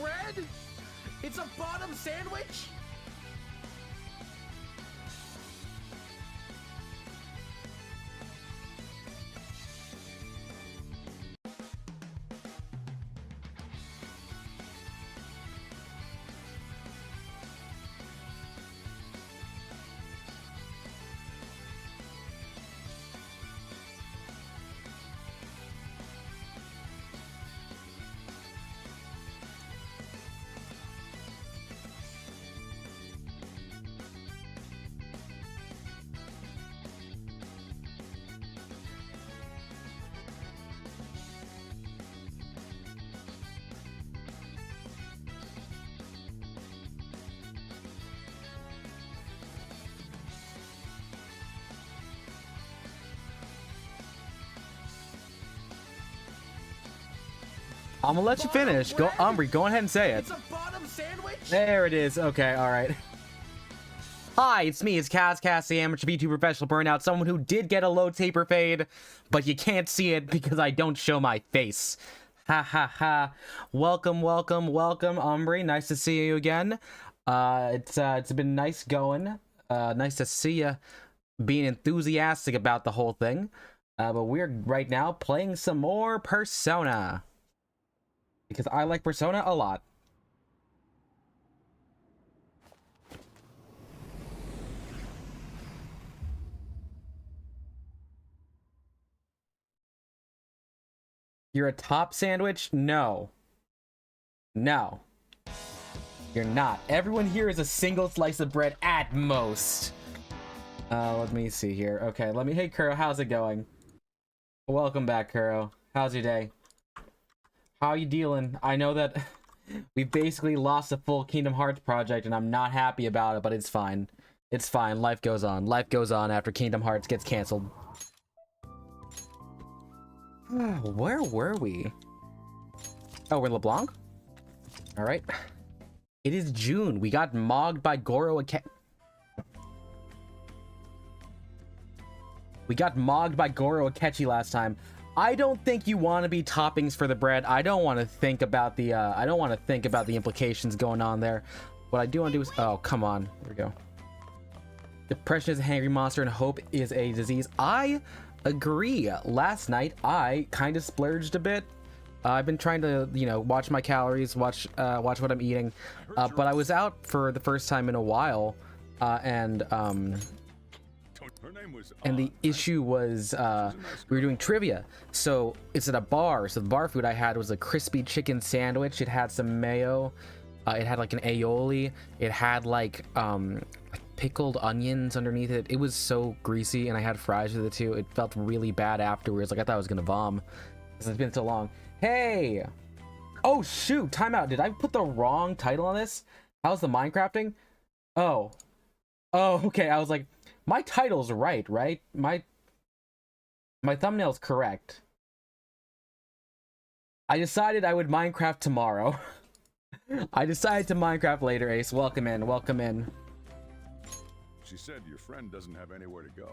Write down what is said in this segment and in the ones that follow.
bread? It's a bottom sandwich? I'm gonna let you finish. Go, Umbry, go ahead and say it. It's a bottom sandwich? There it is. Okay, alright. Hi, it's me, it's KazCassidy, amateur VTuber professional burnout, someone who did get a low taper fade, but you can't see it because I don't show my face. Ha ha ha. Welcome, welcome, welcome, Umbry. Nice to see you again. It's been nice going. Nice to see you being enthusiastic about the whole thing. But we're right now playing some more Persona. Because I like Persona a lot. You're a top sandwich? No. No. You're not. Everyone here is a single slice of bread at most. Let me see here. Okay, hey Kuro, how's it going? Welcome back, Kuro. How's your day? How you dealing? I know that we basically lost a full Kingdom Hearts project and I'm not happy about it, but it's fine. It's fine. Life goes on. Life goes on after Kingdom Hearts gets canceled. Where were we? Oh, we're in LeBlanc? Alright. It is June. We got mogged by Goro Akechi. We got mogged by Goro Akechi last time. I don't think you want to be toppings for the bread. I don't want to think about the implications going on there. What I do want to do is, oh, come on. There we go. Depression is a hangry monster and hope is a disease. I agree. Last night I kind of splurged a bit. I've been trying to, you know, watch my calories, watch what I'm eating. But I was out for the first time in a while, and the issue was we were doing trivia, so it's at a bar. So the bar food I had was a crispy chicken sandwich. It had some mayo, it had like an aioli, it had like pickled onions underneath it. It was so greasy, and I had fries with it too. It felt really bad afterwards. Like I thought I was gonna vom because it's been so long. Hey, oh shoot, timeout. Did I put the wrong title on this? How's the Minecrafting? Oh okay. I was like, my title's right? My thumbnail's correct. I decided I would Minecraft tomorrow. I decided to Minecraft later, Ace. Welcome in, welcome in. She said your friend doesn't have anywhere to go.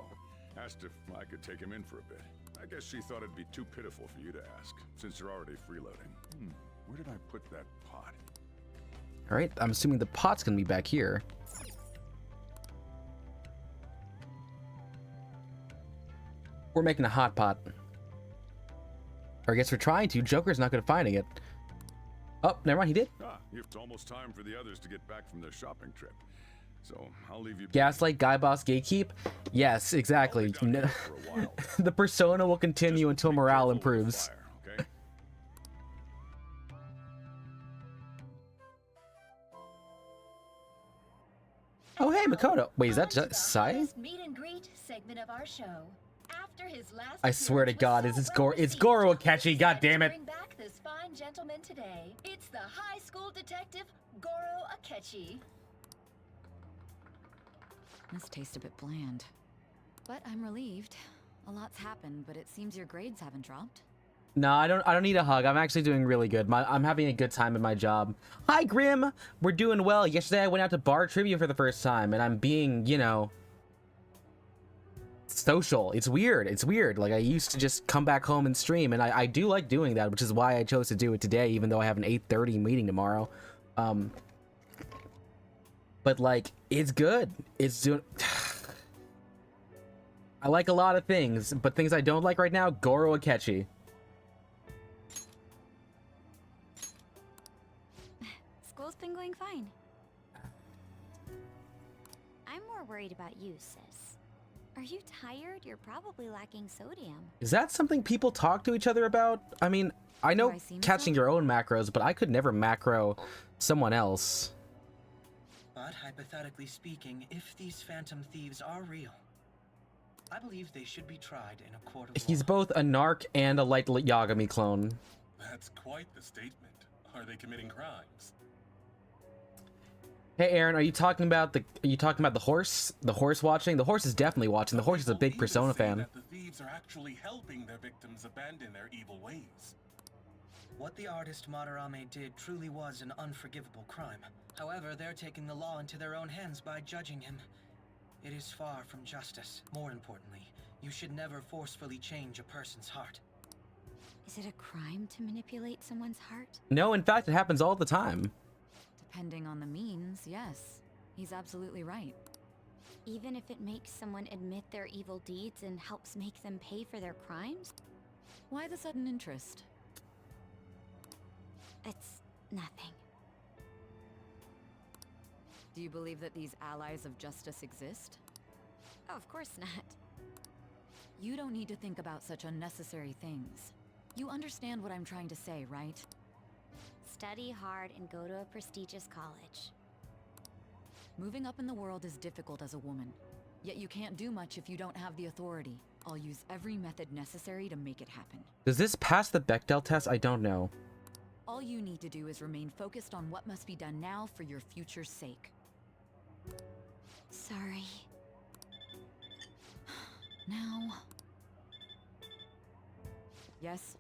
Asked if I could take him in for a bit. I guess she thought it'd be too pitiful for you to ask, since you're already freeloading. Where did I put that pot? Alright, I'm assuming the pot's gonna be back here. We're making a hot pot. Or I guess we're trying to. Joker's not good at finding it. Oh, never mind, he did. It's almost time for the others to get back from their shopping trip. So I'll leave you. Gaslight, Guy Boss, Gatekeep? Yes, exactly. No. The persona will continue until morale improves. Fire, okay? Oh, hey, Makoto. Wait, is that just Sai? Meet and greet segment of our show. After his last I swear to God, it's Goro Akechi, god damn it. Bring back this fine gentleman today. It's the high school detective, Goro Akechi. This tastes a bit bland. But I'm relieved. A lot's happened, but it seems your grades haven't dropped. No, I don't need a hug. I'm actually doing really good. I'm having a good time in my job. Hi, Grim! We're doing well. Yesterday I went out to bar trivia for the first time, and I'm being, you know, social. It's weird. It's weird. Like, I used to just come back home and stream, and I do like doing that, which is why I chose to do it today, even though I have an 8:30 meeting tomorrow. But like, it's good. It's doing. I like a lot of things, but things I don't like right now, Goro Akechi. School's been going fine. I'm more worried about you, sis. Are you tired? You're probably lacking sodium. Is that something people talk to each other about? I mean, I know I seem catching so? your own macros, but I could never macro someone else. But hypothetically speaking, if these phantom thieves are real, I believe they should be tried in a court of He's law. both a narc and a light Yagami clone. That's quite the statement. Are they committing crimes? Hey Aaron, are you talking about the horse? The horse watching? The horse is definitely watching. The horse is a big People Persona even say fan. that the thieves are actually helping their victims abandon their evil ways. What the artist Madarame did truly was an unforgivable crime. However, they're taking the law into their own hands by judging him. It is far from justice. More importantly, you should never forcefully change a person's heart. Is it a crime to manipulate someone's heart? No, in fact, it happens all the time. Depending on the means, yes. He's absolutely right. Even if it makes someone admit their evil deeds and helps make them pay for their crimes? Why the sudden interest? It's nothing. Do you believe that these allies of justice exist? Oh, of course not. You don't need to think about such unnecessary things. You understand what I'm trying to say, right? Study hard and go to a prestigious college. Moving up in the world is difficult as a woman. Yet you can't do much if you don't have the authority. I'll use every method necessary to make it happen. Does this pass the Bechdel test? I don't know. All you need to do is remain focused on what must be done now for your future's sake. Sorry. Now... Yes?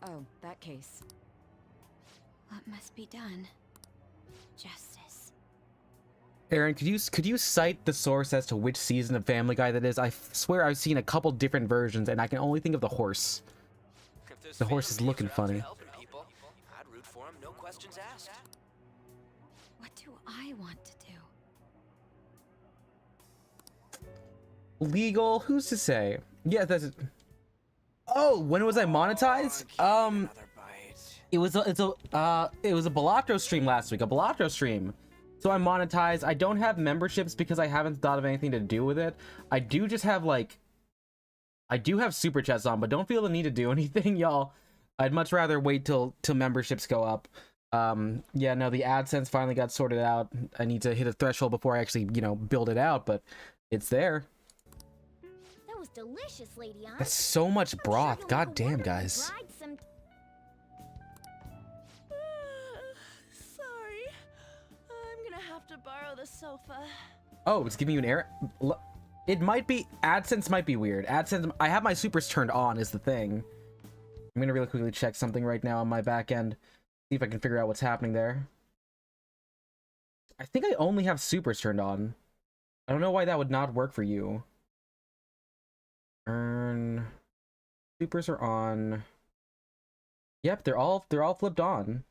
Oh, that case. What must be done? Justice. Aaron, could you cite the source as to which season of Family Guy that is? I swear I've seen a couple different versions, and I can only think of the horse. The horse is looking funny. I'd root for him, no questions asked. What do I want to do? Legal? Who's to say? Yeah, that's. Oh, when was I monetized? It was a Balatro stream last week. A Balatro stream. So I'm monetized. I don't have memberships because I haven't thought of anything to do with it. I do just have like. I do have super chats on, but don't feel the need to do anything, y'all. I'd much rather wait till memberships go up. Yeah, no, the AdSense finally got sorted out. I need to hit a threshold before I actually, build it out, but it's there. That was delicious, Lady Ann. That's so much broth. God damn, guys. Sorry. I'm gonna have to borrow the sofa. Oh, it's giving you an error. It might be AdSense might be weird. AdSense, I have my supers turned on is the thing. I'm gonna really quickly check something right now on my back end. See if I can figure out what's happening there. I think I only have supers turned on. I don't know why that would not work for you. Earn. Supers are on. Yep, they're all flipped on.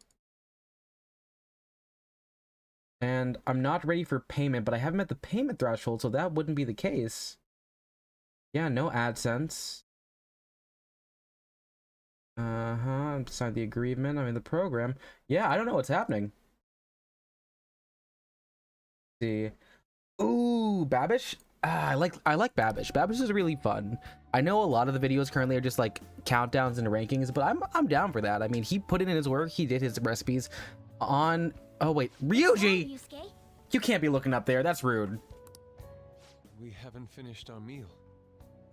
And I'm not ready for payment, but I haven't met the payment threshold, so that wouldn't be the case. Yeah, no AdSense. I'm signed the agreement. I'm in the program. Yeah, I don't know what's happening. Let's see. Ooh, Babish. I like Babish. Babish is really fun. I know a lot of the videos currently are just like countdowns and rankings, but I'm down for that. I mean, he put in his work. He did his recipes on. Oh wait, Ryuji! You can't be looking up there. That's rude. We haven't finished our meal.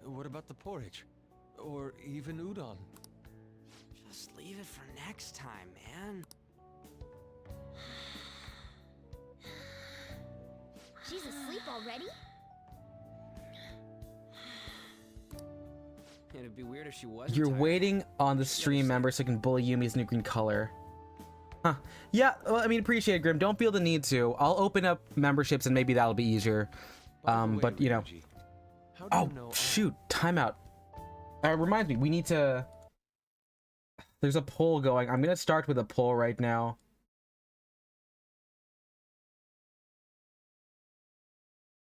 What about the porridge? Or even udon? Just leave it for next time, man. She's asleep already? It'd be weird if she wasn't. You're tired. waiting on the stream member so I can bully Yumi's new green color. Huh. Yeah, well, I mean, appreciate it, Grim. Don't feel the need to. I'll open up memberships and maybe that'll be easier. By the way, But, Ryuji, How do Oh you know all? shoot, timeout. Reminds me, we need to. There's a poll going. I'm gonna start with a poll right now.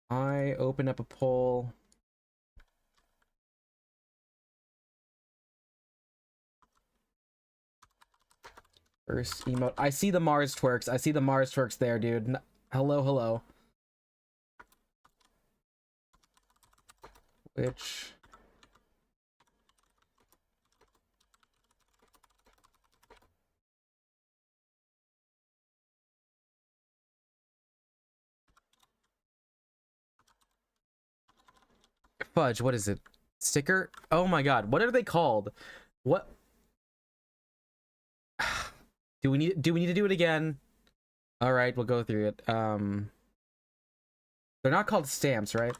I open up a poll. First emote. I see the Mars twerks. I see the Mars twerks there, dude. Hello, hello. Which... Fudge, what is it? Sticker? Oh my god, what are they called? What? Do we need to do it again? All right, we'll go through it. They're not called stamps, right?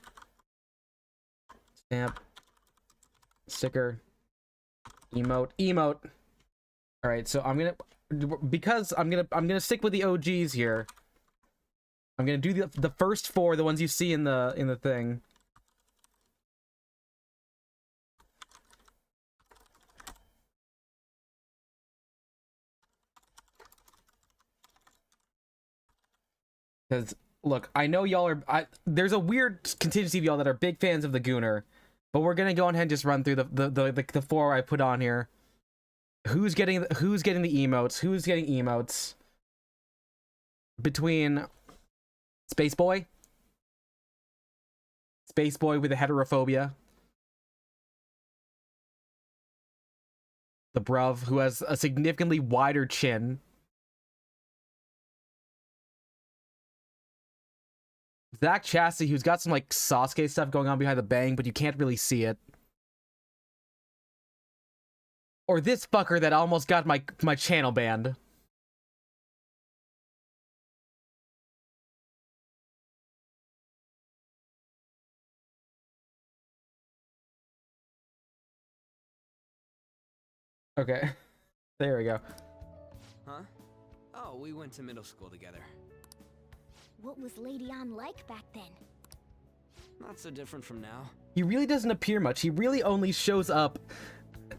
Stamp, sticker, emote. All right, so I'm gonna stick with the OGs here. I'm gonna do the first four, the ones you see in the thing. Because, look, I know y'all are... there's a weird contingency of y'all that are big fans of the Gooner, but we're gonna go ahead and just run through the four I put on here. Who's getting the emotes? Who's getting emotes? Between Spaceboy with the heterophobia, the bruv who has a significantly wider chin, KazCassidy, who's got some like Sasuke stuff going on behind the bang, but you can't really see it. Or this fucker that almost got my channel banned. Okay. There we go. Huh? Oh, we went to middle school together. What was Lady On like back then? Not so different from now. He really doesn't appear much. He really only shows up...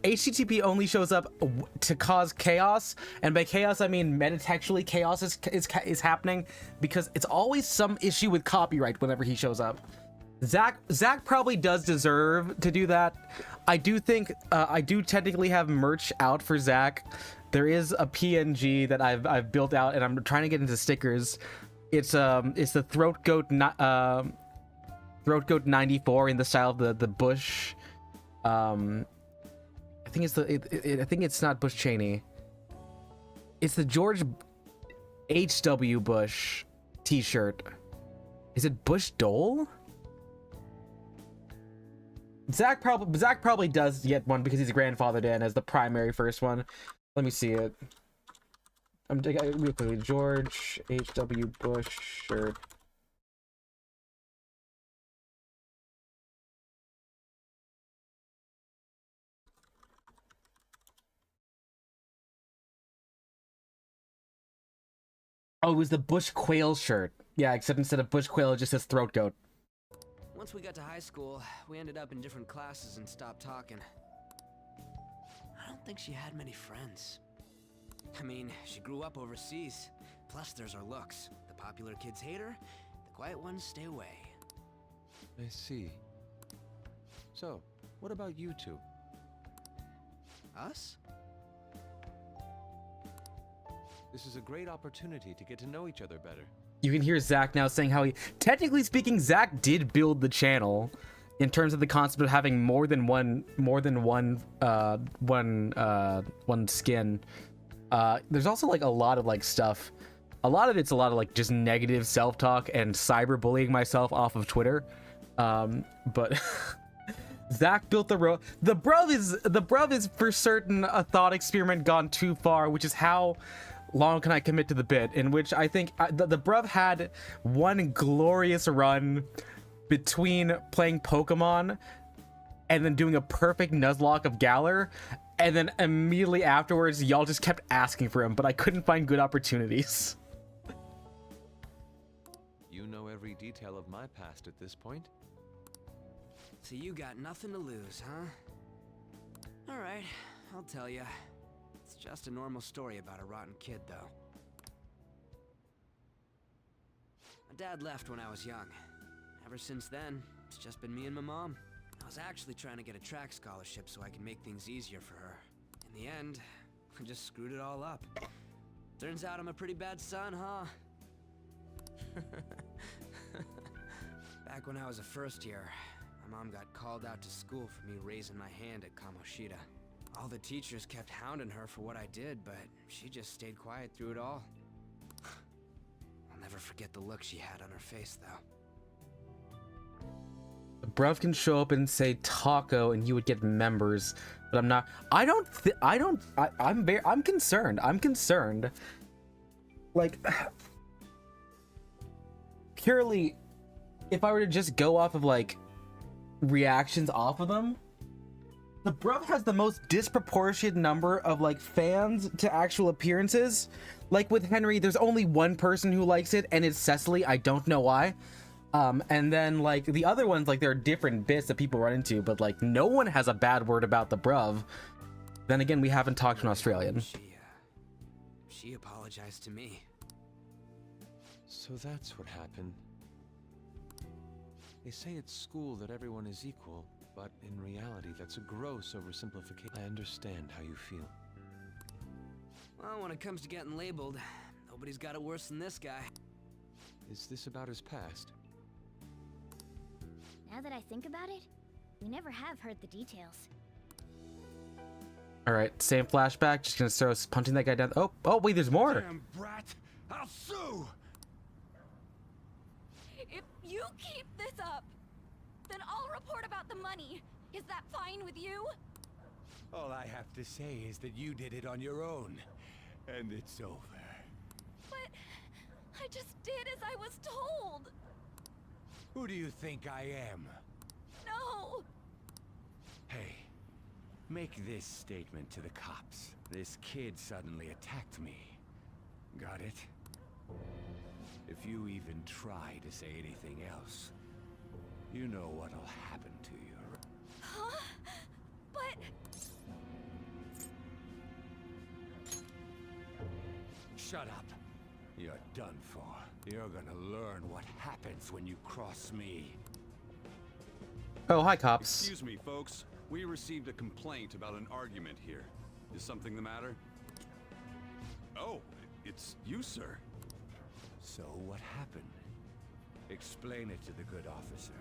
HTTP only shows up to cause chaos, and by chaos I mean metatextually chaos is happening, because it's always some issue with copyright whenever he shows up. Zach probably does deserve to do that. I do think I do technically have merch out for Zach. There is a PNG that I've built out, and I'm trying to get into stickers. It's the Throat Goat 94 in the style of the Bush. I think it's I think it's not Bush Cheney. It's the George H.W. Bush t-shirt. Is it Bush Dole? Zach probably does get one because he's grandfathered in as the primary first one. Let me see it. I'm real quickly. George H.W. Bush shirt. Oh, it was the Bush Quail shirt. Yeah, except instead of Bush Quail, it just says Throat Goat. Once we got to high school, we ended up in different classes and stopped talking. I don't think she had many friends. I mean, she grew up overseas. Plus, there's her looks. The popular kids hate her, the quiet ones stay away. I see. So, what about you two? Us? This is a great opportunity to get to know each other better. You can hear Zach now saying how technically speaking, Zach did build the channel in terms of the concept of having more than one skin. There's also like a lot of like stuff. A lot of it's a lot of like just negative self-talk and cyberbullying myself off of Twitter. But Zach built the road. The bruv is for certain a thought experiment gone too far, which is how long can I commit to the bit, in which I think the bruv had one glorious run between playing Pokemon and then doing a perfect Nuzlocke of Galar, and then immediately afterwards y'all just kept asking for him, but I couldn't find good opportunities. You know every detail of my past at this point. So you got nothing to lose, huh? Alright, I'll tell ya. It's just a normal story about a rotten kid, though. My dad left when I was young. Ever since then, it's just been me and my mom. I was actually trying to get a track scholarship so I can make things easier for her. In the end, I just screwed it all up. Turns out I'm a pretty bad son, huh? Back when I was a first year, my mom got called out to school for me raising my hand at Kamoshida. All the teachers kept hounding her for what I did, but she just stayed quiet through it all. I'll never forget the look she had on her face, though. The bruv can show up and say taco and you would get members, but I'm not. I'm concerned. I'm concerned. Like, purely, if I were to just go off of like reactions off of them, the bruv has the most disproportionate number of like fans to actual appearances. Like with Henry, there's only one person who likes it, and it's Cecily. I don't know why. And then like the other ones, like there are different bits that people run into, but like no one has a bad word about the bruv. Then again, we haven't talked to an Australian. She apologized to me. So that's what happened. They say at school that everyone is equal, but in reality, that's a gross oversimplification. I understand how you feel. Well, when it comes to getting labeled, nobody's got it worse than this guy. Is this about his past? Now that I think about it, we never have heard the details. All right, same flashback. Just gonna start punching that guy down. Oh, wait, there's more. Damn brat! I'll sue! If you keep this up, then I'll report about the money. Is that fine with you? All I have to say is that you did it on your own, and it's over. But I just did as I was told. Who do you think I am? No. Hey, make this statement to the cops. This kid suddenly attacked me. Got it? If you even try to say anything else, you know what'll happen to you. Huh? But... Shut up. You're done for. You're gonna learn what happens when you cross me. Oh, hi, cops. Excuse me, folks. We received a complaint about an argument here. Is something the matter? Oh, it's you, sir. So what happened? Explain it to the good officer.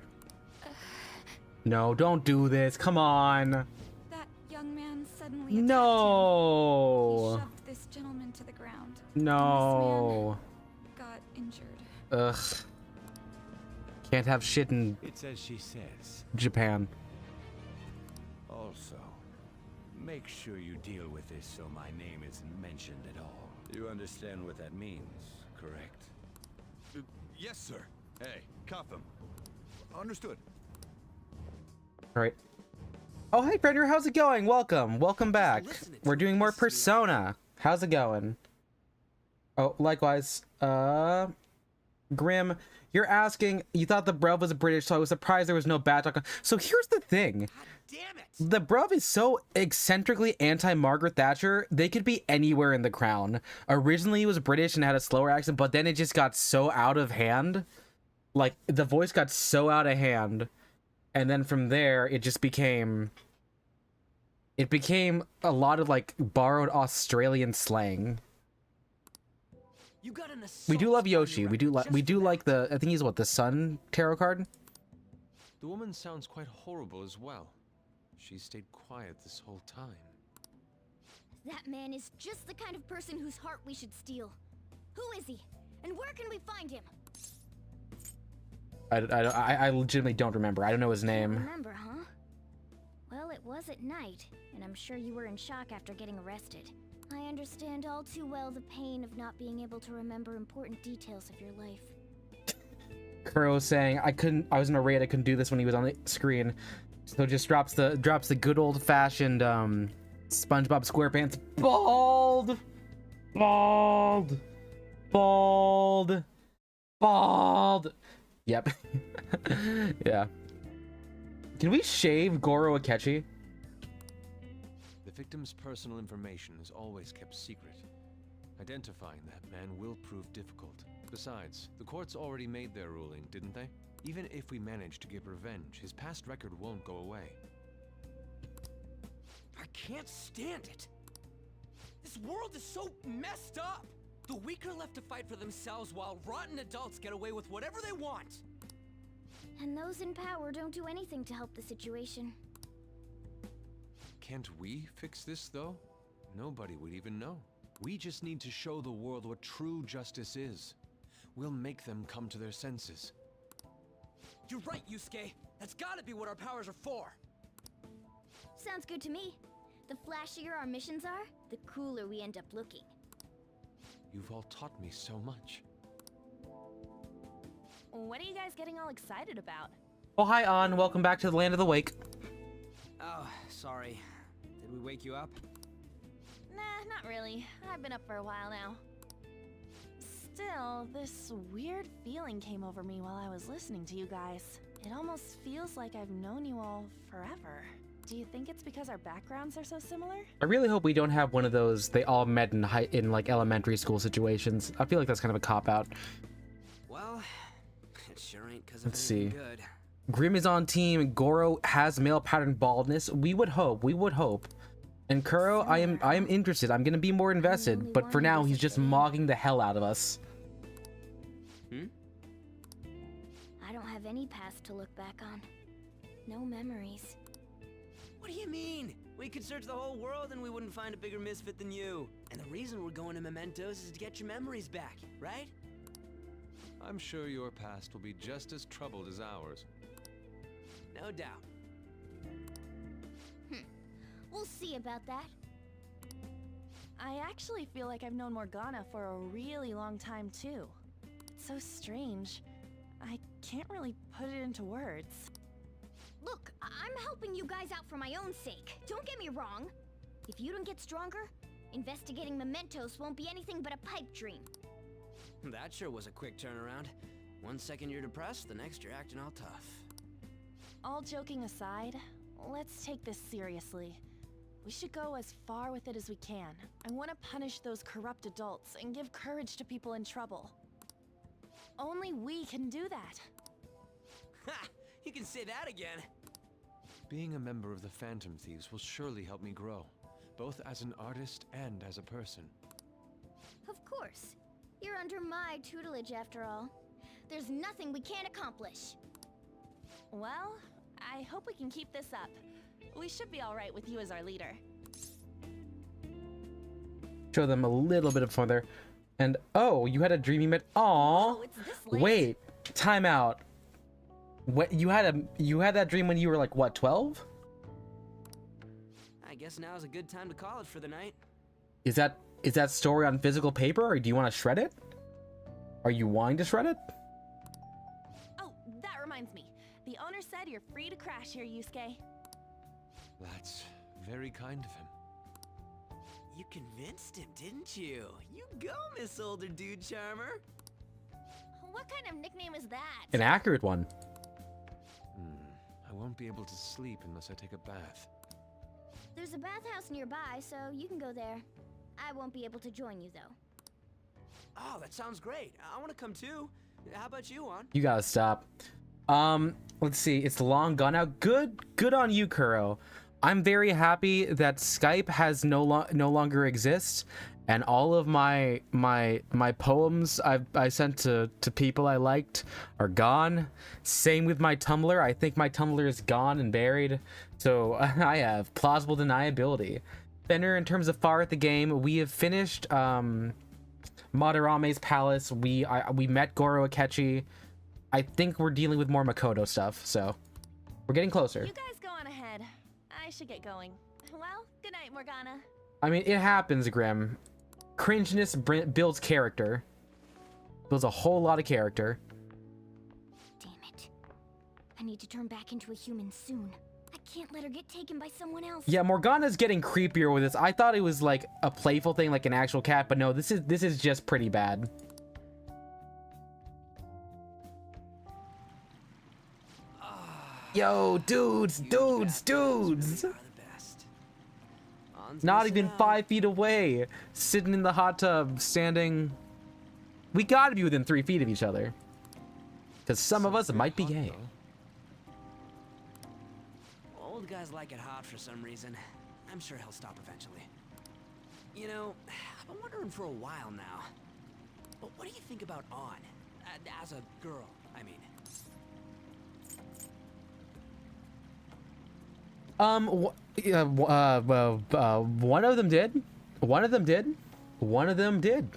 No, don't do this. Come on. That young man suddenly attacked No. him. He shoved this gentleman to the ground. No. This man got injured. Ugh. Can't have shit in It's as she says. Japan. Also, make sure you deal with this so my name isn't mentioned at all. You understand what that means, correct? Yes, sir. Hey, cuff him. Understood. All right. Oh, hey, Brenner, how's it going? Welcome back. We're doing more Persona. How's it going? Oh, likewise. Grim, you're asking, you thought the bruv was British, so I was surprised there was no bad talk. So here's the thing. Damn it! The bruv is so eccentrically anti-Margaret Thatcher, they could be anywhere in the Crown. Originally he was British and had a slower accent, but then it just got so out of hand. Like, the voice got so out of hand. And then from there, it just became... It became a lot of, like, borrowed Australian slang. You got an We do love Yoshi. We do like the... I think he's, what, the Sun tarot card? The woman sounds quite horrible as well. She stayed quiet this whole time. That man is just the kind of person whose heart we should steal. Who is he? And where can we find him? I legitimately don't remember. I don't know his name. Remember, huh? Well, it was at night, and I'm sure you were in shock after getting arrested. I understand all too well the pain of not being able to remember important details of your life. Kuro saying I was in a raid, I couldn't do this when he was on the screen. So just drops the good old fashioned SpongeBob SquarePants bald. Yep. Yeah. Can we shave Goro Akechi? The victim's personal information is always kept secret. Identifying that man will prove difficult. Besides, the courts already made their ruling, didn't they? Even if we manage to get revenge, his past record won't go away. I can't stand it. This world is so messed up. The weak are left to fight for themselves while rotten adults get away with whatever they want. And those in power don't do anything to help the situation. Can't we fix this, though? Nobody would even know. We just need to show the world what true justice is. We'll make them come to their senses. You're right, Yusuke. That's gotta be what our powers are for. Sounds good to me. The flashier our missions are, the cooler we end up looking. You've all taught me so much. What are you guys getting all excited about? Oh, hi, An. Welcome back to the Land of the Wake. Oh, sorry. Did we wake you up? Nah, not really. I've been up for a while now. Still, this weird feeling came over me while I was listening to you guys. It almost feels like I've known you all forever. Do you think it's because our backgrounds are so similar? I really hope we don't have one of those they all met in like elementary school situations. I feel like that's kind of a cop-out. Well, it sure ain't because of Let's see. anything good. Grim is on team. Goro has male pattern baldness. We would hope. And Kuro, I am interested. I'm gonna be more invested. But for now, he's just mogging the hell out of us. I don't have any past to look back on. No memories. What do you mean? We could search the whole world and we wouldn't find a bigger misfit than you. And the reason we're going to Mementos is to get your memories back, right? I'm sure your past will be just as troubled as ours. No doubt. We'll see about that. I actually feel like I've known Morgana for a really long time, too. It's so strange. I can't really put it into words. Look, I'm helping you guys out for my own sake. Don't get me wrong. If you don't get stronger, investigating mementos won't be anything but a pipe dream. That sure was a quick turnaround. 1 second you're depressed, the next you're acting all tough. All joking aside, let's take this seriously. We should go as far with it as we can. I want to punish those corrupt adults and give courage to people in trouble. Only we can do that. Ha! You can say that again. Being a member of the Phantom Thieves will surely help me grow, both as an artist and as a person. Of course. You're under my tutelage after all. There's nothing we can't accomplish. Well, I hope we can keep this up. We should be all right with you as our leader. Show them a little bit of fun there. And oh, you had a dream you met. Aww. Oh, it's this late. Wait, time out. What you had that dream when you were like what, 12? I guess now's a good time to call it for the night. Is that story on physical paper, or do you want to shred it? Are you wanting to shred it? Oh, that reminds me. The owner said you're free to crash here, Yusuke. That's very kind of him. You convinced him, didn't you? You go, Miss Older Dude Charmer. What kind of nickname is that? An accurate one. I won't be able to sleep unless I take a bath. There's a bathhouse nearby, so you can go there. I won't be able to join you, though. Oh, that sounds great. I want to come too. How about you, Juan? You gotta stop. Let's see. It's long gone now. Good on you, Kuro. I'm very happy that Skype has no longer exists, and all of my poems I sent to people I liked are gone. Same with my Tumblr. I think my Tumblr is gone and buried. So I have plausible deniability. Fenner, in terms of far at the game, we have finished Madarame's palace. We met Goro Akechi. I think we're dealing with more Makoto stuff, so we're getting closer. You guys go on ahead. I should get going. Well, good night, Morgana. I mean, it happens, Grim. Cringeness builds character. Builds a whole lot of character. Damn it. I need to turn back into a human soon. I can't let her get taken by someone else. Yeah, Morgana's getting creepier with this. I thought it was like a playful thing, like an actual cat, but no, this is just pretty bad. Yo, dudes. Not even 5 feet away, sitting in the hot tub, standing. We gotta be within 3 feet of each other, because some of us might be gay. Old guys like it hot for some reason. I'm sure he'll stop eventually. You know, I've been wondering for a while now. But what do you think about On? As a girl, I mean. One of them did. One of them did. One of them did.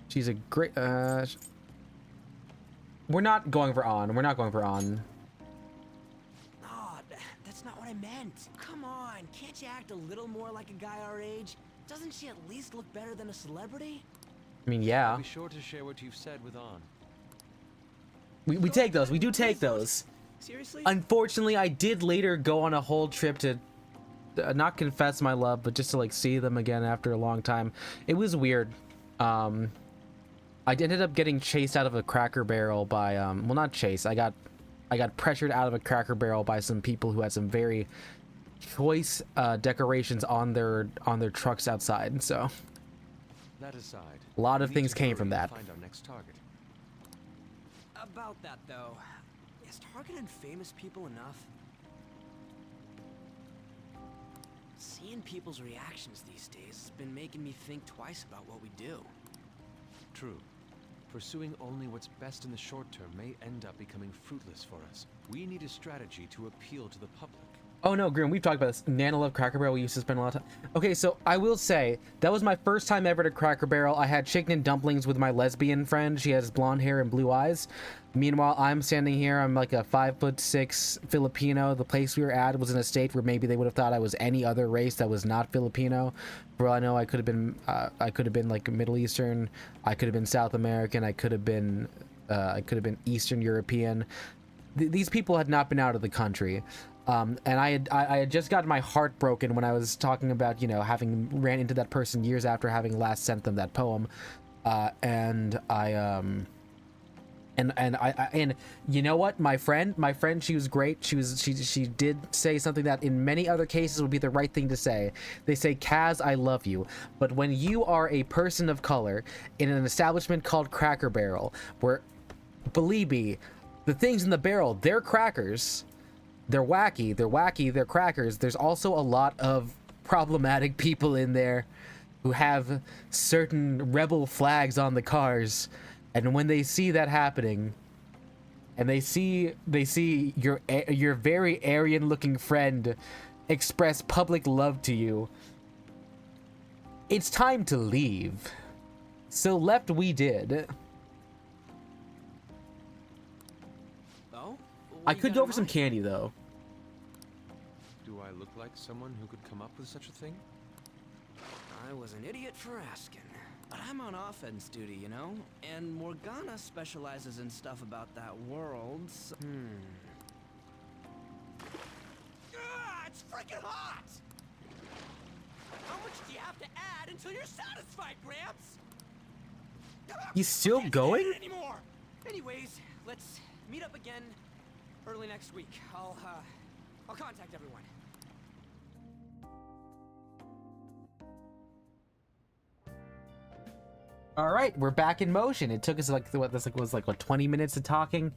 She's a great. We're not going for On. We're not going for On. No, that's not what I meant. Come on, can't you act a little more like a guy our age? Doesn't she at least look better than a celebrity? I mean, yeah. Be sure to share what you've said with On. We take those. We do take those. Seriously? Unfortunately, I did later go on a whole trip to not confess my love, but just to like see them again after a long time. It was weird. I ended up getting chased out of a Cracker Barrel by well, not chased. I got pressured out of a Cracker Barrel by some people who had some very choice decorations on their trucks outside. So That aside, a lot of things came from that. Find our next target. About that though, is targeting famous people enough? Seeing people's reactions these days has been making me think twice about what we do. True. Pursuing only what's best in the short term may end up becoming fruitless for us. We need a strategy to appeal to the public. Oh no, Grim, we've talked about this. Nana Love Cracker Barrel, we used to spend a lot of time. Okay, so I will say, that was my first time ever to Cracker Barrel. I had chicken and dumplings with my lesbian friend. She has blonde hair and blue eyes. Meanwhile, I'm standing here, I'm like a 5'6" Filipino. The place we were at was in a state where maybe they would have thought I was any other race that was not Filipino. For all I know, I could have been like Middle Eastern, I could have been South American, I could have been Eastern European. These people had not been out of the country. And I had just gotten my heart broken when I was talking about, you know, having ran into that person years after having last sent them that poem. And you know what, my friend, she was great. She did say something that in many other cases would be the right thing to say. They say, Kaz, I love you. But when you are a person of color in an establishment called Cracker Barrel, where, believe me, the things in the barrel, they're crackers. They're wacky, they're crackers. There's also a lot of problematic people in there who have certain rebel flags on the cars. And when they see that happening, and they see your very Aryan-looking friend express public love to you, it's time to leave. So left we did. Oh? I could go for some candy though. Do I look like someone who could come up with such a thing? I was an idiot for asking. But I'm on offense duty, you know? And Morgana specializes in stuff about that world, so... it's freaking hot! How much do you have to add until you're satisfied, Gramps? You still going? Anymore. Anyways, let's meet up again early next week. I'll contact everyone. All right, we're back in motion. It took us like what 20 minutes of talking.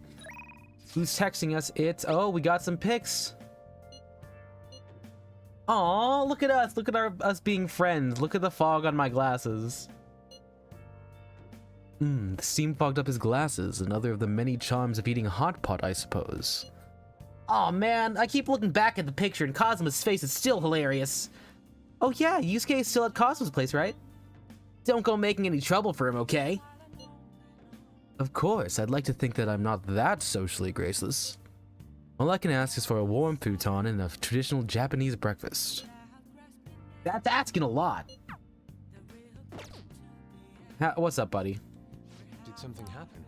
Who's texting us? Oh, we got some pics. Aw, look at us. Look at us being friends. Look at the fog on my glasses. The steam fogged up his glasses. Another of the many charms of eating hot pot, I suppose. Oh man, I keep looking back at the picture and Cosmo's face is still hilarious. Oh yeah, Yusuke is still at Cosmo's place, right? Don't go making any trouble for him, okay? Of course, I'd like to think that I'm not that socially graceless. All I can ask is for a warm futon and a traditional Japanese breakfast. That's asking a lot. What's up, buddy? Did something happen?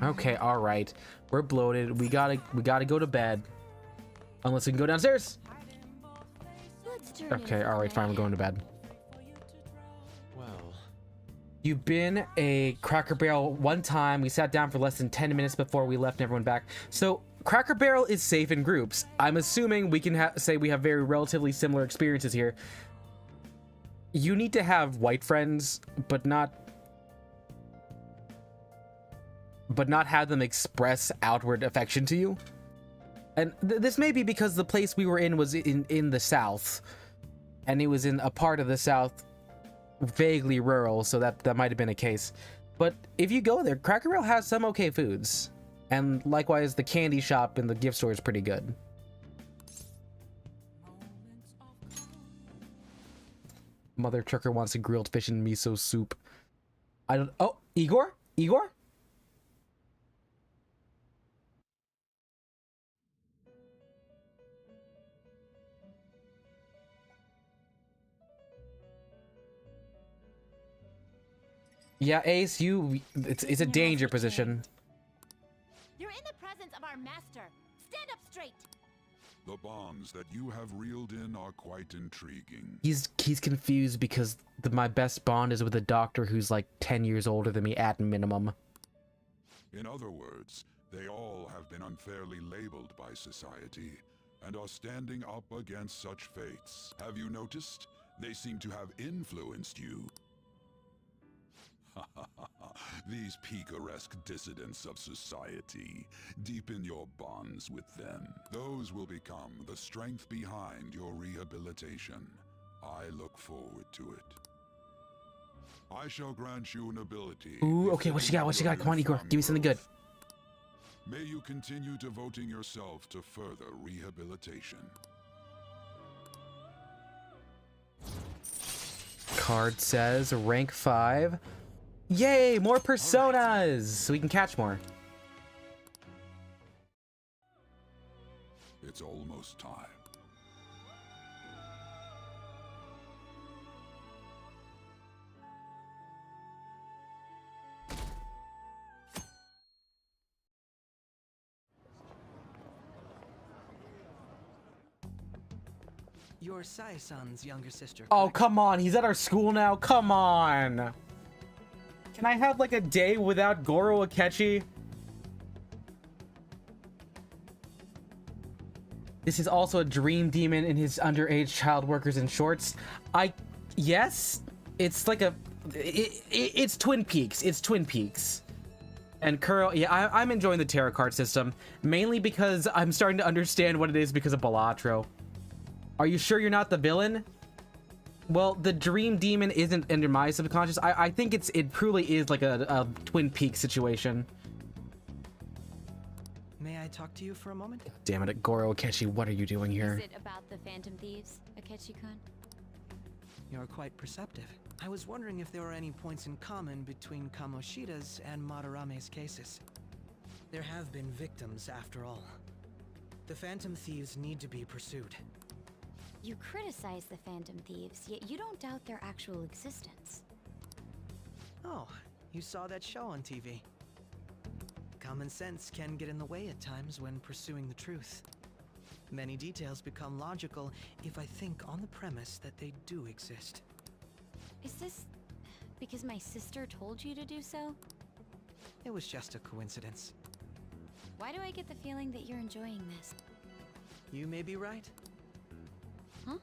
Okay, all right. We're bloated. We gotta go to bed. Unless we can go downstairs. Okay, all right, fine. We're going to bed. Well, You've been a Cracker Barrel one time. We sat down for less than 10 minutes before we left and everyone back. So Cracker Barrel is safe in groups. I'm assuming we can say we have very relatively similar experiences here. You need to have white friends, but not have them express outward affection to you. And this may be because the place we were in was in the South, and it was in a part of the South vaguely rural, so that might have been a case. But if you go there, Cracker Barrel has some okay foods, and likewise the candy shop and the gift store is pretty good. Mother trucker wants a grilled fish and miso soup. I don't. Oh, Igor? Yeah, Ace, it's a danger position. You're in the presence of our master. Stand up straight. The bonds that you have reeled in are quite intriguing. He's confused because my best bond is with a doctor who's like 10 years older than me at minimum. In other words, they all have been unfairly labeled by society and are standing up against such fates. Have you noticed? They seem to have influenced you. These picaresque dissidents of society, deepen your bonds with them. Those will become the strength behind your rehabilitation. I look forward to it. I shall grant you an ability. Ooh, okay, what you got? Come on, Igor, give me something good. May you continue devoting yourself to further rehabilitation. Card says rank 5. Yay, more personas! So we can catch more. It's almost time. Your Sai-san's younger sister. Oh, come on. He's at our school now. Come on. Can I have like a day without Goro Akechi? This is also a dream demon in his underage child workers in shorts. Yes, it's like it's Twin Peaks. It's Twin Peaks. And Kuro, yeah, I'm enjoying the tarot card system, mainly because I'm starting to understand what it is because of Balatro. Are you sure you're not the villain? Well, the dream demon isn't under my subconscious. I think it truly is like a Twin Peaks situation. May I talk to you for a moment? Damn it, Goro Akechi, what are you doing here? Is it about the Phantom Thieves, Akechi-kun? You're quite perceptive. I was wondering if there were any points in common between Kamoshida's and Madarame's cases. There have been victims, after all. The Phantom Thieves need to be pursued. You criticize the Phantom Thieves, yet you don't doubt their actual existence. Oh, you saw that show on TV. Common sense can get in the way at times when pursuing the truth. Many details become logical if I think on the premise that they do exist. Is this because my sister told you to do so? It was just a coincidence. Why do I get the feeling that you're enjoying this? You may be right. Huh?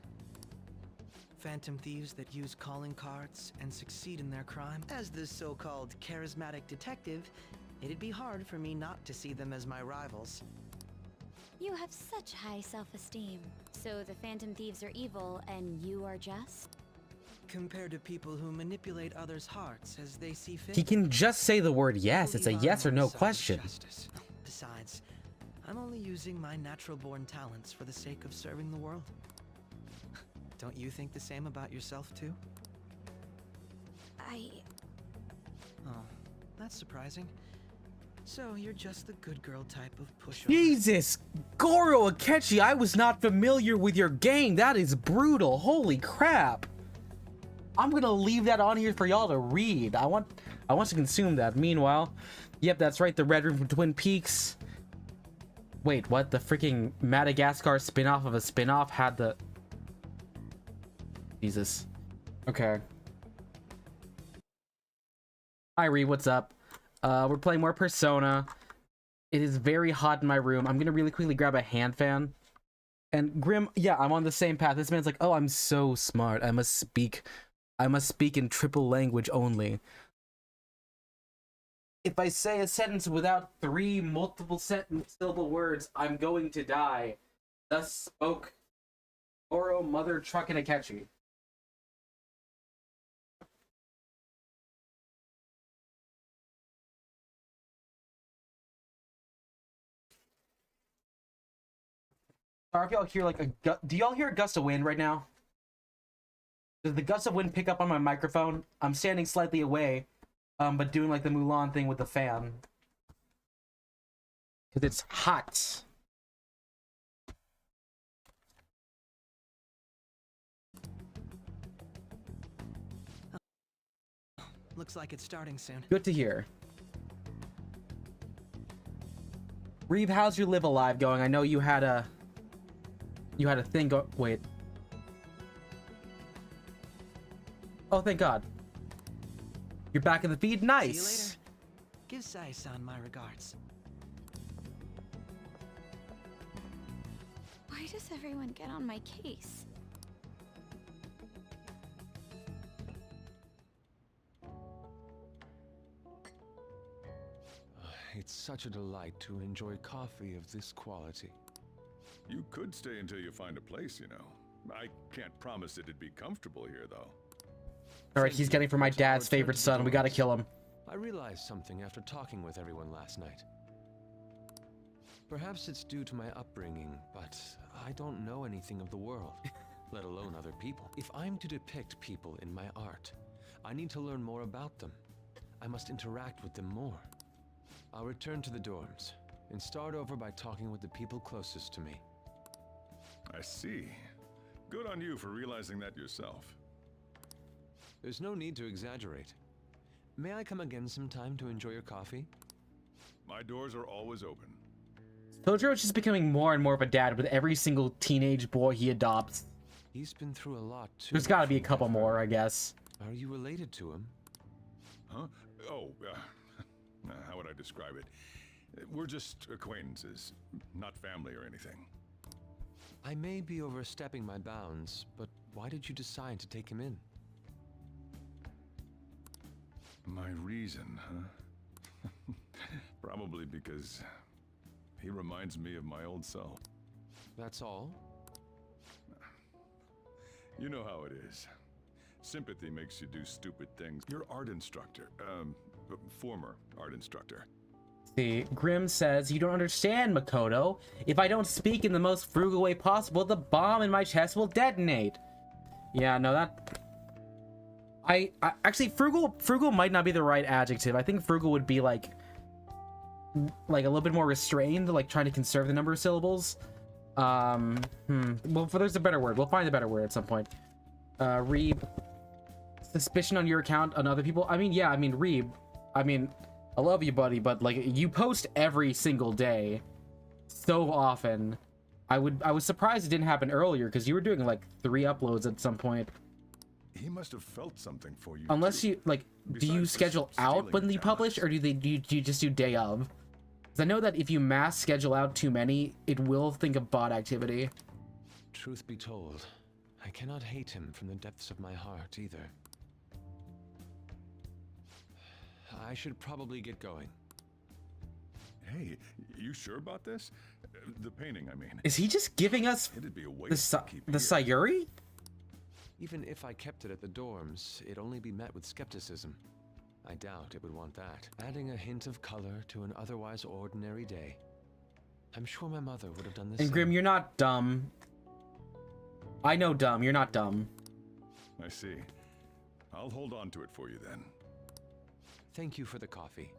Phantom thieves that use calling cards and succeed in their crime. As the so-called charismatic detective, it'd be hard for me not to see them as my rivals. You have such high self-esteem. So the Phantom Thieves are evil and you are just? Compared to people who manipulate others' hearts as they see fit. He can just say the word yes. It's a yes or no question. Besides, I'm only using my natural-born talents for the sake of serving the world. Don't you think the same about yourself, too? Oh, that's surprising. So, you're just the good girl type of pushover. Jesus! Goro Akechi, I was not familiar with your game. That is brutal. Holy crap. I'm gonna leave that on here for y'all to read. I want to consume that. Meanwhile, yep, that's right, the Red Room from Twin Peaks. Wait, what? The freaking Madagascar spin-off of a spin-off had the... Jesus. Okay. Hi, Ree, what's up? We're playing more Persona. It is very hot in my room. I'm gonna really quickly grab a hand fan. And Grim, yeah, I'm on the same path. This man's like, oh, I'm so smart. I must speak in triple language only. If I say a sentence without 3 multiple syllable words, I'm going to die. Thus spoke Goro Mother Truck and Akechi. Sorry if y'all hear like a do y'all hear a gust of wind right now? Does the gust of wind pick up on my microphone? I'm standing slightly away, but doing like the Mulan thing with the fan. Because it's hot. Looks like it's starting soon. Good to hear. Reeve, how's your live alive going? I know you had a thing go. Wait. Oh, thank God. You're back in the feed. Nice. See you later. Give Sai-san my regards. Why does everyone get on my case? It's such a delight to enjoy coffee of this quality. You could stay until you find a place, you know. I can't promise it'd be comfortable here, though. Alright, he's getting for my dad's favorite son. We gotta kill him. I realized something after talking with everyone last night. Perhaps it's due to my upbringing, but I don't know anything of the world, let alone other people. If I'm to depict people in my art, I need to learn more about them. I must interact with them more. I'll return to the dorms and start over by talking with the people closest to me. I see. Good on you for realizing that yourself. There's no need to exaggerate. May I come again sometime to enjoy your coffee? My doors are always open. Tojiro's just becoming more and more of a dad with every single teenage boy he adopts. He's been through a lot too. There's gotta be a couple more, I guess. Are you related to him? Huh? Oh, how would I describe it? We're just acquaintances, not family or anything. I may be overstepping my bounds, but why did you decide to take him in? My reason, huh? Probably because he reminds me of my old self. That's all? You know how it is. Sympathy makes you do stupid things. Your art instructor, former art instructor. See, Grim says, you don't understand, Makoto. If I don't speak in the most frugal way possible, the bomb in my chest will detonate. Yeah, no, that... I actually, frugal might not be the right adjective. I think frugal would be like a little bit more restrained, like trying to conserve the number of syllables. Well, there's a better word. We'll find a better word at some point. Reeb. Suspicion on your account on other people. I mean, yeah, I mean, Reeb. I mean, I love you, buddy, but like, you post every single day, so often. I was surprised it didn't happen earlier because you were doing like 3 uploads at some point. He must have felt something for you. Unless too. you like, do you schedule out when you publish, or do you just do day of? Because I know that if you mass schedule out too many, it will think of bot activity. Truth be told, I cannot hate him from the depths of my heart either. I should probably get going. Hey, you sure about this? The painting, I mean. Is he just giving us It'd be a the waste to keep here. Sayuri? Even if I kept it at the dorms, it'd only be met with skepticism. I doubt it would want that. Adding a hint of color to an otherwise ordinary day. I'm sure my mother would have done this. And Grim, you're not dumb. I know dumb. You're not dumb. I see. I'll hold on to it for you then. Thank you for the coffee.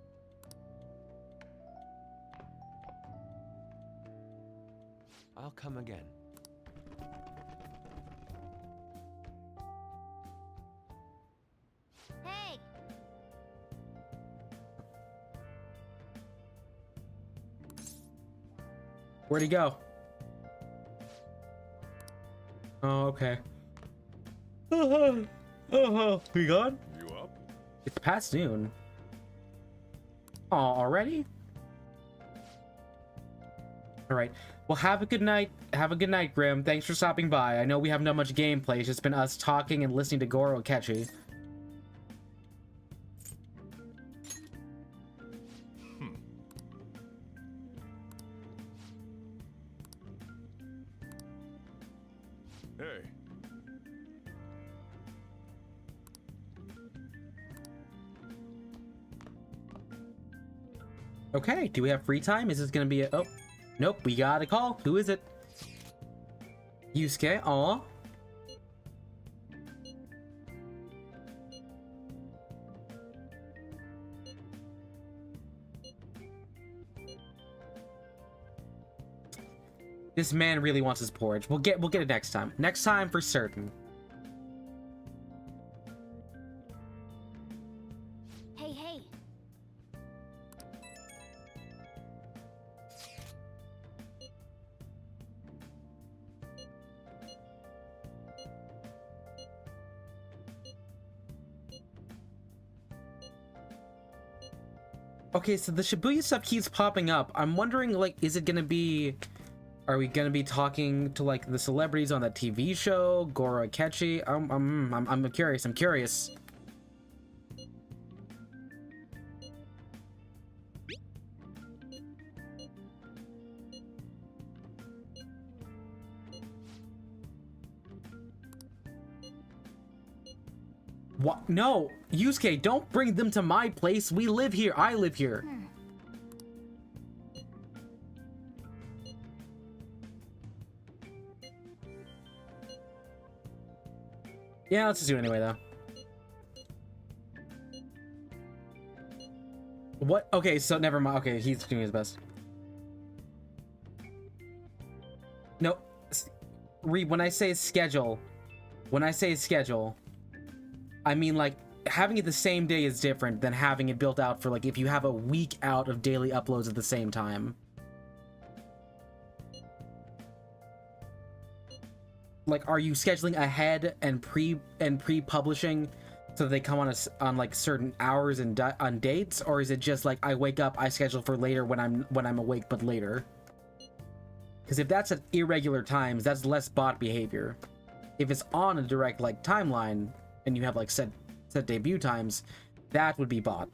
I'll come again. Hey! Where'd he go? Oh, okay. You gone? You up? It's past noon. Oh, already? All right. Well, have a good night. Have a good night, Grim. Thanks for stopping by. I know we haven't done much gameplay. It's just been us talking and listening to Goro Akechi. Hey. Okay, do we have free time? Is this gonna be a... Oh, nope, we got a call. Who is it? Yusuke, aw. This man really wants his porridge. We'll get it next time. Next time for certain. Hey, hey. Okay, so the Shibuya stuff keeps popping up. I'm wondering, like, is it gonna be... Are we gonna be talking to, like, the celebrities on that TV show? Goro Akechi? I'm curious, I'm curious. What? No! Yusuke, don't bring them to my place! We live here! I live here! Yeah, let's just do it anyway, though. What? Okay, so never mind. Okay, he's doing his best. No. Reed, when I say schedule, I mean, like, having it the same day is different than having it built out for, like, if you have a week out of daily uploads at the same time. Like, are you scheduling ahead and pre-publishing so that they come on like certain hours and on dates, or is it just like I wake up, I schedule for later when I'm awake, but later? Because if that's at irregular times, that's less bot behavior. If it's on a direct like timeline and you have like set debut times, that would be bot.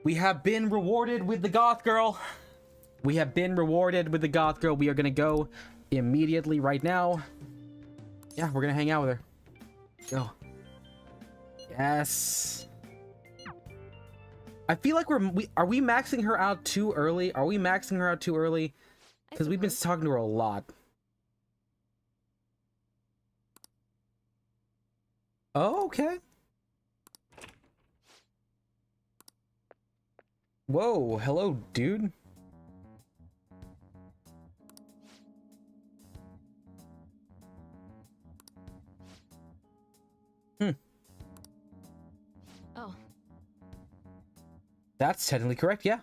We have been rewarded with the goth girl. We have been rewarded with the goth girl. We are gonna go immediately right now. Yeah, we're gonna hang out with her. Go. Yes. I feel like are we maxing her out too early? Are we maxing her out too early? Because we've been talking to her a lot. Oh, okay. Whoa, hello, dude. Oh. That's technically correct, yeah.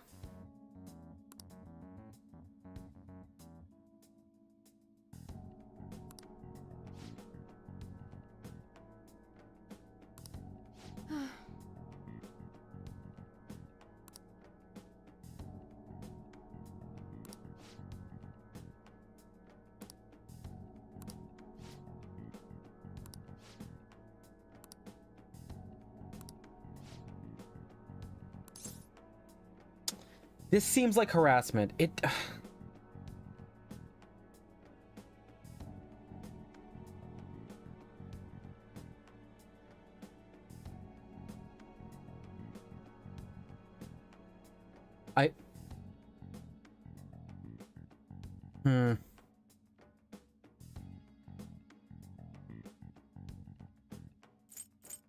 This seems like harassment. It...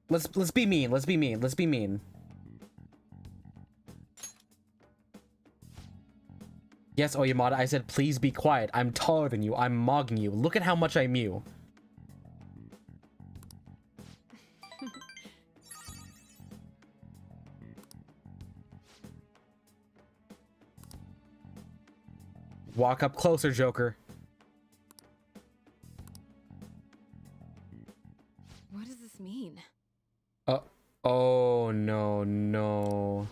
Let's be mean. Let's be mean. Let's be mean. Yes, Oyamada, I said please be quiet. I'm taller than you. I'm mogging you. Look at how much I'm you. Walk up closer, Joker. What does this mean? Oh no, no.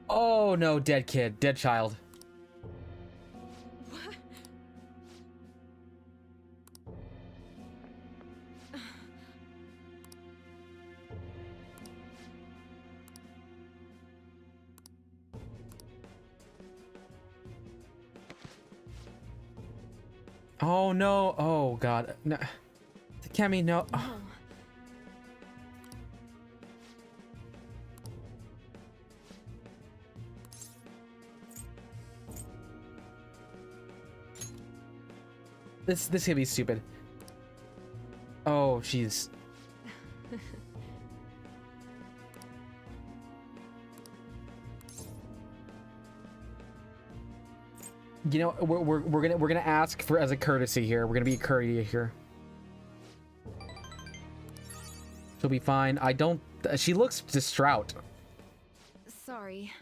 Oh no, dead kid, dead child. What? Oh no, oh god. No. Kemi, no. No. This could be stupid. Oh, jeez. You know, we're gonna ask for as a courtesy here. We're gonna be a courtesy here. She'll be fine. I don't. She looks distraught. Sorry.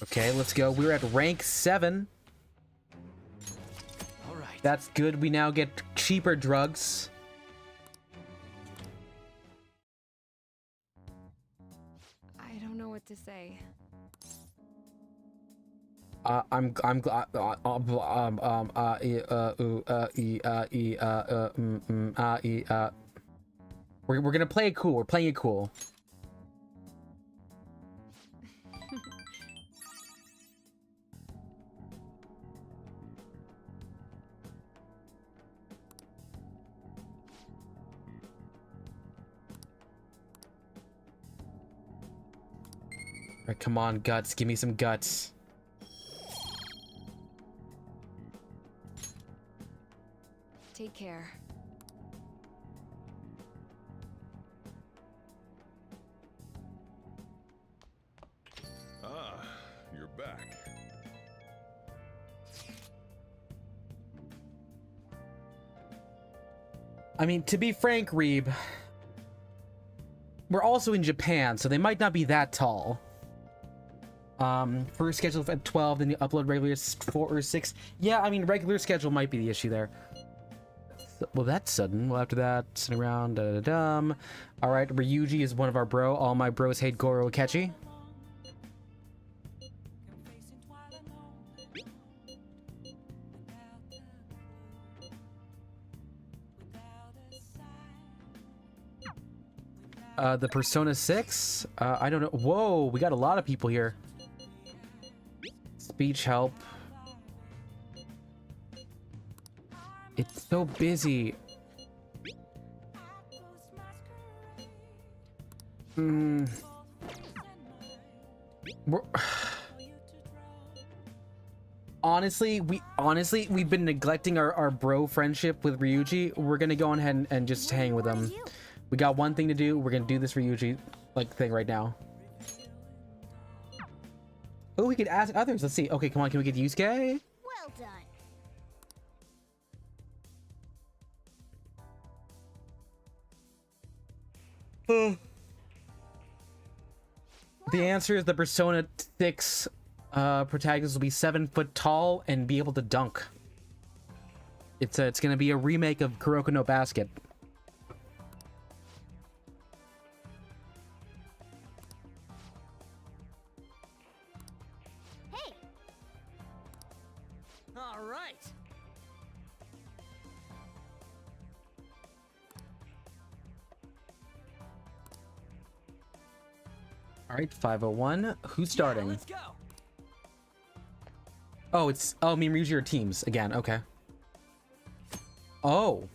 Okay, let's go. We're at rank 7. All right. That's good. We now get cheaper drugs. I don't know what to say. We're gonna play it cool. We're playing it cool. Alright, come on, guts. Give me some guts. Take care. Ah, you're back. I mean, to be frank, Reeb, we're also in Japan, so they might not be that tall. First schedule at 12, then you upload regular 4 or 6. Yeah, I mean, regular schedule might be the issue there. Well, that's sudden. Well, after that, sitting around, da-da-dum. All right, Ryuji is one of our bro. All my bros hate Goro Akechi. The Persona 6? I don't know. Whoa, we got a lot of people here. Speech help. It's so busy. Honestly, we've been neglecting our bro friendship with Ryuji. We're gonna go ahead and just hang with him. We got one thing to do. We're gonna do this Ryuji thing right now. Oh, we could ask others. Let's see. Okay, come on. Can we get Yusuke? Well done. The answer is the Persona 6 protagonist will be 7 foot tall and be able to dunk. It's gonna be a remake of Kuroko no Basket. Hey. All right. All right, 501. Who's starting? Yeah, let's go. Oh, me and Ryuji are teams again. Okay. Oh.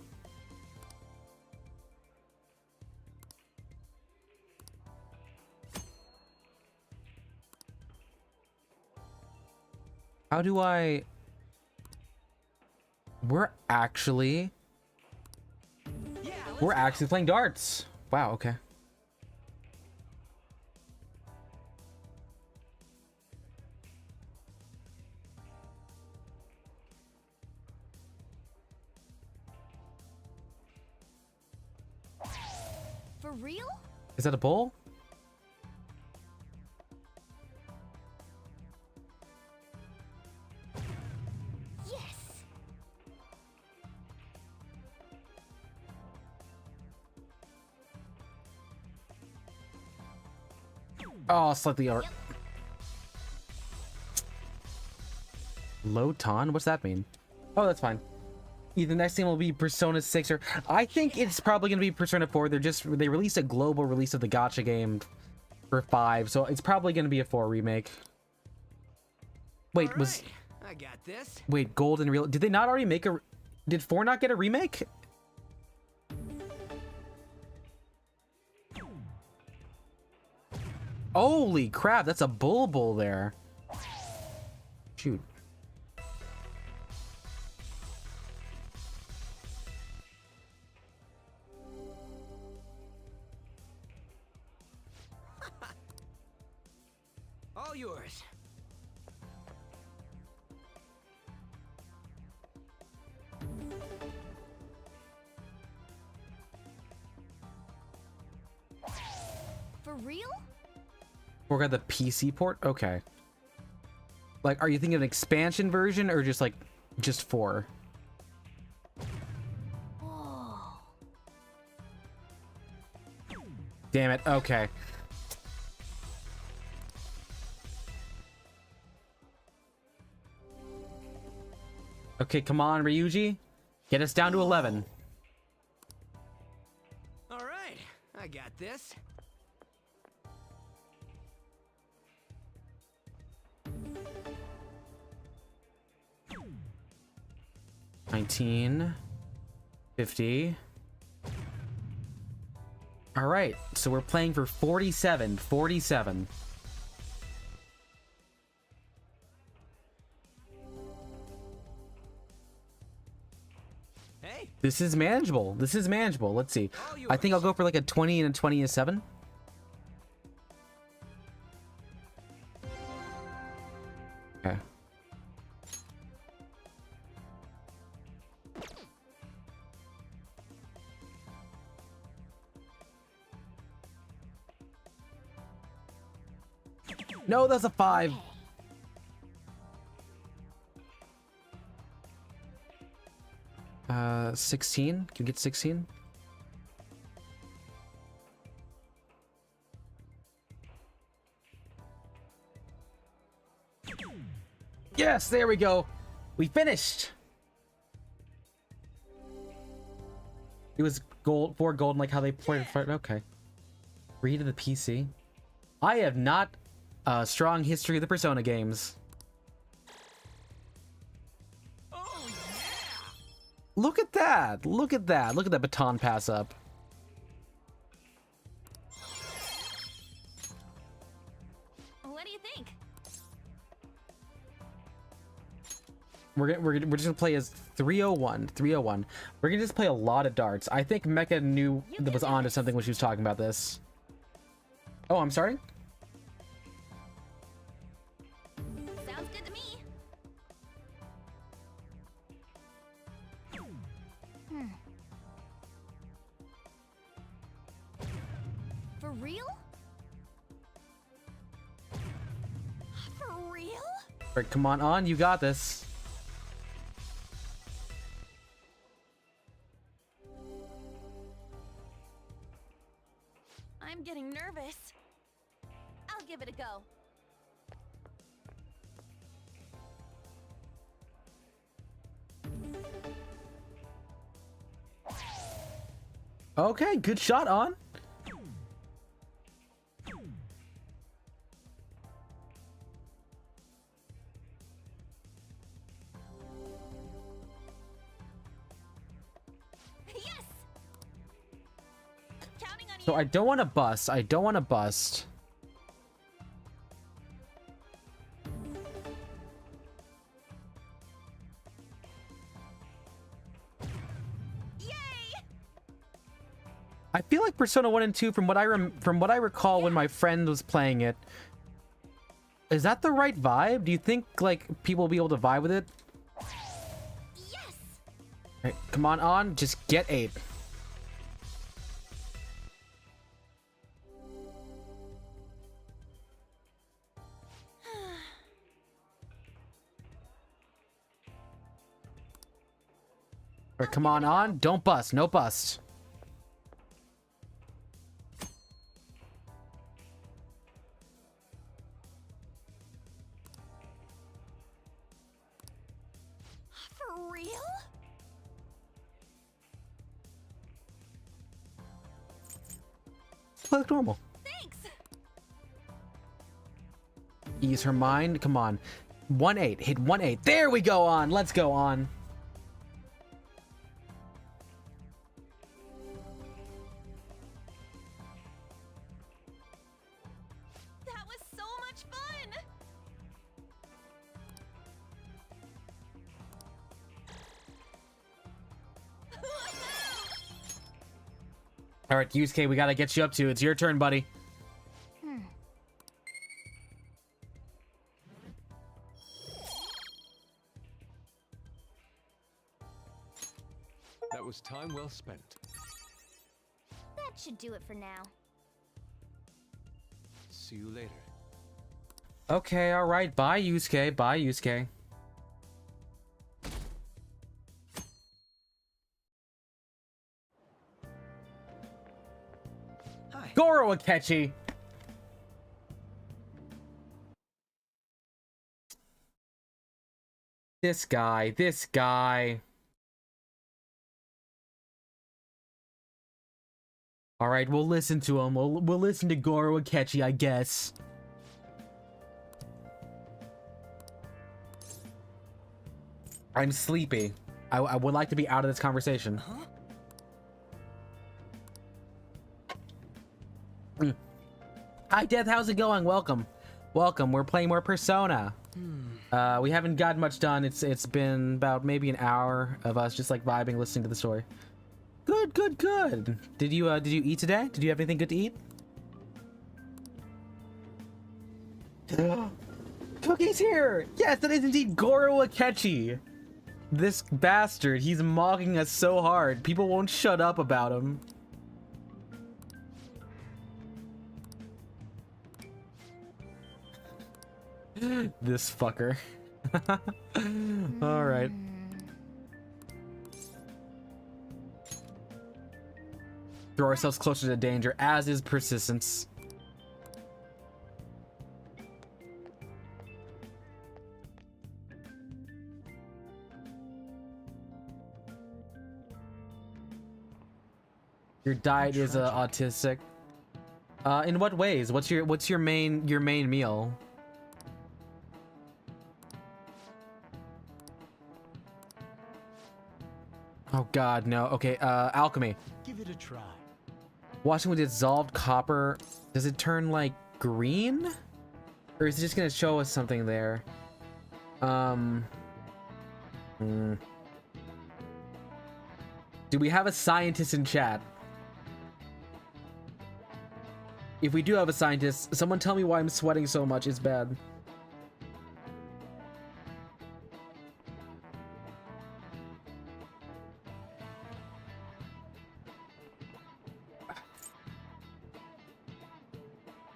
How do I... We're actually playing darts. Wow, okay. real? Is that a bull? Yes. Oh, slightly over. Loton? What's that mean? Oh, that's fine. The next thing will be Persona 6, or I think it's probably going to be Persona 4. They released a global release of the gacha game for 5, so it's probably going to be a 4 remake. Wait, I got this. Wait, Gold and Real... Did they not already make a... Did 4 not get a remake? Holy crap, that's a bull there. Shoot. All yours. For real? We got the PC port? Okay. Like, are you thinking of an expansion version or just like, just 4? Oh. Damn it, okay. Okay, come on, Ryuji. Get us down to 11. All right, I got this. $19.50. All right, so we're playing for 47. Hey. This is manageable. Let's see. I think I'll go for like a 20 and a 20 and a 7. Okay. No, that's a 5. Okay. 16. Can you get 16? Yes, there we go. We finished. It was gold, 4 gold, like how they pointed for it. Okay. Read the PC. I have not a strong history of the Persona games. Oh yeah! Look at that! Look at that! Look at that baton pass up. What do you think? We're just gonna play as 301. We're gonna just play a lot of darts. I think Mecha knew that was onto something when she was talking about this. Oh, I'm sorry? Sounds good to me. For real? For real? Alright, come on, you got this. I'm getting nervous. I'll give it a go. Okay, good shot on. Yes. Counting on you. So I don't want to bust. I feel like Persona 1 and 2, from what I recall when my friend was playing it, is that the right vibe? Do you think like people will be able to vibe with it? Yes. All right, come on, just get 8. Or come on. Don't bust. No bust. For real? Look normal. Thanks. Ease her mind. Come on. 1-8. Hit 1-8. There we go on. Let's go on. That was so much fun. All right, Yusuke, we gotta get you up to. It's your turn, buddy. That was time well spent. That should do it for now. See you later. Okay, all right. Bye, Yusuke. Bye, Yusuke. Hi. Goro Akechi. This guy. All right, we'll listen to him. We'll listen to Goro Akechi, I guess. I'm sleepy. I would like to be out of this conversation. Hi, Death. How's it going? Welcome. We're playing more Persona. We haven't got much done. It's been about maybe an hour of us just like vibing, listening to the story. Good. Did you eat today? Did you have anything good to eat? Cookie's here! Yes, that is indeed Goro Akechi. This bastard, he's mocking us so hard. People won't shut up about him. This fucker. All right. Throw ourselves closer to danger, as is persistence. Your diet is autistic. In what ways? What's your main meal? Oh God, no. Okay, alchemy. Give it a try. Washing with dissolved copper, does it turn like green? Or is it just gonna show us something there? Do we have a scientist in chat? If we do have a scientist, someone tell me why I'm sweating so much. It's bad.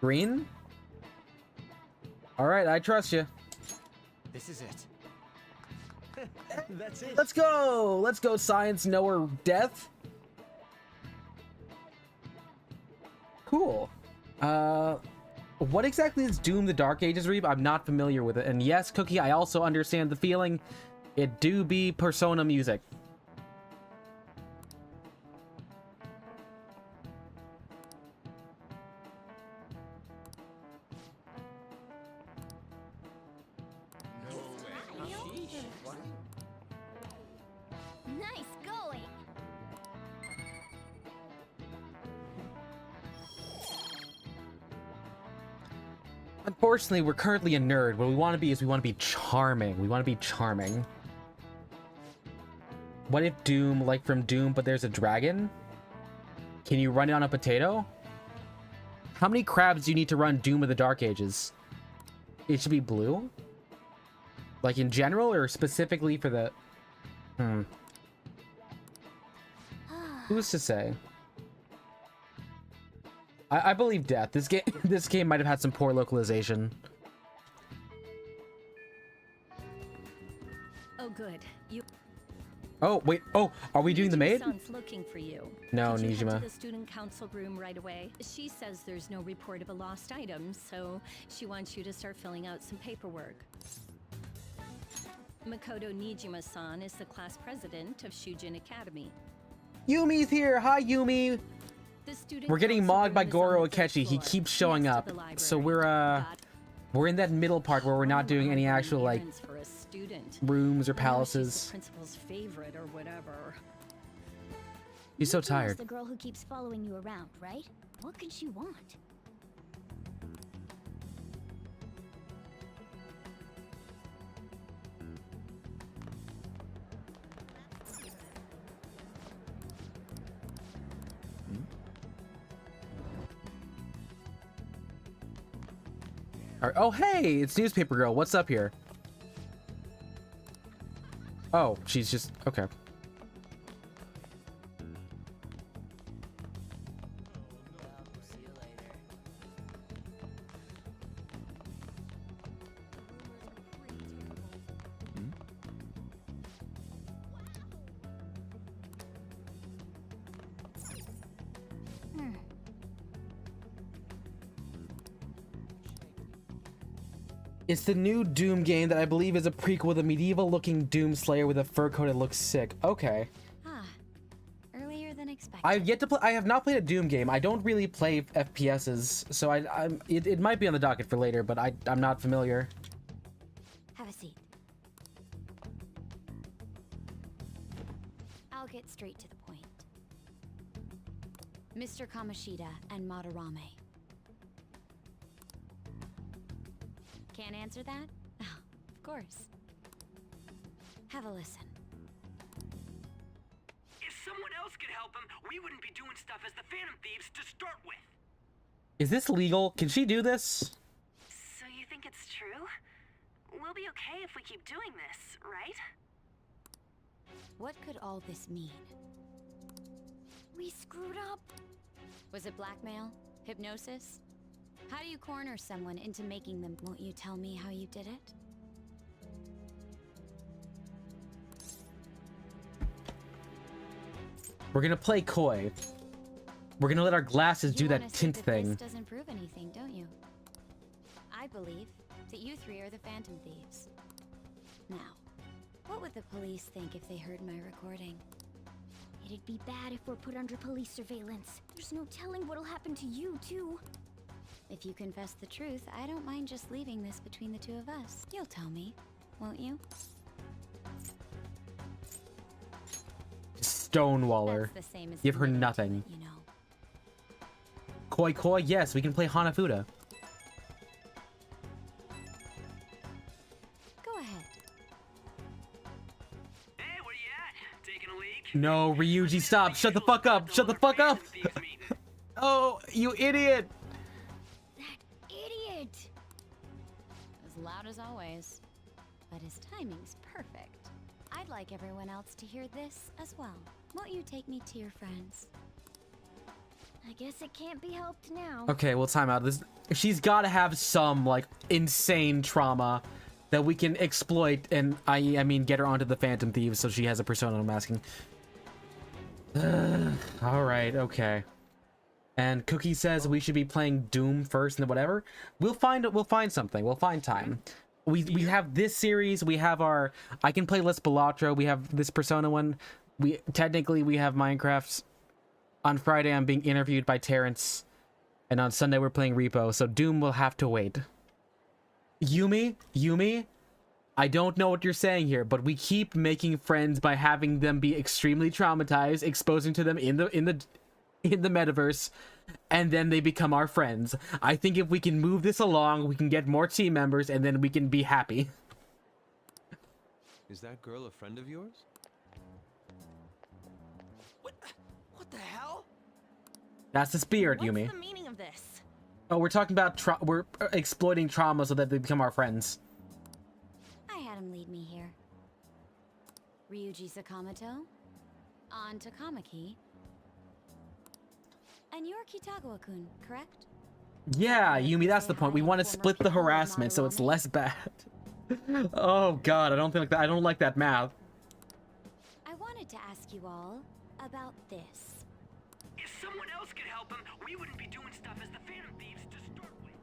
Green? All right, I trust you. This is it. That's it. Let's go, science knower death. Cool. What exactly is Doom the Dark Ages, Reeb? I'm not familiar with it. And yes, Cookie, I also understand the feeling. It do be Persona music. Nice going. Unfortunately, we're currently a nerd. What we want to be is we want to be charming. We want to be charming. What if Doom, like from Doom, but there's a dragon? Can you run it on a potato? How many crabs do you need to run Doom of the Dark Ages? It should be blue? Like in general or specifically for the... Who's to say? I believe death. This game might have had some poor localization. Oh, good. Oh, wait. Oh, are we doing the maid? Son's looking for you. No, Did you head Nijima. to the student council room right away? She says there's no report of a lost item, so she wants you to start filling out some paperwork. Makoto Nijima-san is the class president of Shujin Academy. Yumi's here. Hi, Yumi. The student We're getting council mogged by room is on Goro the third Akechi. He floor, keeps showing next to up. the So library. we're in that middle part where we're not doing any actual like Errands for a student. rooms or I know she's palaces. the principal's favorite or whatever. He's so Yuki is tired. the girl who keeps following you around, right? What can she want? Oh, hey, it's Newspaper Girl. What's up here? Oh, she's just okay. It's the new Doom game that I believe is a prequel with a medieval-looking Doom Slayer with a fur coat that looks sick. Okay. Ah, earlier than expected. I've yet to play. I have not played a Doom game. I don't really play FPSs, so it might be on the docket for later, but I'm not familiar. Have a seat. I'll get straight to the point. Mr. Kamoshida and Madarame. Can't answer that? Oh, of course. Have a listen. If someone else could help him, we wouldn't be doing stuff as the Phantom Thieves to start with. Is this legal? Can she do this? So you think it's true? We'll be okay if we keep doing this, right? What could all this mean? We screwed up. Was it blackmail? Hypnosis? How do you corner someone into making them? Won't you tell me how you did it? We're gonna play coy. We're gonna let our glasses do that tint thing. This doesn't prove anything, don't you? I believe that you three are the Phantom Thieves. Now, what would the police think if they heard my recording? It'd be bad if we're put under police surveillance. There's no telling what'll happen to you, too. If you confess the truth, I don't mind just leaving this between the two of us. You'll tell me, won't you? Stonewaller. That's the same as Give her the minute, nothing. you know. Koi koi, yes, we can play Hanafuda. Go ahead. Hey, where you at? Taking a leak? No, Ryuji, stop! Shut the fuck up! Shut the fuck up! Oh, you idiot! Idiot! As loud as always. But his timing's perfect. I'd like everyone else to hear this as well. Won't you take me to your friends? I guess it can't be helped now. Okay, well, time out. She's got to have some like insane trauma that we can exploit, and I mean, get her onto the Phantom Thieves so she has a persona. I'm asking. All right, okay. And Cookie says we should be playing Doom first, and then whatever. We'll find something. We'll find time. We have this series. We have our I can play Let's Balatro. We have this Persona one. We have Minecraft. On Friday, I'm being interviewed by Terrence, and on Sunday we're playing Repo. So Doom will have to wait. Yumi, I don't know what you're saying here, but we keep making friends by having them be extremely traumatized, exposing to them in the metaverse, and then they become our friends. I think if we can move this along, we can get more team members, and then we can be happy. Is that girl a friend of yours? What the hell? That's the spirit, What's Yumi. the meaning of this? Oh, we're talking about we're exploiting trauma so that they become our friends. I had him lead me here. Ryuji Sakamoto, on to Kamaki, and you're Kitagawa-kun, correct? Yeah, Yumi, that's the point. We want to split the harassment so it's less bad. Oh god, I don't like that math. I want to ask you all about this. If someone else could help him, we wouldn't be doing stuff as the Phantom Thieves to start with.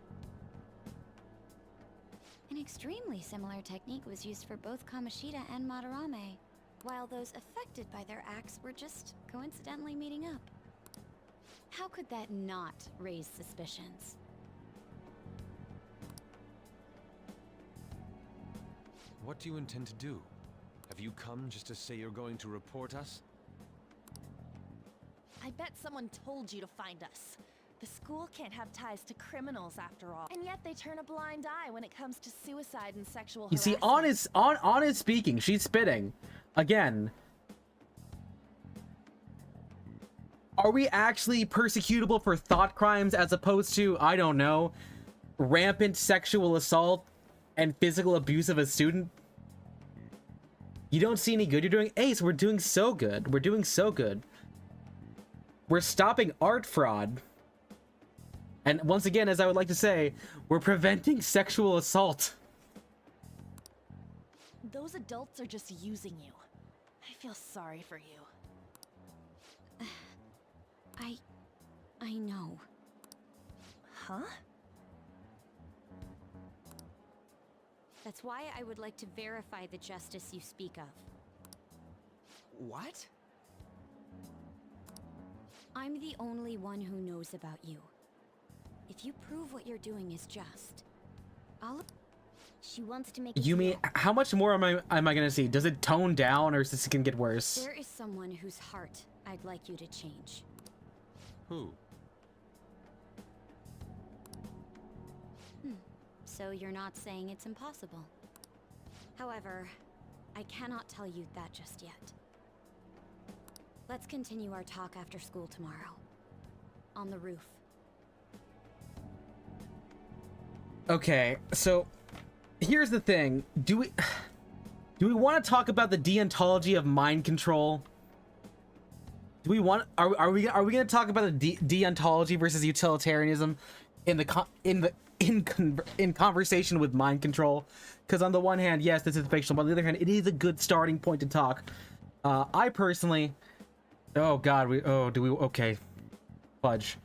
An extremely similar technique was used for both Kamoshida and Madarame, while those affected by their acts were just coincidentally meeting up. How could that not raise suspicions? What do you intend to do? Have you come just to say you're going to report us? I bet someone told you to find us. The school can't have ties to criminals after all. And yet they turn a blind eye when it comes to suicide and sexual You see, harassment. honest speaking, she's spitting. Again. Are we actually persecutable for thought crimes as opposed to, I don't know, rampant sexual assault and physical abuse of a student? You don't see any good you're doing? Ace, we're doing so good. We're doing so good. We're stopping art fraud. And once again, as I would like to say, we're preventing sexual assault. Those adults are just using you. I feel sorry for you. I know. Huh? That's why I would like to verify the justice you speak of. What? I'm the only one who knows about you. If you prove what you're doing is just, I'll... She wants to make it You mean, how much more am I gonna see? Does it tone down or is this gonna get worse? There is someone whose heart I'd like you to change. Who? So you're not saying it's impossible. However, I cannot tell you that just yet. Let's continue our talk after school tomorrow. On the roof. Okay, so here's the thing. Do we want to talk about the deontology of mind control? Do we want are we going to talk about the deontology versus utilitarianism in conversation with mind control? Because on the one hand, yes, this is fictional, but on the other hand, it is a good starting point to talk. I personally, oh god, okay, fudge.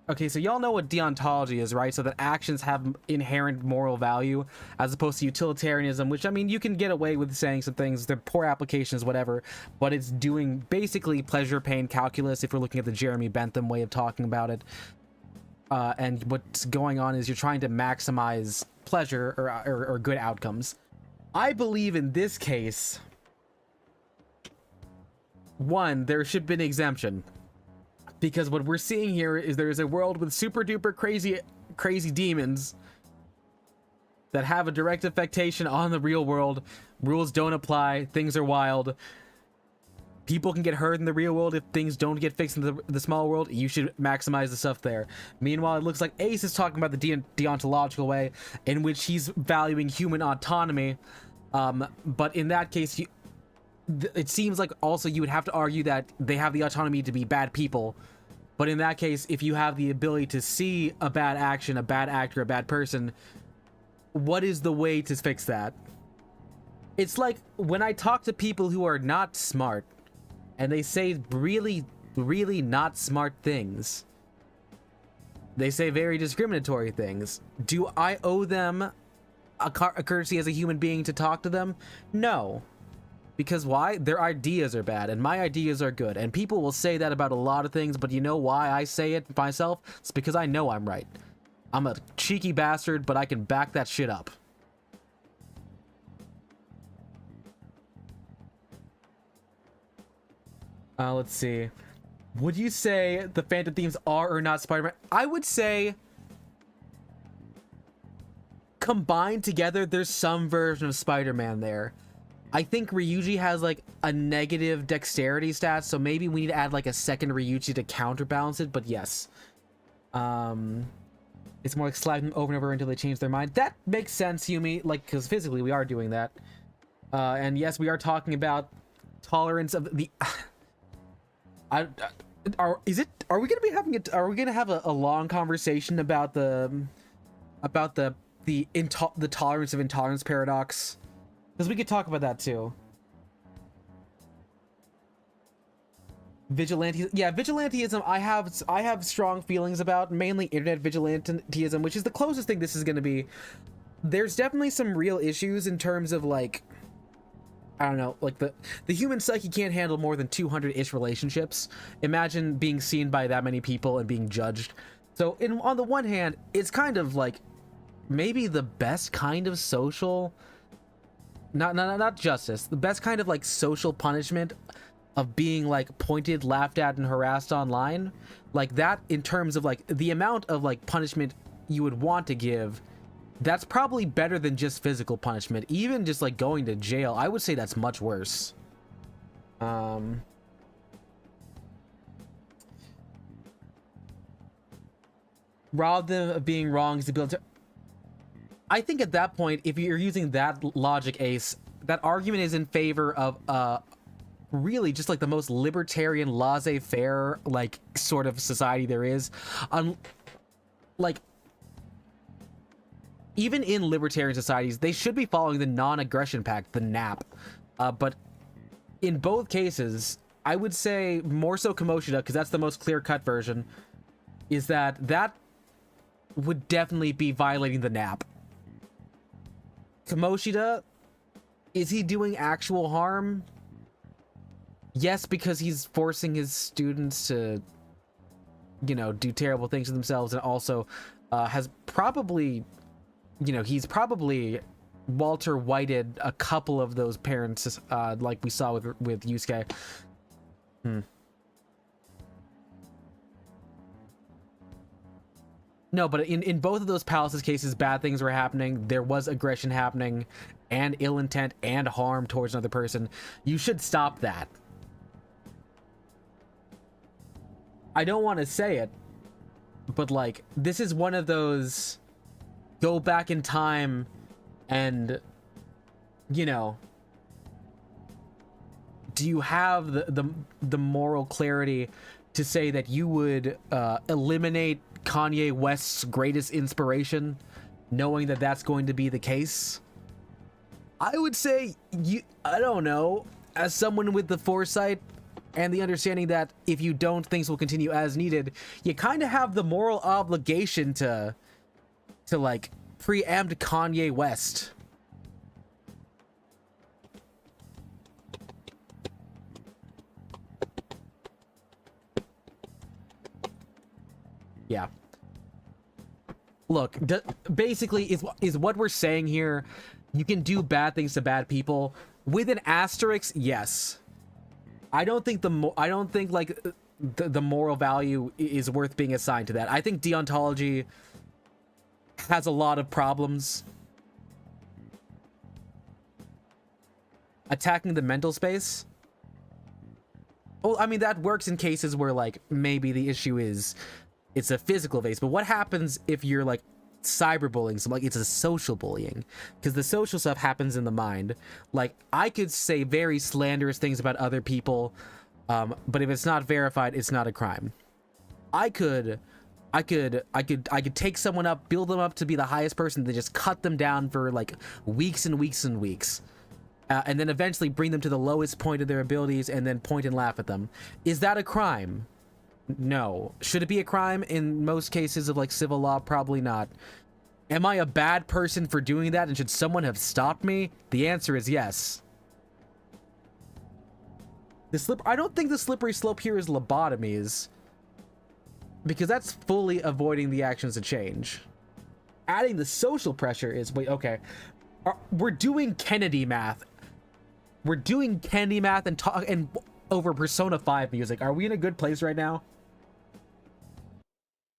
Okay, so y'all know what deontology is, right? So that actions have inherent moral value as opposed to utilitarianism, which, I mean, you can get away with saying some things, they're poor applications, whatever, but it's doing basically pleasure, pain, calculus if we're looking at the Jeremy Bentham way of talking about it. And what's going on is you're trying to maximize pleasure or good outcomes. I believe in this case, one, there should be an exemption. Because what we're seeing here is there is a world with super duper crazy demons that have a direct affectation on the real world. Rules don't apply. Things are wild. People can get hurt in the real world if things don't get fixed in the small world. You should maximize the stuff there. Meanwhile, it looks like Ace is talking about the deontological way in which he's valuing human autonomy. But in that case, it seems like also you would have to argue that they have the autonomy to be bad people. But in that case, if you have the ability to see a bad action, a bad actor, a bad person, what is the way to fix that? It's like when I talk to people who are not smart and they say really, really not smart things. They say very discriminatory things. Do I owe them a courtesy as a human being to talk to them? No. Because why? Their ideas are bad and my ideas are good. And people will say that about a lot of things, but you know why I say it myself? It's because I know I'm right. I'm a cheeky bastard, but I can back that shit up. Let's see. Would you say the Phantom Thieves are or not Spider-Man? I would say combined together, there's some version of Spider-Man there. I think Ryuji has like a negative dexterity stat, so maybe we need to add like a second Ryuji to counterbalance it, but yes. It's more like slapping them over and over until they change their mind. That makes sense, Yumi, like, because physically we are doing that. And yes, we are talking about tolerance of the... are we gonna be having it? Are we gonna have a long conversation about the tolerance of intolerance paradox? Because we could talk about that too. Vigilante, yeah, vigilantism. I have strong feelings about, mainly internet vigilantism, which is the closest thing this is going to be. There's definitely some real issues in terms of like, I don't know, like the human psyche can't handle more than 200-ish relationships. Imagine being seen by that many people and being judged. So on the one hand, it's kind of like maybe the best kind of social, not justice, the best kind of like social punishment of being like pointed, laughed at, and harassed online. Like that, in terms of like the amount of like punishment you would want to give, that's probably better than just physical punishment. Even just like going to jail, I would say that's much worse. Rob them of being wrong is to build. I think at that point, if you're using that logic, Ace, that argument is in favor of really just like the most libertarian, laissez-faire like sort of society there is. Like even in libertarian societies, they should be following the non-aggression pact, the NAP. But in both cases, I would say more so Kamoshida, because that's the most clear-cut version, is that would definitely be violating the NAP. Kamoshida, is he doing actual harm? Yes, because he's forcing his students to, you know, do terrible things to themselves, and also has probably, you know, he's probably Walter Whited a couple of those parents, like we saw with Yusuke. No, but in both of those Palace's cases, bad things were happening. There was aggression happening, and ill intent and harm towards another person. You should stop that. I don't want to say it, but like, this is one of those go back in time and, you know, do you have the moral clarity to say that you would eliminate Kanye West's greatest inspiration, knowing that that's going to be the case? I would say, I don't know, as someone with the foresight and the understanding that if you don't, things will continue as needed, you kind of have the moral obligation to like preempt Kanye West. Yeah. Look, basically is what we're saying here. You can do bad things to bad people with an asterisk. Yes. I don't think like the moral value is worth being assigned to that. I think deontology has a lot of problems. Attacking the mental space. Well, I mean, that works in cases where like maybe the issue is it's a physical base, but what happens if you're like cyberbullying? So like it's a social bullying, because the social stuff happens in the mind. Like I could say very slanderous things about other people, but if it's not verified, it's not a crime. I could take someone up, build them up to be the highest person, then just cut them down for like weeks and weeks and weeks, and then eventually bring them to the lowest point of their abilities and then point and laugh at them. Is that a crime? No. Should it be a crime? In most cases of like civil law, probably not. Am I a bad person for doing that, and should someone have stopped me? The answer is yes. I don't think the slippery slope here is lobotomies, because that's fully avoiding the actions to change. Adding the social pressure is, wait, okay. We're doing Kennedy math. We're doing Kennedy math and over Persona 5 music. Are we in a good place right now?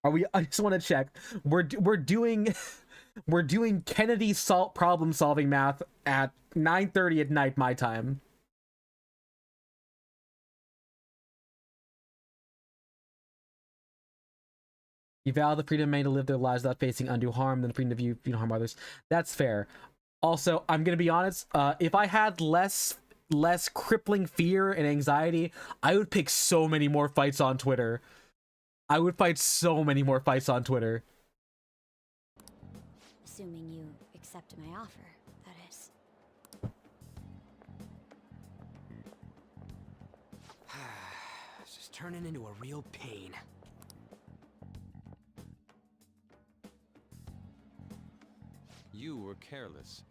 Are we? I just want to check. We're doing Kennedy problem solving math at 9:30 at night my time. You value the freedom of men to live their lives without facing undue harm, then the freedom of you don't harm others. That's fair. Also, I'm gonna be honest. If I had less crippling fear and anxiety, I would pick so many more fights on Twitter. I would fight so many more fights on Twitter. Assuming you accept my offer, that is. It's turning into a real pain. You were careless.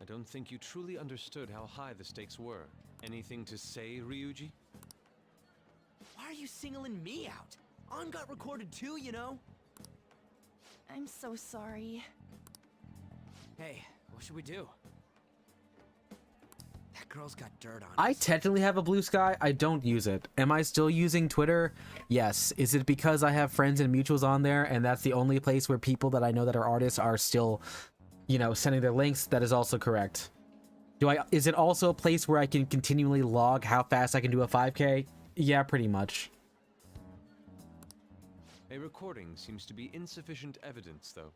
I don't think you truly understood how high the stakes were. Anything to say, Ryuji? Why are you singling me out? On got recorded too, you know? I'm so sorry. Hey, what should we do? That girl's got dirt on us. I technically have a blue sky. I don't use it. Am I still using Twitter? Yes. Is it because I have friends and mutuals on there and that's the only place where people that I know that are artists are still, you know, sending their links? That is also correct. Is it also a place where I can continually log how fast I can do a 5K? Yeah, pretty much. A recording seems to be insufficient evidence, though.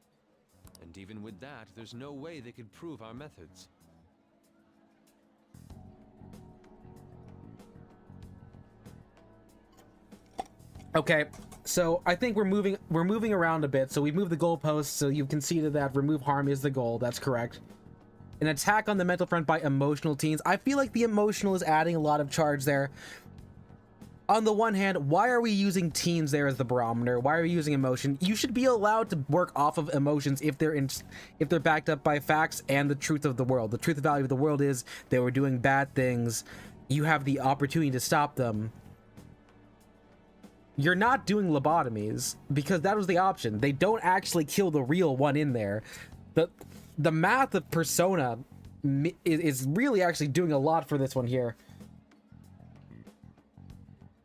And even with that, there's no way they could prove our methods. Okay, so I think we're moving around a bit. So we've moved the goalposts, so you conceded that remove harm is the goal. That's correct. An attack on the mental front by emotional teens. I feel like the emotional is adding a lot of charge there. On the one hand, why are we using teens there as the barometer? Why are we using emotion? You should be allowed to work off of emotions if they're backed up by facts and the truth of the world. The truth value of the world is they were doing bad things. You have the opportunity to stop them. You're not doing lobotomies because that was the option. They don't actually kill the real one in there. The math of Persona is really actually doing a lot for this one here.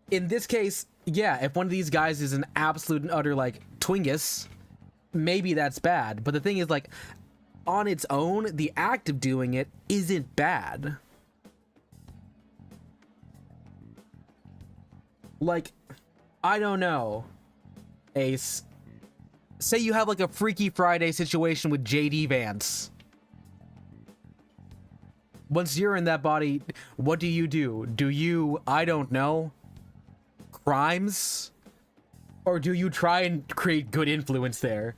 In this case, yeah, if one of these guys is an absolute and utter, like, twingus, maybe that's bad. But the thing is, like, on its own, the act of doing it isn't bad. Like, I don't know, Ace. Say you have like a Freaky Friday situation with JD Vance. Once you're in that body, what do you do? Do you, I don't know, crimes? Or do you try and create good influence there?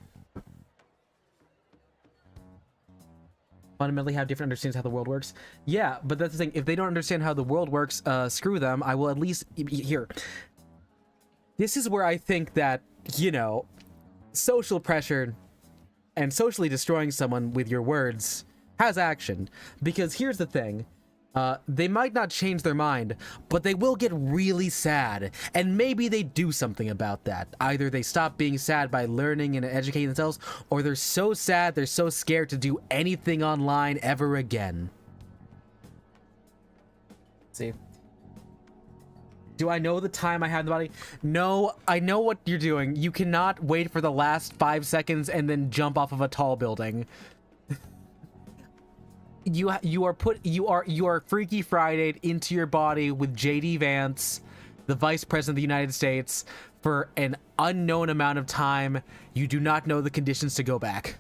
Fundamentally have different understandings of how the world works. Yeah, but that's the thing. If they don't understand how the world works, screw them. I will at least, here. This is where I think that, you know, social pressure and socially destroying someone with your words has action. Because here's the thing. They might not change their mind, but they will get really sad. And maybe they do something about that. Either they stop being sad by learning and educating themselves, or they're so sad, they're so scared to do anything online ever again. See? Do I know the time I had in the body? No, I know what you're doing. You cannot wait for the last 5 seconds and then jump off of a tall building. You are Freaky Friday'd into your body with JD Vance, the Vice President of the United States, for an unknown amount of time. You do not know the conditions to go back.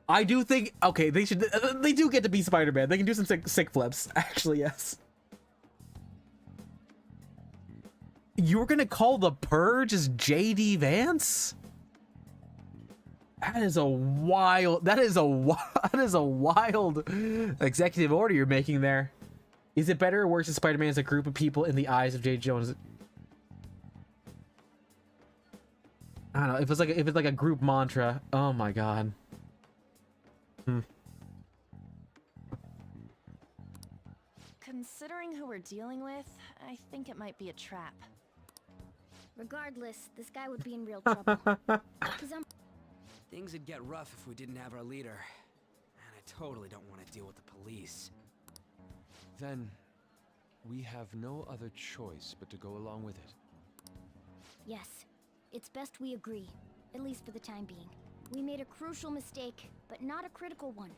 I do think, okay, they do get to be Spider-Man. They can do some sick flips. Actually, yes. You were gonna call the Purge as JD Vance? That is a wild executive order you're making there. Is it better or worse if Spider-Man is a group of people in the eyes of J. Jones? I don't know. If it's like a group mantra. Oh my god. Considering who we're dealing with, I think it might be a trap. Regardless, this guy would be in real trouble. Things would get rough if we didn't have our leader. And I totally don't want to deal with the police. Then, we have no other choice but to go along with it. Yes, it's best we agree, at least for the time being. We made a crucial mistake, but not a critical one.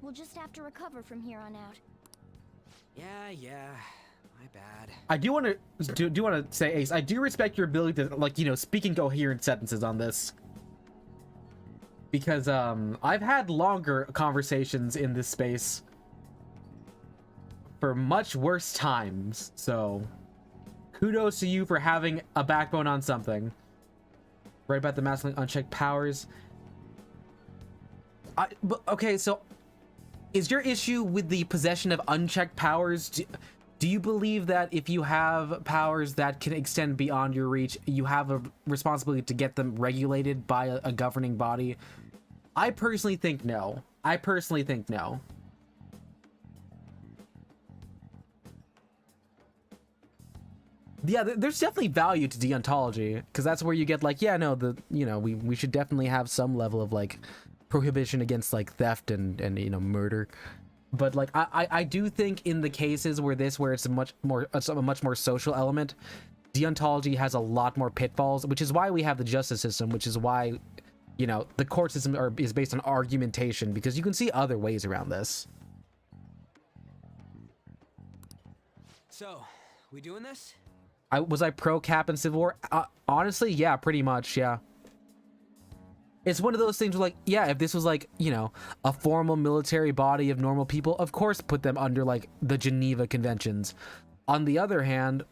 We'll just have to recover from here on out. Yeah, my bad. I do want to say, Ace, I do respect your ability to, like, you know, speak in coherent sentences on this. Because, I've had longer conversations in this space for much worse times, so kudos to you for having a backbone on something. Right about the masculine unchecked powers. Okay, so is your issue with the possession of unchecked powers? Do you believe that if you have powers that can extend beyond your reach, you have a responsibility to get them regulated by a governing body? I personally think no. I personally think no. Yeah, there's definitely value to deontology, because that's where you get like, yeah, no, we should definitely have some level of like prohibition against like theft and murder. But like I do think in the cases where it's a much more social element, deontology has a lot more pitfalls, which is why we have the justice system, which is why the court system is based on argumentation, because you can see other ways around this. So, we doing this? Was I pro cap in Civil War? Honestly, yeah, pretty much, yeah. It's one of those things where, like, yeah, if this was like, a formal military body of normal people, of course put them under like the Geneva Conventions. On the other hand,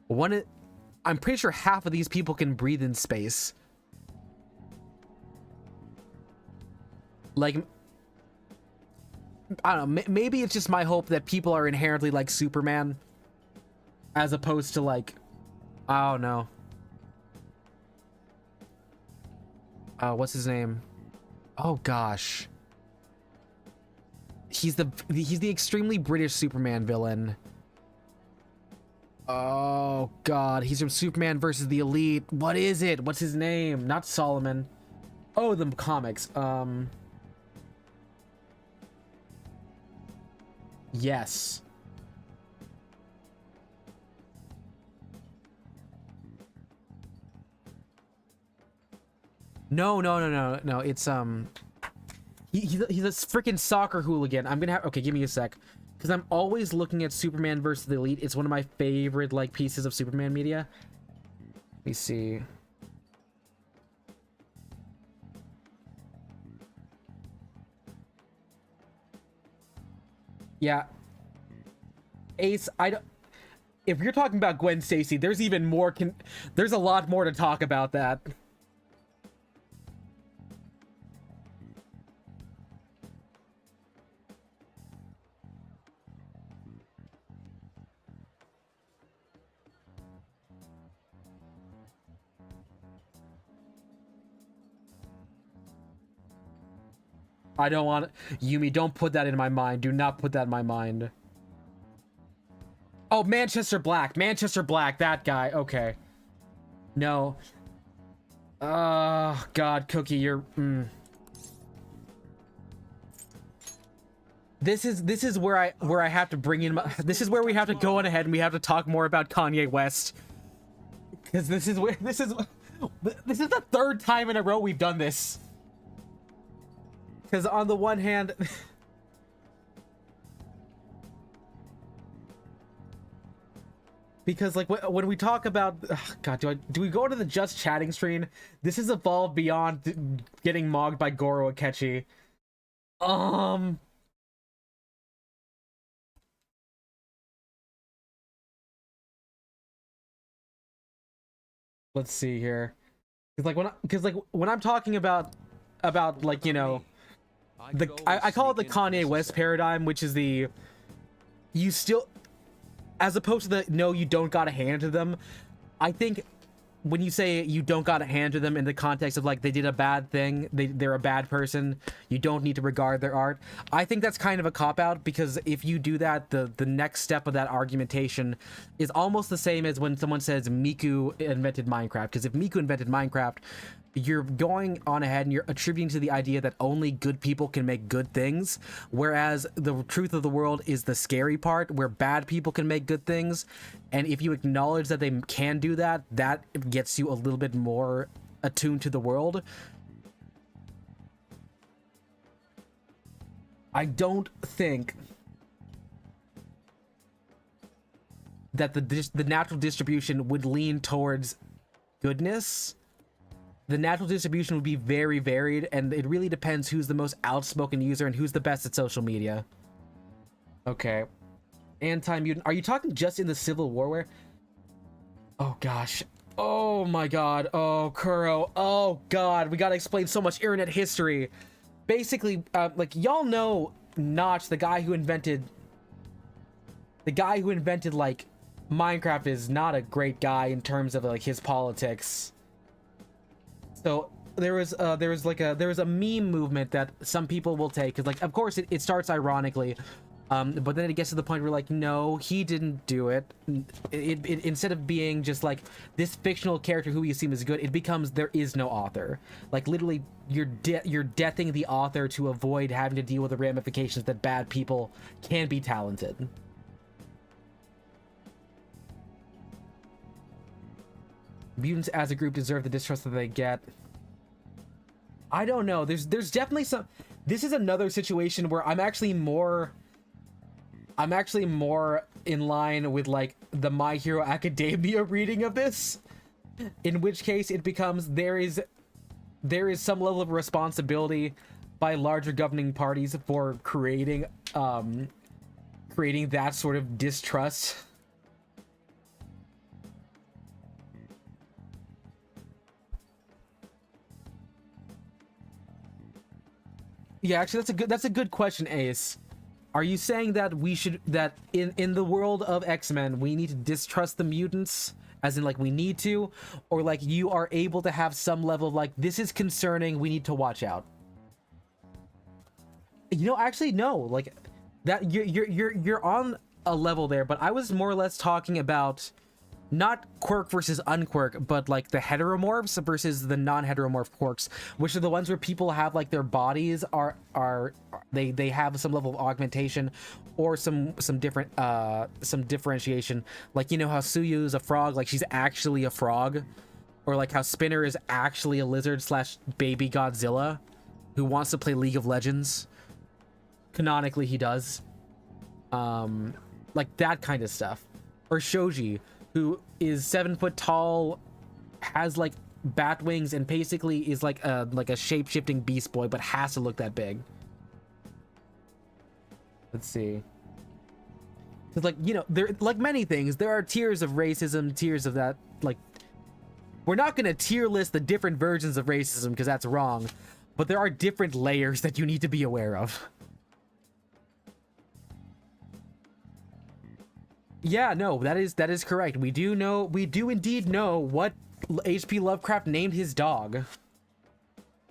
I'm pretty sure half of these people can breathe in space. Like, I don't know, maybe it's just my hope that people are inherently like Superman, as opposed to like, I don't know. What's his name? Oh gosh. He's the extremely British Superman villain. Oh god, he's from Superman versus the Elite. What is it? What's his name? Not Solomon. Oh, the comics. Yes. No. It's he's a freaking soccer hooligan. I'm gonna have, okay, give me a sec, because I'm always looking at Superman versus the Elite. It's one of my favorite like pieces of Superman media. Let me see. Yeah, Ace. If you're talking about Gwen Stacy, there's even more. There's a lot more to talk about that. I don't want Yumi, don't put that in my mind. Do not put that in my mind. Oh, Manchester Black, that guy. Okay. No. Oh, God, Cookie, you're... This is where I have to bring in this is where we have to go on ahead and we have to talk more about Kanye West. Because this is the third time in a row we've done this. Because on the one hand, because like when we talk about, God, do we go to the just chatting screen? This has evolved beyond getting mogged by Goro Akechi. Let's see here, because when I'm talking about like I call it the Kanye West paradigm, which is you still, as opposed to the no, you don't gotta hand to them. I think when you say you don't gotta hand to them in the context of like they did a bad thing, they're a bad person, you don't need to regard their art. I think that's kind of a cop-out, because if you do that, the next step of that argumentation is almost the same as when someone says Miku invented Minecraft. Because if Miku invented Minecraft, you're going on ahead and you're attributing to the idea that only good people can make good things, whereas the truth of the world is the scary part, where bad people can make good things. And if you acknowledge that they can do that, that gets you a little bit more attuned to the world. I don't think that the natural distribution would lean towards goodness. The natural distribution would be very varied, and it really depends who's the most outspoken user and who's the best at social media. Okay. Anti-mutant. Are you talking just in the Civil War where... Oh, gosh. Oh, my God. Oh, Kuro. Oh, God. We gotta explain so much internet history. basically, like, y'all know Notch, the guy who invented like Minecraft, is not a great guy in terms of like his politics. So there was a meme movement that some people will take, because, like, of course it starts ironically, but then it gets to the point where, like, no, he didn't do it. It instead of being just like this fictional character who you assume is good, it becomes there is no author. Like, literally, you're deathing the author to avoid having to deal with the ramifications that bad people can be talented. Mutants as a group deserve the distrust that they get. I don't know. There's definitely some. This is another situation where I'm actually more in line with like the My Hero Academia reading of this, in which case it becomes there is some level of responsibility by larger governing parties for creating that sort of distrust. Yeah, actually, that's a good question, Ace. Are you saying that in the world of X-Men we need to distrust the mutants, as in like we need to, or like you are able to have some level of like this is concerning, we need to watch out? You know, actually, no. Like that you're on a level there, but I was more or less talking about not quirk versus unquirk, but like the heteromorphs versus the non-heteromorph quirks, which are the ones where people have like their bodies they have some level of augmentation or some differentiation. Like, you know how Suyu is a frog, like she's actually a frog, or like how Spinner is actually a lizard slash baby Godzilla who wants to play League of Legends. Canonically, he does. Like that kind of stuff. Or Shoji, who is 7 foot tall, has like bat wings, and basically is like a shape-shifting beast boy, but has to look that big. Let's see. Because, like, you know, there, like many things, there are tiers of racism, tiers of that. Like, we're not gonna tier list the different versions of racism because that's wrong, but there are different layers that you need to be aware of. Yeah, no, that is correct. We do indeed know what H.P. Lovecraft named his dog.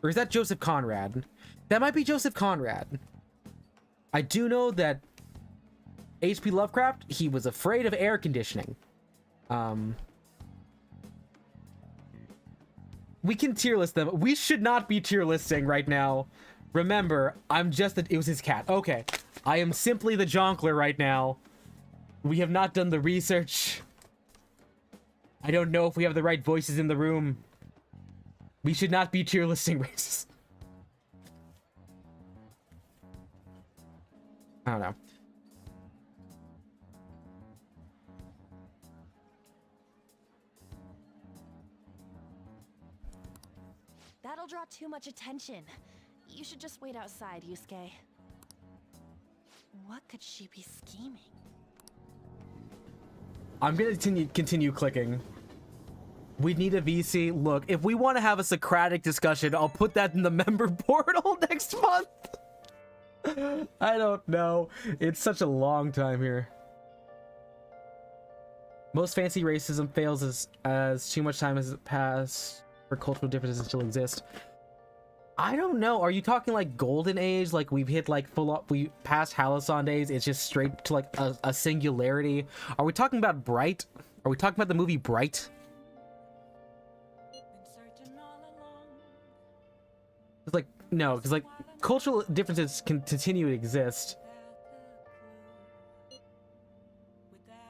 Or is that Joseph Conrad? That might be Joseph Conrad. I do know that H.P. Lovecraft, he was afraid of air conditioning. We can tier list them. We should not be tier listing right now. Remember, it was his cat. Okay. I am simply the jonkler right now. We have not done the research. I don't know if we have the right voices in the room. We should not be tier listing races. I don't know. That'll draw too much attention. You should just wait outside, Yusuke. What could she be scheming? I'm gonna continue clicking. We need a VC. Look, if we want to have a Socratic discussion, I'll put that in the member portal next month. I don't know. It's such a long time here. Most fancy racism fails as too much time has passed for cultural differences to still exist. I don't know. Are you talking like golden age? Like we've hit like we passed Halcyon days. It's just straight to like a singularity. Are we talking about Bright? Are we talking about the movie Bright? It's like, no, because like cultural differences can continue to exist.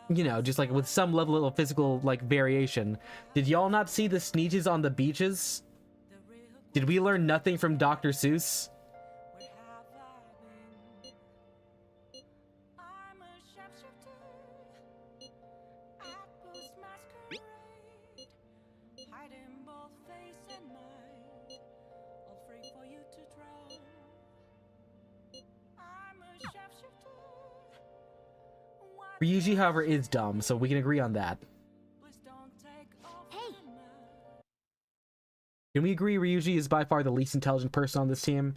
You know, just like with some level of physical like variation. Did y'all not see the sneeches on the beaches? Did we learn nothing from Dr. Seuss? Ryuji, however, is dumb, so we can agree on that. Hey, Can we agree Ryuji is by far the least intelligent person on this team?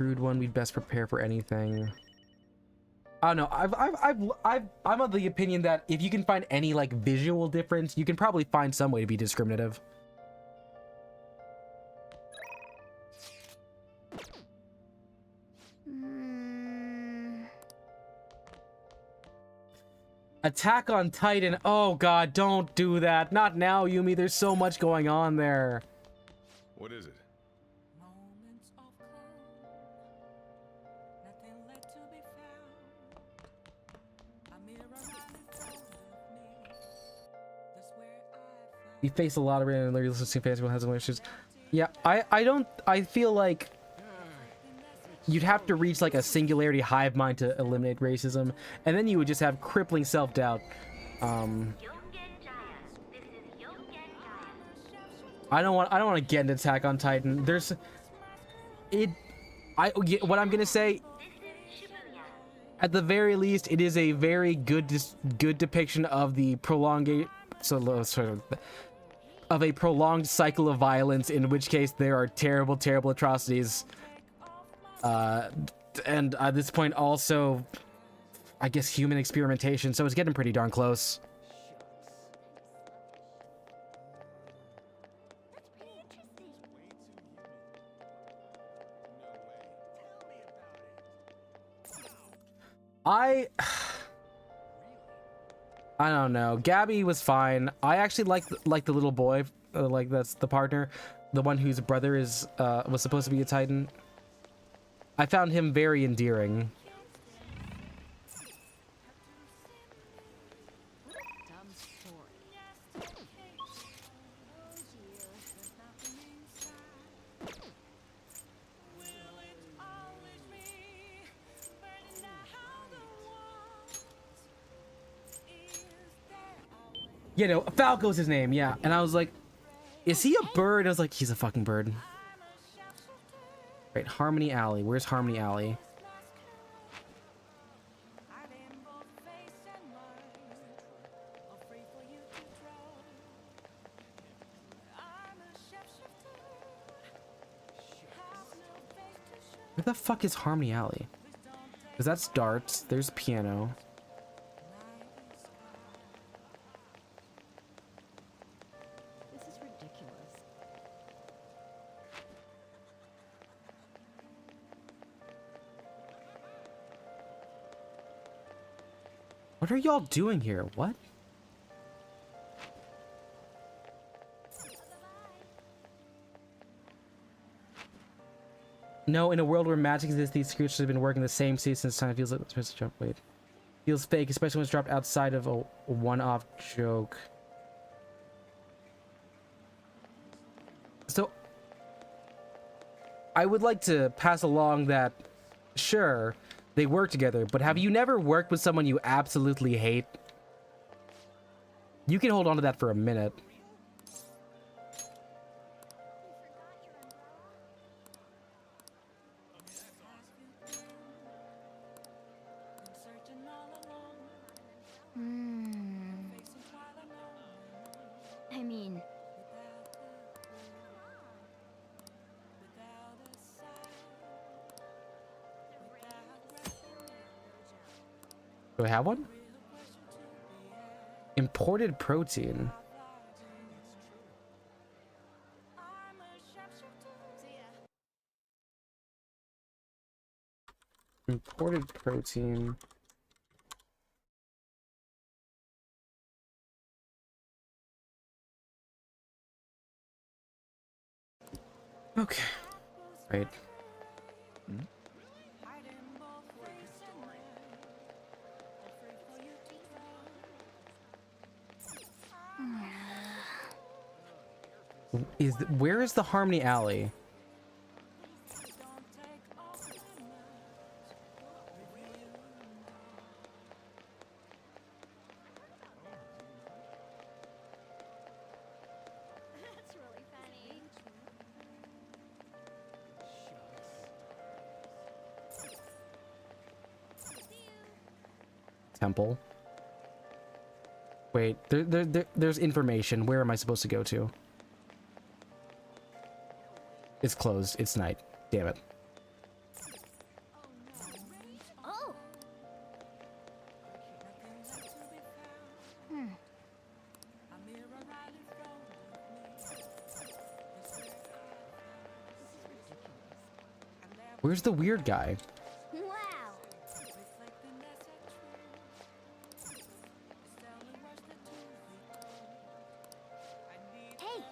Crude one, we'd best prepare for anything. I don't know. I'm of the opinion that if you can find any like visual difference, you can probably find some way to be discriminative. Attack on Titan. Oh god, don't do that. Not now, Yumi. There's so much going on there. What is it? You face a lot of random listening fans who has some issues. Yeah, I feel like you'd have to reach like a singularity hive mind to eliminate racism, and then you would just have crippling self-doubt. I don't want to get an Attack on Titan. What I'm gonna say, at the very least, it is a very good depiction of the prolonged cycle of violence, in which case there are terrible atrocities. And at this point also, I guess, human experimentation, so it's getting pretty darn close. I don't know. Gabby was fine. I actually like the little boy, like that's the partner, the one whose brother is was supposed to be a Titan. I found him very endearing. You know, Falco's his name, yeah. And I was like, is he a bird? I was like, he's a fucking bird. Right, Harmony Alley. Where's Harmony Alley? Where the fuck is Harmony Alley? Because that's darts. There's piano. What are y'all doing here? What? No, in a world where magic exists, these creatures have been working the same seed since time. Feels like the supposed to jump. Wait. Feels fake, especially when it's dropped outside of a one-off joke. So, I would like to pass along that, sure, they work together, but have you never worked with someone you absolutely hate? You can hold on to that for a minute. I mean... Do I have one? Imported protein. Imported protein. Okay. Right. Where is the Harmony Alley? That's really funny. Temple. Wait, there's information. Where am I supposed to go to? It's closed. It's night. Damn it. Where's the weird guy? Wow. Hey.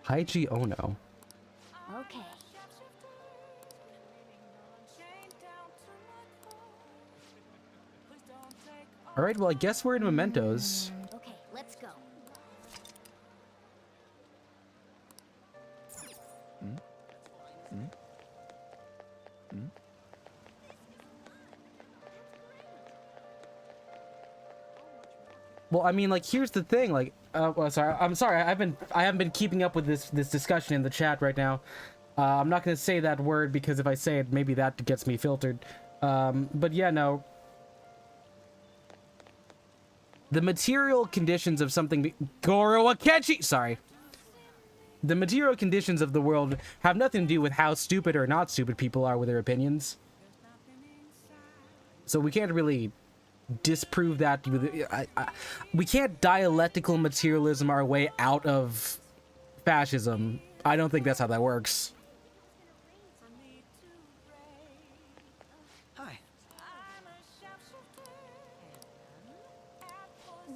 Haiji Ono. Okay. All right, well, I guess we're in Mementos. Okay, let's go. Well, I mean, like, here's the thing. Like, well, sorry, I'm sorry. I haven't been keeping up with this discussion in the chat right now. I'm not gonna say that word because if I say it, maybe that gets me filtered. But yeah, no. The material conditions of something. Goro Akechi. Sorry. The material conditions of the world have nothing to do with how stupid or not stupid people are with their opinions. So we can't really disprove that. We can't dialectical materialism our way out of fascism. I don't think that's how that works. Hi.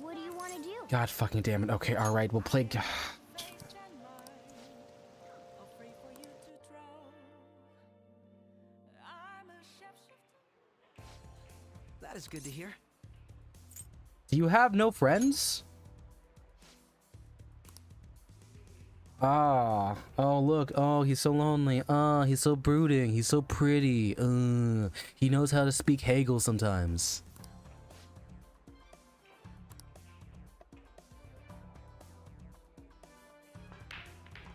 What do you want to do? God fucking damn it. Okay, all right, we'll play. That is good to hear. Do you have no friends? Ah, oh look, oh he's so lonely. He's so brooding. He's so pretty. He knows how to speak Hegel sometimes.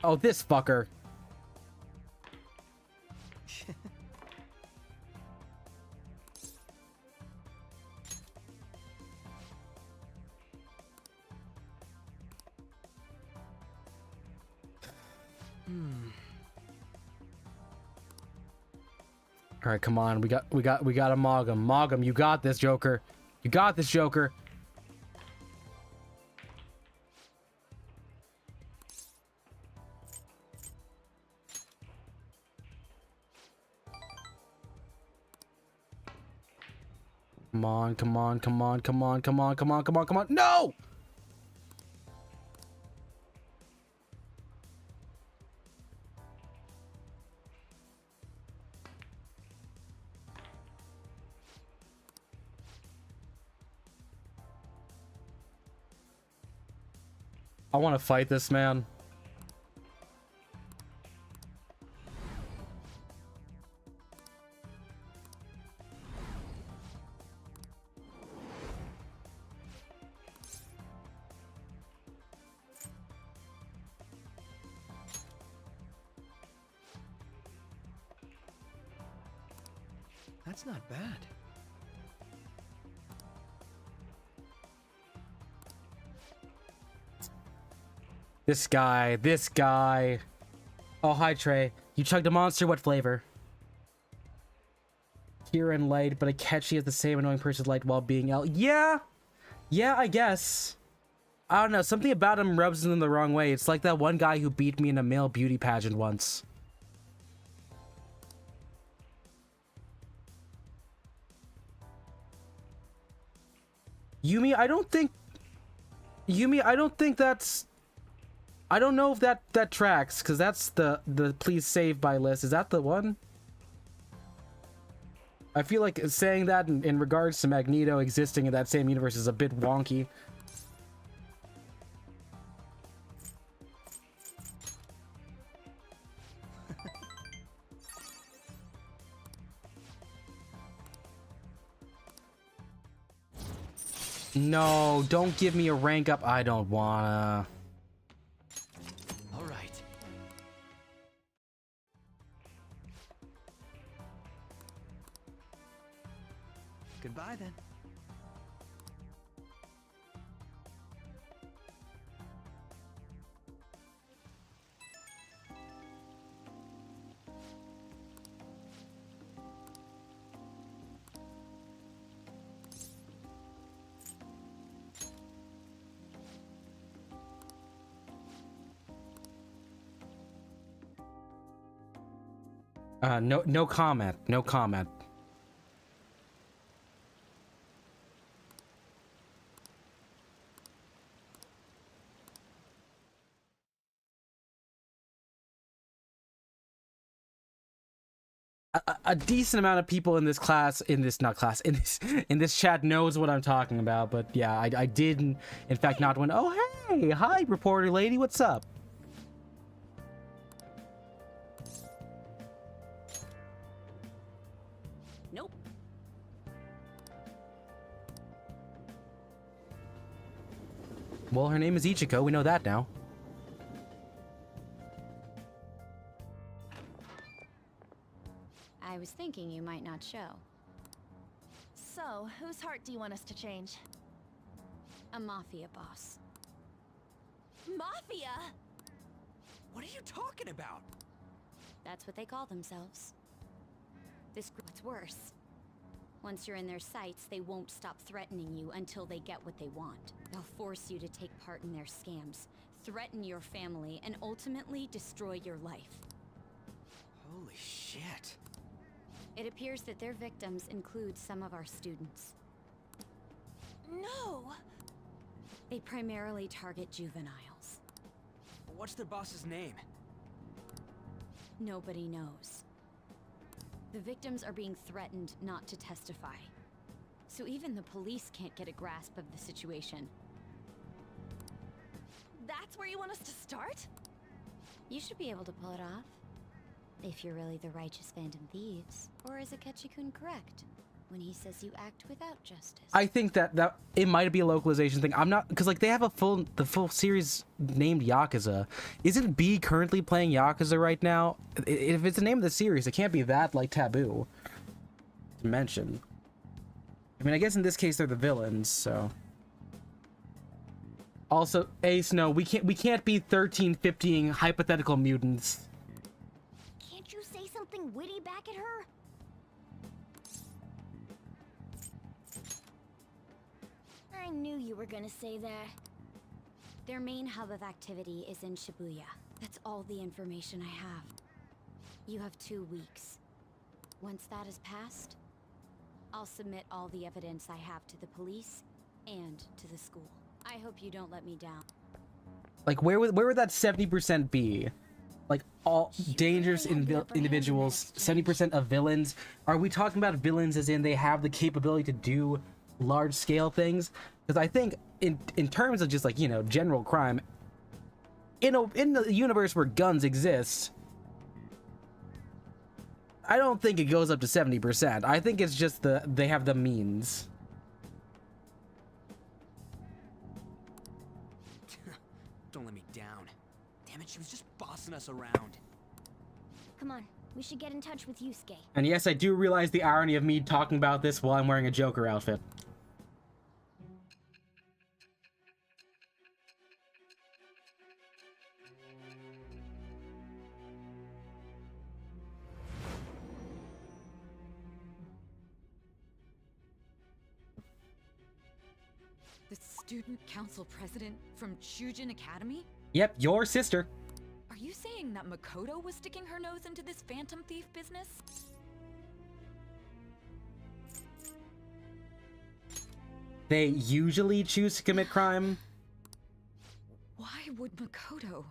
Oh, this fucker. All right, come on. We got a Mogged. Mogged, you got this, Joker. You got this, Joker. Come on, come on, come on, come on, come on, come on, come on, come on. No! I want to fight this man. That's not bad. This guy. Oh, hi, Trey. You chugged a monster. What flavor? Pure and light, but Akechi is the same annoying person's light while being L. Yeah, I guess. I don't know. Something about him rubs him the wrong way. It's like that one guy who beat me in a male beauty pageant once. Yumi, I don't think that's... I don't know if that tracks, because that's the please save by list. Is that the one? I feel like saying that in regards to Magneto existing in that same universe is a bit wonky. No, don't give me a rank up. I don't wanna. All right. Goodbye then. No comment. No comment. A decent amount of people in this class, in this chat knows what I'm talking about, but yeah, I did in fact not win. Oh hey, hi reporter lady, what's up? Nope. Well, her name is Ichiko, we know that now. I was thinking you might not show. So, whose heart do you want us to change? A mafia boss. Mafia? What are you talking about? That's what they call themselves. This group's worse. Once you're in their sights, they won't stop threatening you until they get what they want. They'll force you to take part in their scams, threaten your family, and ultimately destroy your life. Holy shit. It appears that their victims include some of our students. No! They primarily target juveniles. What's their boss's name? Nobody knows. The victims are being threatened not to testify. So even the police can't get a grasp of the situation. That's where you want us to start? You should be able to pull it off. If you're really the righteous Phantom Thieves. Or is Akechi-kun correct when he says you act without justice? I think that it might be a localization thing. I'm not, because like they have the full series named Yakuza. Isn't B currently playing Yakuza right now? If it's the name of the series, it can't be that like taboo to mention. I mean, I guess in this case they're the villains, so. Also, Ace, no, we can't be 1350ing hypothetical mutants. Can't you say something witty back at her? I knew you were gonna say that. Their main hub of activity is in Shibuya. That's all the information I have. You have 2 weeks. Once that is passed, I'll submit all the evidence I have to the police and to the school. I hope you don't let me down. Like, where would that 70% be? Like, all dangerous individuals, 70% of villains? Are we talking about villains as in they have the capability to do large-scale things? Because I think, in terms of just, like, you know, general crime, in the universe where guns exist, I don't think it goes up to 70%. I think it's just they have the means. Don't let me down. Damn it, she was just bossing us around. Come on, we should get in touch with Yusuke. And yes, I do realize the irony of me talking about this while I'm wearing a Joker outfit. The student council president from Chujin Academy? Yep, your sister. Are you saying that Makoto was sticking her nose into this phantom thief business? They usually choose to commit crime. Why would Makoto?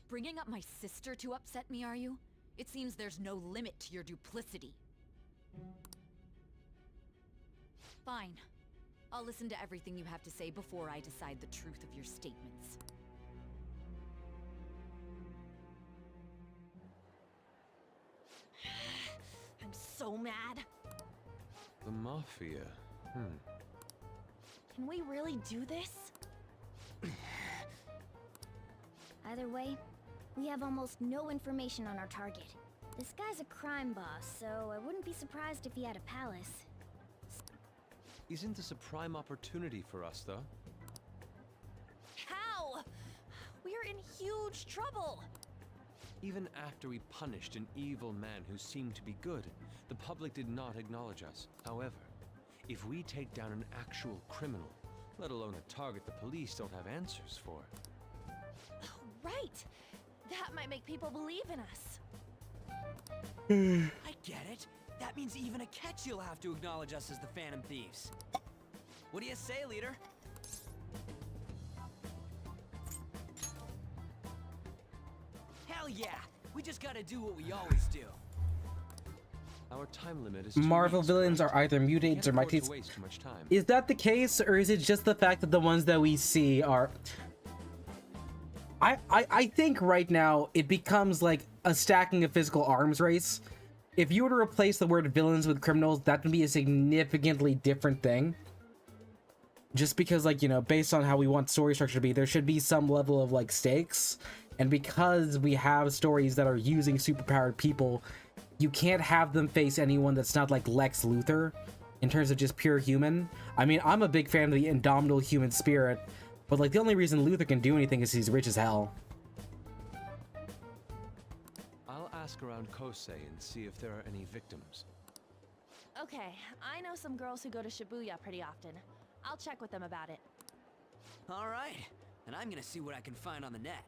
Bringing up my sister to upset me, are you? It seems there's no limit to your duplicity. Fine. I'll listen to everything you have to say before I decide the truth of your statements. I'm so mad. The Mafia. Can we really do this? Either way, we have almost no information on our target. This guy's a crime boss, so I wouldn't be surprised if he had a palace. Isn't this a prime opportunity for us, though? How? We're in huge trouble. Even after we punished an evil man who seemed to be good, the public did not acknowledge us. However, if we take down an actual criminal, let alone a target the police don't have answers for. Right. That might make people believe in us. I get it. That means even Akechi will have to acknowledge us as the Phantom Thieves. What do you say, leader? Hell yeah! We just gotta do what we always do. Our time limit is 2 Marvel weeks, villains correct? are either We mutates or can't afford to mutates. waste too much time. Is that the case, or is it just the fact that the ones that we see are... I think right now it becomes like a stacking of physical arms race. If you were to replace the word villains with criminals, that would be a significantly different thing. Just because, like, you know, based on how we want story structure to be, there should be some level of, like, stakes. And because we have stories that are using superpowered people, you can't have them face anyone that's not like Lex Luthor in terms of just pure human. I mean, I'm a big fan of the indomitable human spirit, but like the only reason Luthor can do anything is he's rich as hell. I'll ask around Kosei and see if there are any victims. Okay, I know some girls who go to Shibuya pretty often. I'll check with them about it. Alright, and I'm gonna see what I can find on the net.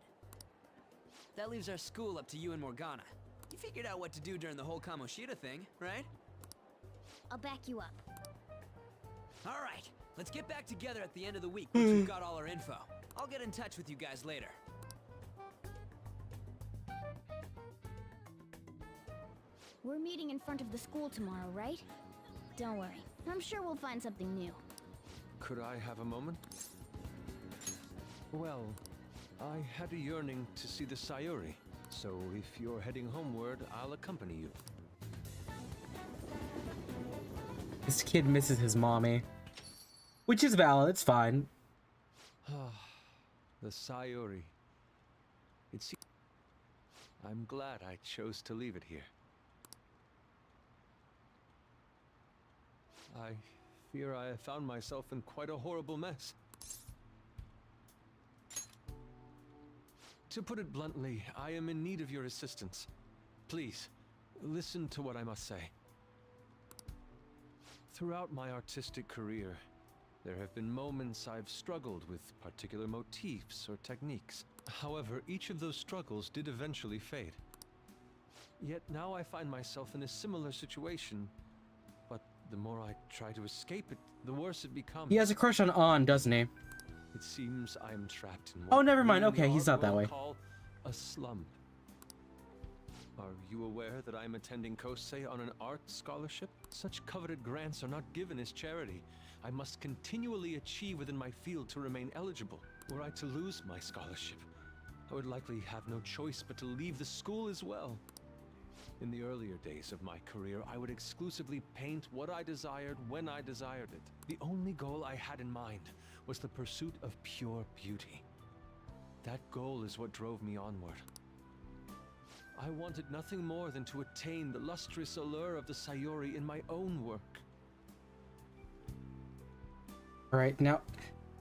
That leaves our school up to you and Morgana. You figured out what to do during the whole Kamoshida thing, right? I'll back you up. Alright, let's get back together at the end of the week once we've got all our info. I'll get in touch with you guys later. We're meeting in front of the school tomorrow, right? Don't worry. I'm sure we'll find something new. Could I have a moment? Well, I had a yearning to see the Sayuri, so if you're heading homeward, I'll accompany you. This kid misses his mommy. Which is valid, it's fine. The Sayuri. I'm glad I chose to leave it here. I fear I have found myself in quite a horrible mess. To put it bluntly, I am in need of your assistance. Please, listen to what I must say. Throughout my artistic career, there have been moments I've struggled with particular motifs or techniques. However, each of those struggles did eventually fade. Yet now I find myself in a similar situation, but the more I try to escape it, the worse it becomes. He has a crush on, doesn't he? It seems I am trapped in Oh, what never mind. we in Okay, the he's art not that world way. call a slump. Are you aware that I'm attending Kosei on an art scholarship? Such coveted grants are not given as charity. I must continually achieve within my field to remain eligible. Were I to lose my scholarship, I would likely have no choice but to leave the school as well. In the earlier days of my career, I would exclusively paint what I desired when I desired it. The only goal I had in mind was the pursuit of pure beauty. That goal is what drove me onward. I wanted nothing more than to attain the lustrous allure of the Sayuri in my own work. All right, now,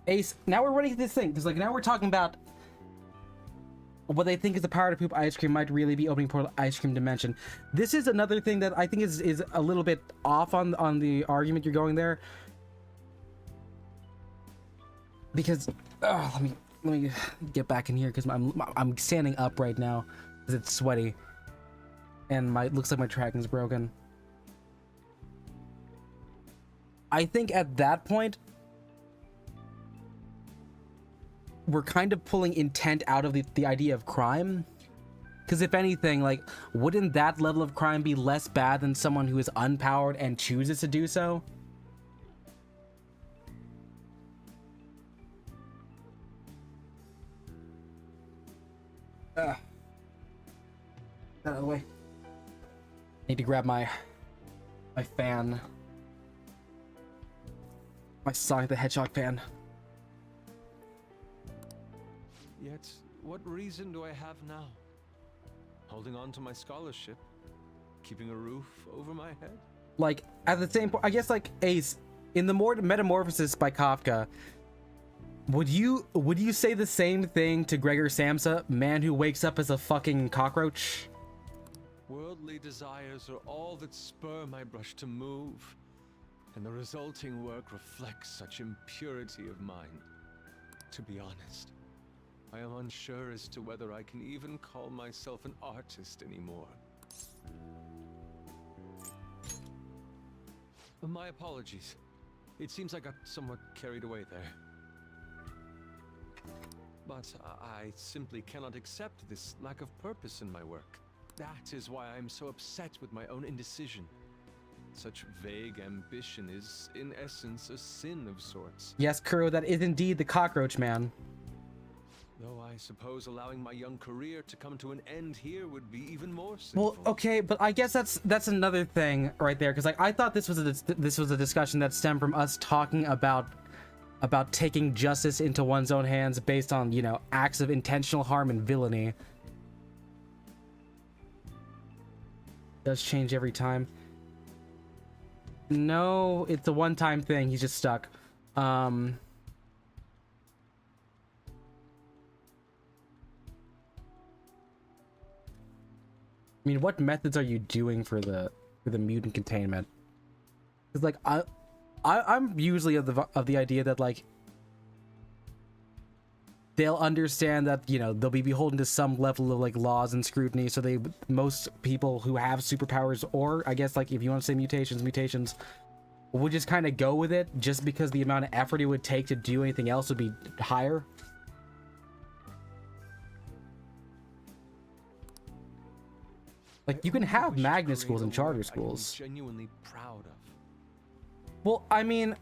Ace, now we're running into this thing, because like now we're talking about what they think is the power to poop ice cream might really be opening portal ice cream dimension. This is another thing that I think is a little bit off on the argument you're going there. Because let me get back in here because I'm standing up right now because it's sweaty and looks like my tracking's broken. I think at that point we're kind of pulling intent out of the idea of crime, because if anything, like, wouldn't that level of crime be less bad than someone who is unpowered and chooses to do so? Get out of the way. Need to grab my fan. My Sonic the Hedgehog fan. Yet, what reason do I have now? Holding on to my scholarship? Keeping a roof over my head? Like, at the same point, I guess, like, Ace, in the Metamorphosis by Kafka, would you say the same thing to Gregor Samsa, man who wakes up as a fucking cockroach? Worldly desires are all that spur my brush to move, and the resulting work reflects such impurity of mind. To be honest, I am unsure as to whether I can even call myself an artist anymore. My apologies. It seems I got somewhat carried away there. But I simply cannot accept this lack of purpose in my work. That is why I am so upset with my own indecision. Such vague ambition is, in essence, a sin of sorts. Yes, Kuro, that is indeed the cockroach man. Though I suppose allowing my young career to come to an end here would be even more sinful. Well, okay, but I guess that's another thing right there, because like I thought this was a discussion that stemmed from us talking about taking justice into one's own hands based on, you know, acts of intentional harm and villainy. Does change every time. No, it's a one-time thing. He's just stuck. I mean, what methods are you doing for the mutant containment? Because like I'm usually of the idea that like they'll understand that, you know, they'll be beholden to some level of like laws and scrutiny, so most people who have superpowers, or I guess like if you want to say mutations would just kind of go with it just because the amount of effort it would take to do anything else would be higher. Like, you can have magnet schools and charter schools. I am genuinely proud of. Well, I mean,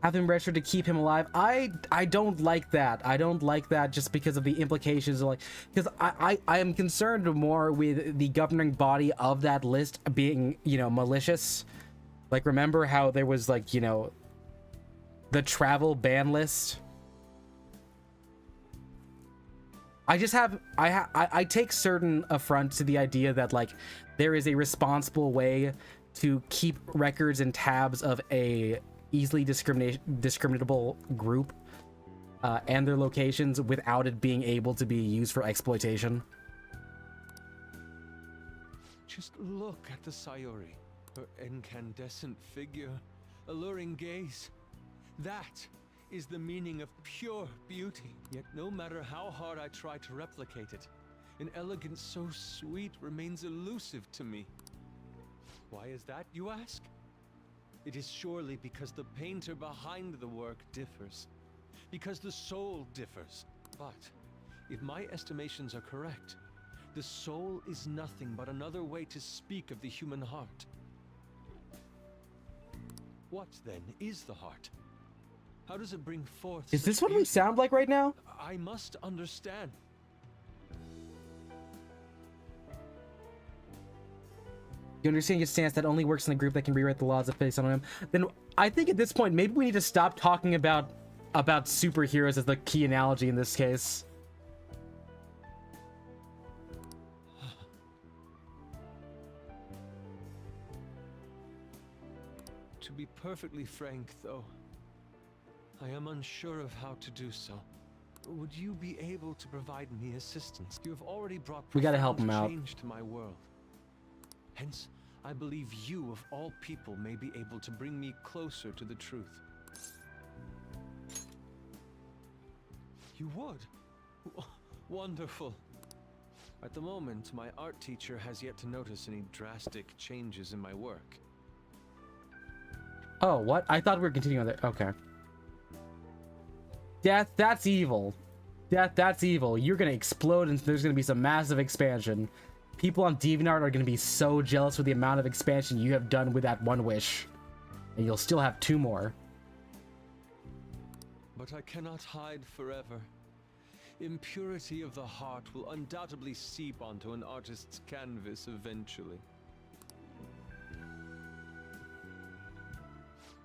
have him registered to keep him alive. I don't like that. I don't like that just because of the implications of like, because I am concerned more with the governing body of that list being, you know, malicious. Like, remember how there was like, you know, the travel ban list? I take certain affront to the idea that like there is a responsible way to keep records and tabs of a easily discriminable group and their locations without it being able to be used for exploitation. Just look at the Sayori, her incandescent figure, alluring gaze. That is the meaning of pure beauty. Yet no matter how hard I try to replicate it, an elegance so sweet remains elusive to me. Why is that, you ask? It is surely because the painter behind the work differs, because the soul differs. But if my estimations are correct, the soul is nothing but another way to speak of the human heart. What then is the heart? How does it bring forth? Is this what we sound like right now? I must understand. You understand your stance that only works in a group that can rewrite the laws of face on him? Then I think at this point maybe we need to stop talking about superheroes as the key analogy in this case. To be perfectly frank, though, I am unsure of how to do so. Would you be able to provide me assistance? You have already brought We gotta help him out. change to my world. Hence, I believe you, of all people, may be able to bring me closer to the truth. You would? Wonderful. At the moment, my art teacher has yet to notice any drastic changes in my work. Oh, what? I thought we were continuing on there. Okay. That's evil. That's evil. You're gonna explode and there's gonna be some massive expansion. People on DeviantArt are gonna be so jealous with the amount of expansion you have done with that one wish. And you'll still have 2 more. But I cannot hide forever. Impurity of the heart will undoubtedly seep onto an artist's canvas eventually.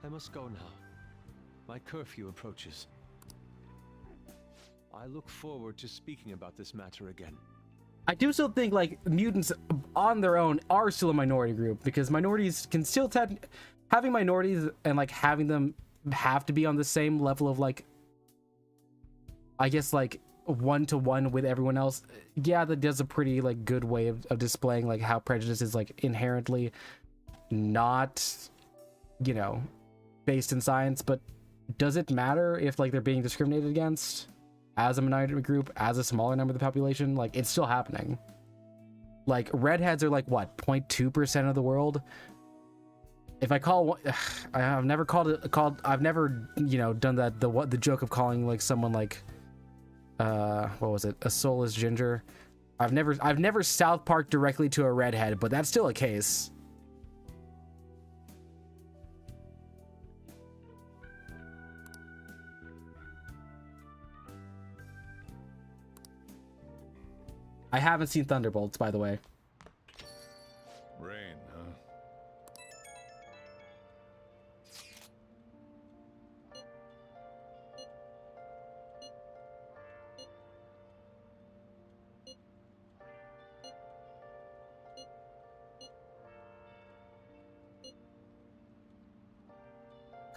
I must go now. My curfew approaches. I look forward to speaking about this matter again. I do still think, like, mutants on their own are still a minority group, because minorities can still having minorities and, like, having them have to be on the same level of, like, I guess, like, one-to-one with everyone else. Yeah, that does a pretty, like, good way of displaying, like, how prejudice is, like, inherently not, you know, based in science, but does it matter if like they're being discriminated against as a minority group, as a smaller number of the population? Like, it's still happening. Like, redheads are like what, 0.2% of the world? If I call one, I've never I've never, you know, done that, the joke of calling like someone like what was it, a soulless ginger. I've never South Park directly to a redhead, but that's still a case. I haven't seen Thunderbolts, by the way. Rain, huh?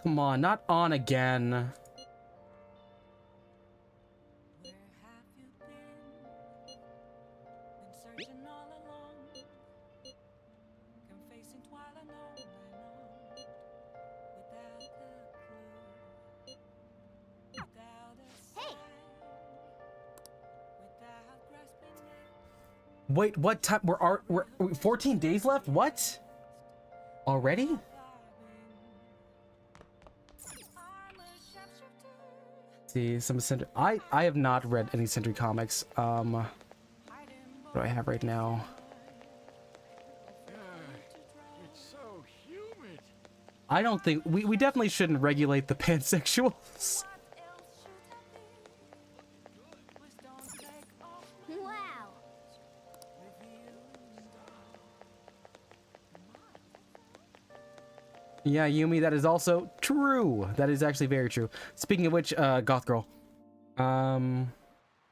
Come on, not on again. Wait, what time? We're 14 days left? What? Already? See, some Sentry. I have not read any Sentry comics. What do I have right now? It's so humid. I don't think we definitely shouldn't regulate the pansexuals. Wow. Yeah, Yumi, that is also true. That is actually very true. Speaking of which, Goth Girl.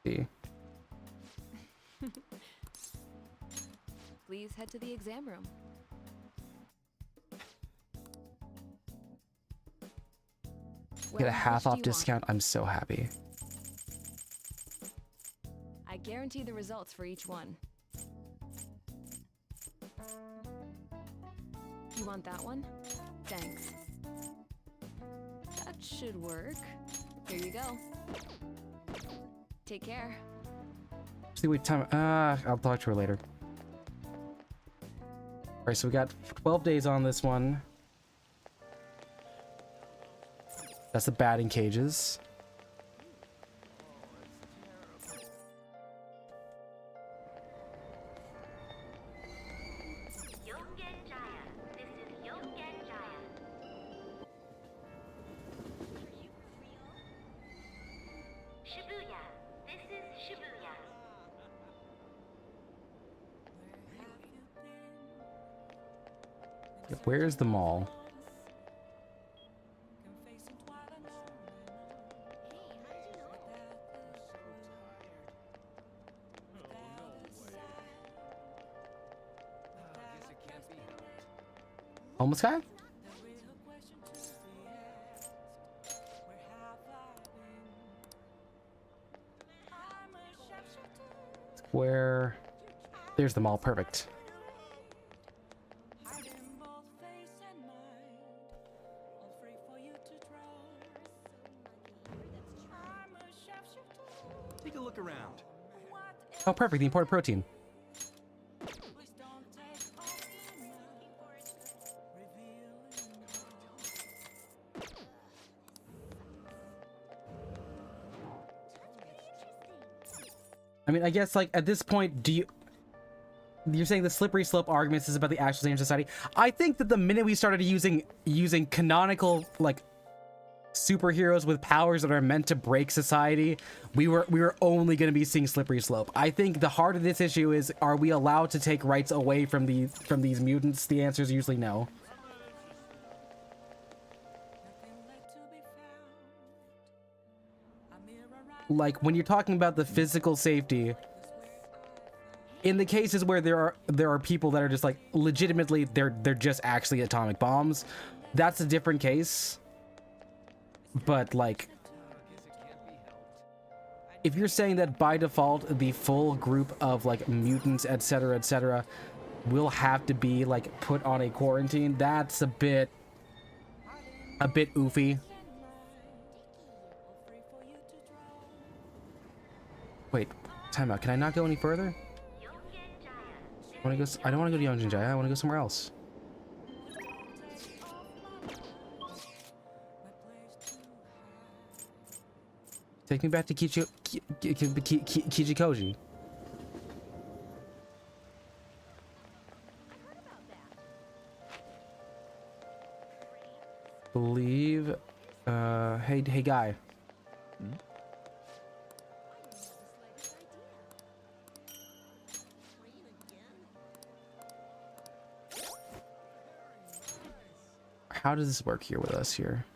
See. Please head to the exam room. Get a half off discount. I'm so happy. I guarantee the results for each one. You want that one? Thanks. That should work. Here you go. Take care. See, wait, time. I'll talk to her later. All right, so we got 12 days on this one. That's the batting cages. Where's the mall? Almost guy? Where? There's the mall. Perfect. Take a look around. Oh, perfect. The imported protein. I mean, I guess, like, at this point, you're saying the slippery slope arguments is about the actual same society? I think that the minute we started using canonical, like, superheroes with powers that are meant to break society, we were only going to be seeing slippery slope. I think the heart of this issue is, are we allowed to take rights away from these mutants? The answer is usually no. Like, when you're talking about the physical safety, in the cases where there are people that are just like legitimately they're just actually atomic bombs, that's a different case. But like, if you're saying that by default the full group of like mutants, etc., will have to be like put on a quarantine, that's a bit oofy. Wait, time out. Can I not go any further? I want to go. I don't want to go to Yongjinjaya. I want to go somewhere else. Take me back to Kijikoji. Believe. Hey guy. How does this work here with us here?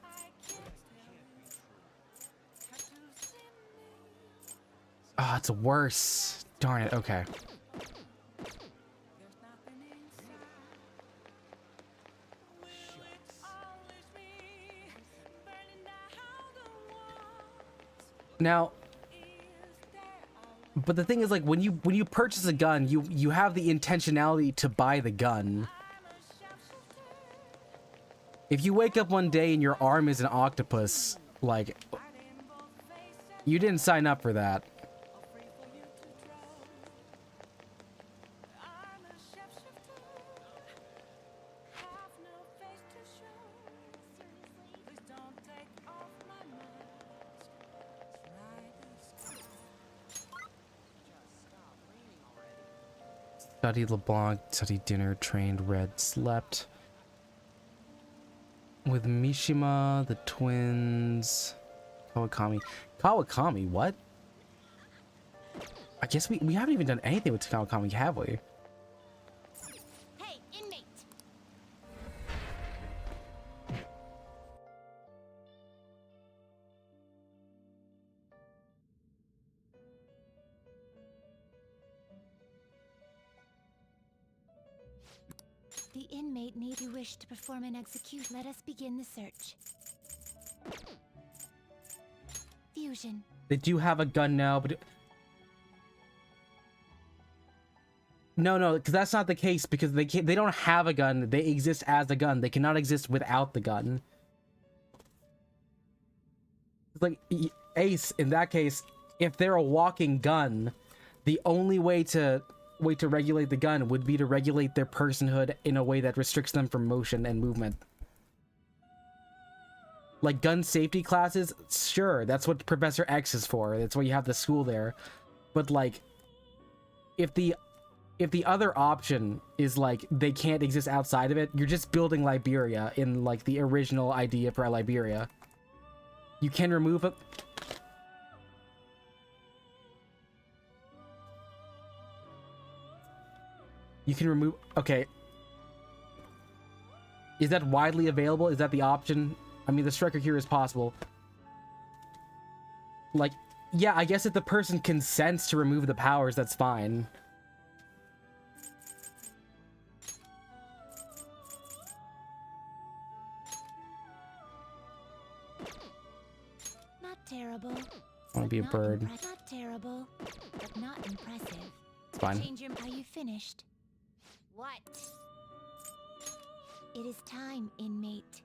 Ah, it's worse. Darn it. Okay. Now, but the thing is, like, when you purchase a gun, you have the intentionality to buy the gun. If you wake up one day and your arm is an octopus, like, you didn't sign up for that. Studied LeBlanc, studied dinner, trained, read, slept. With Mishima, the twins, Kawakami. Kawakami, what? I guess we haven't even done anything with Kawakami, have we? Hey, inmate! The inmate may be wished to perform an execution. Let us begin the search. Fusion. They do have a gun now, but no, because that's not the case. Because they don't have a gun. They exist as a gun. They cannot exist without the gun. It's like Ace. In that case, if they're a walking gun, the only way to regulate the gun would be to regulate their personhood in a way that restricts them from motion and movement. Like gun safety classes, sure, that's what Professor X is for. That's why you have the school there. But like, if the other option is like they can't exist outside of it, you're just building Liberia in like the original idea for Liberia. You can remove it. You can remove... Okay. Is that widely available? Is that the option? I mean, the striker here is possible. Like, yeah, I guess if the person consents to remove the powers, that's fine. Not terrible. I want to be a bird. Not terrible, but not impressive. It's fine. Change your... Are you finished? What? It is time, inmate.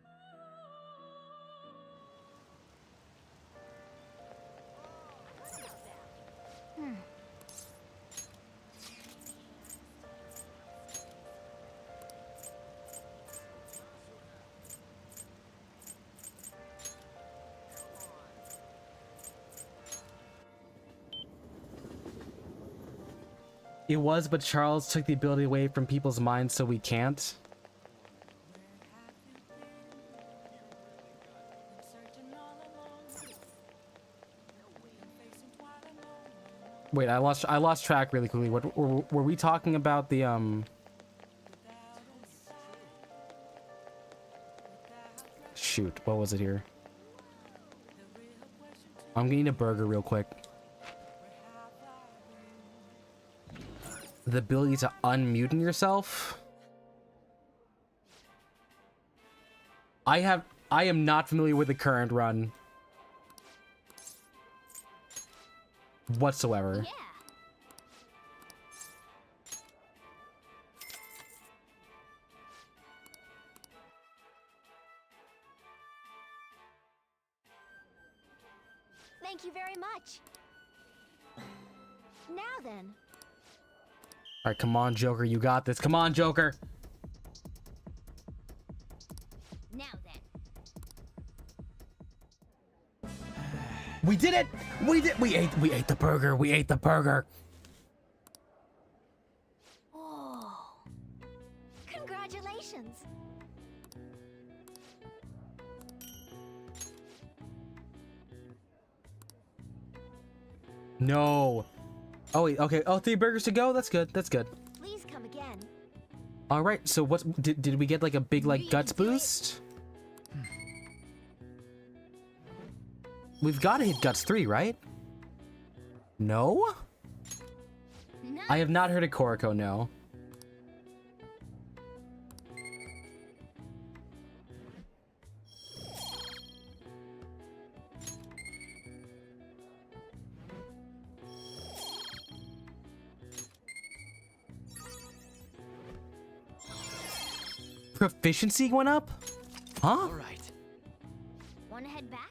It was, but Charles took the ability away from people's minds, so we can't. Wait, I lost track really quickly. What were we talking about? The shoot, what was it here? I'm getting a burger real quick. The ability to unmute yourself. I am not familiar with the current run whatsoever. Yeah. Thank you very much. then. All right, come on, Joker, you got this. Come on, Joker. Now then. We did it. We ate the burger. We ate the burger. Oh. Congratulations. No. Oh wait, okay. Oh, 3 burgers to go. That's good. That's good. Please come again. All right. So what's did we get like a big like guts boost? We've got to hit guts 3, right? No? I have not heard of Koroko, no. Proficiency went up? Huh? All right. Want to head back?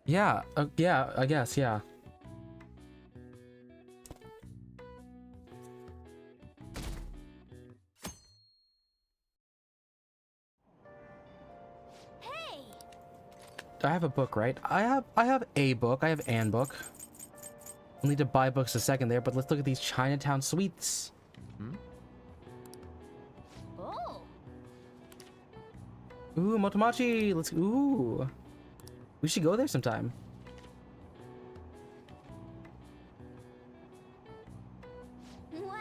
Yeah, yeah, I guess, yeah. Hey! I have a book, right? I have a book. I have an book. I'll need to buy books a second there, but let's look at these Chinatown sweets. Oh. Ooh, Motomachi. Let's. Ooh. We should go there sometime. Wow.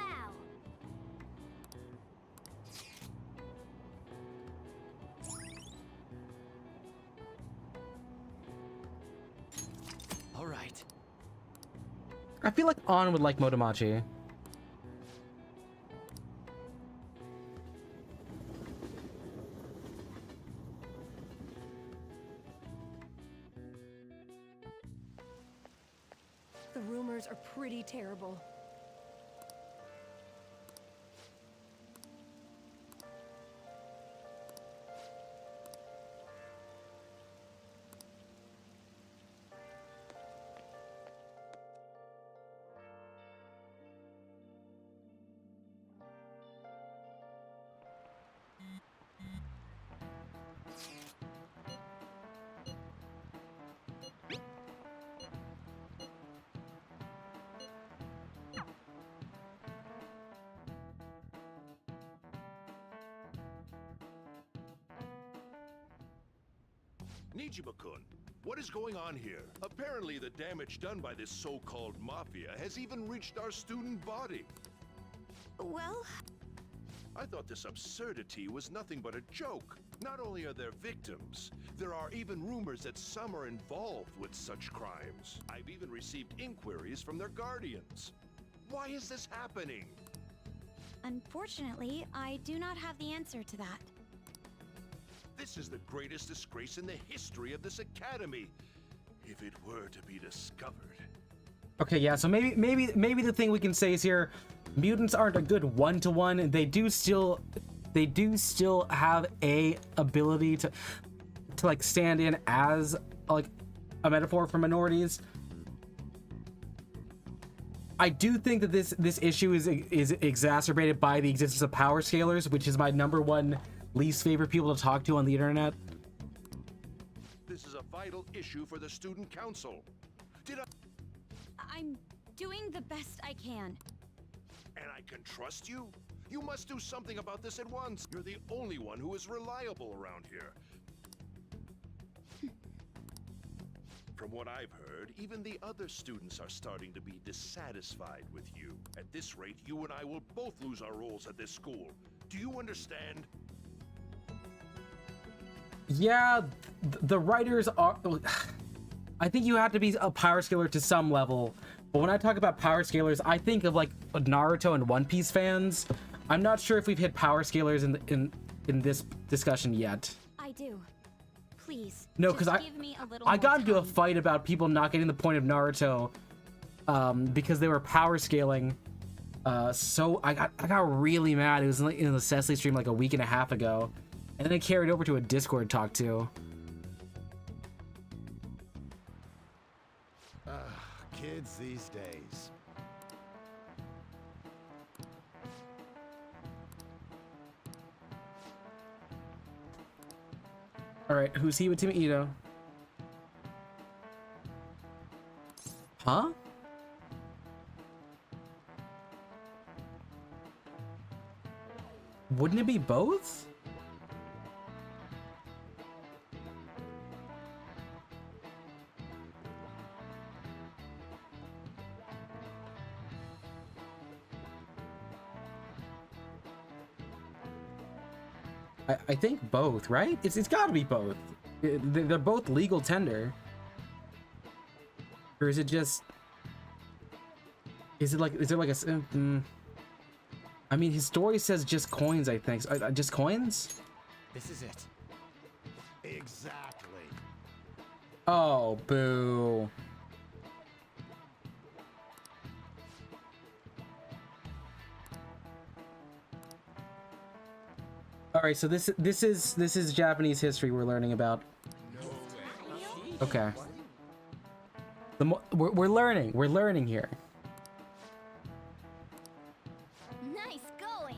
All right. I feel like An would like Motomachi. The rumors are pretty terrible. Nijima-kun, what is going on here? Apparently the damage done by this so-called mafia has even reached our student body. Well, I thought this absurdity was nothing but a joke. Not only are there victims, there are even rumors that some are involved with such crimes. I've even received inquiries from their guardians. Why is this happening? Unfortunately, I do not have the answer to that. This is the greatest disgrace in the history of this academy, if it were to be discovered. Okay, yeah. So maybe the thing we can say is here, mutants aren't a good one-to-one. They do still have a ability to like stand in as like a metaphor for minorities. I do think that this issue is exacerbated by the existence of power scalers, which is my #1 least favorite people to talk to on the internet. This is a vital issue for the student council. I'm doing the best I can. And I can trust you? You must do something about this at once. You're the only one who is reliable around here. From what I've heard, even the other students are starting to be dissatisfied with you. At this rate, you and I will both lose our roles at this school. Do you understand? Yeah, the writers are... I think you have to be a power scaler to some level. But when I talk about power scalers, I think of like Naruto and One Piece fans. I'm not sure if we've hit power scalers in this discussion yet. I do. Please. No, because I got into a fight about people not getting the point of Naruto because they were power scaling. So I got really mad. It was in the Cecily stream like a week and a half ago. And then it carried over to a Discord talk too. Kids these days. All right, who's he with Team Ito? Huh? Wouldn't it be both? I think both, right? It's got to be both. They're both legal tender. Or is it just? Is there like a? I mean, his story says just coins. I think just coins. This is it. Exactly. Oh, boo. All right, so this is Japanese history we're learning about. Okay. We're learning here. Nice going.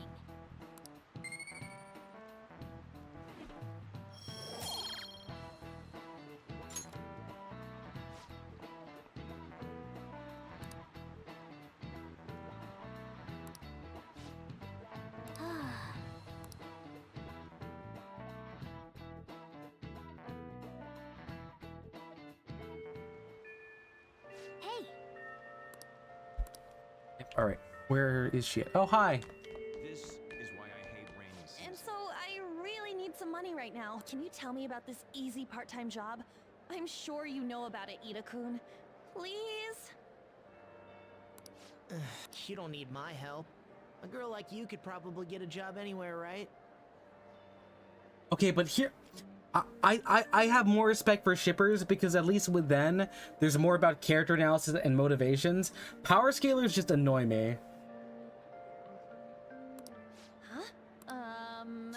Hey, All right, where is she at? Oh, hi. This is why I hate rainy season. And so I really need some money right now. Can you tell me about this easy part-time job? I'm sure you know about it, Ida-kun. Please? You don't need my help. A girl like you could probably get a job anywhere, right? Okay, but here, I have more respect for shippers because at least with them, there's more about character analysis and motivations. Power scalers just annoy me.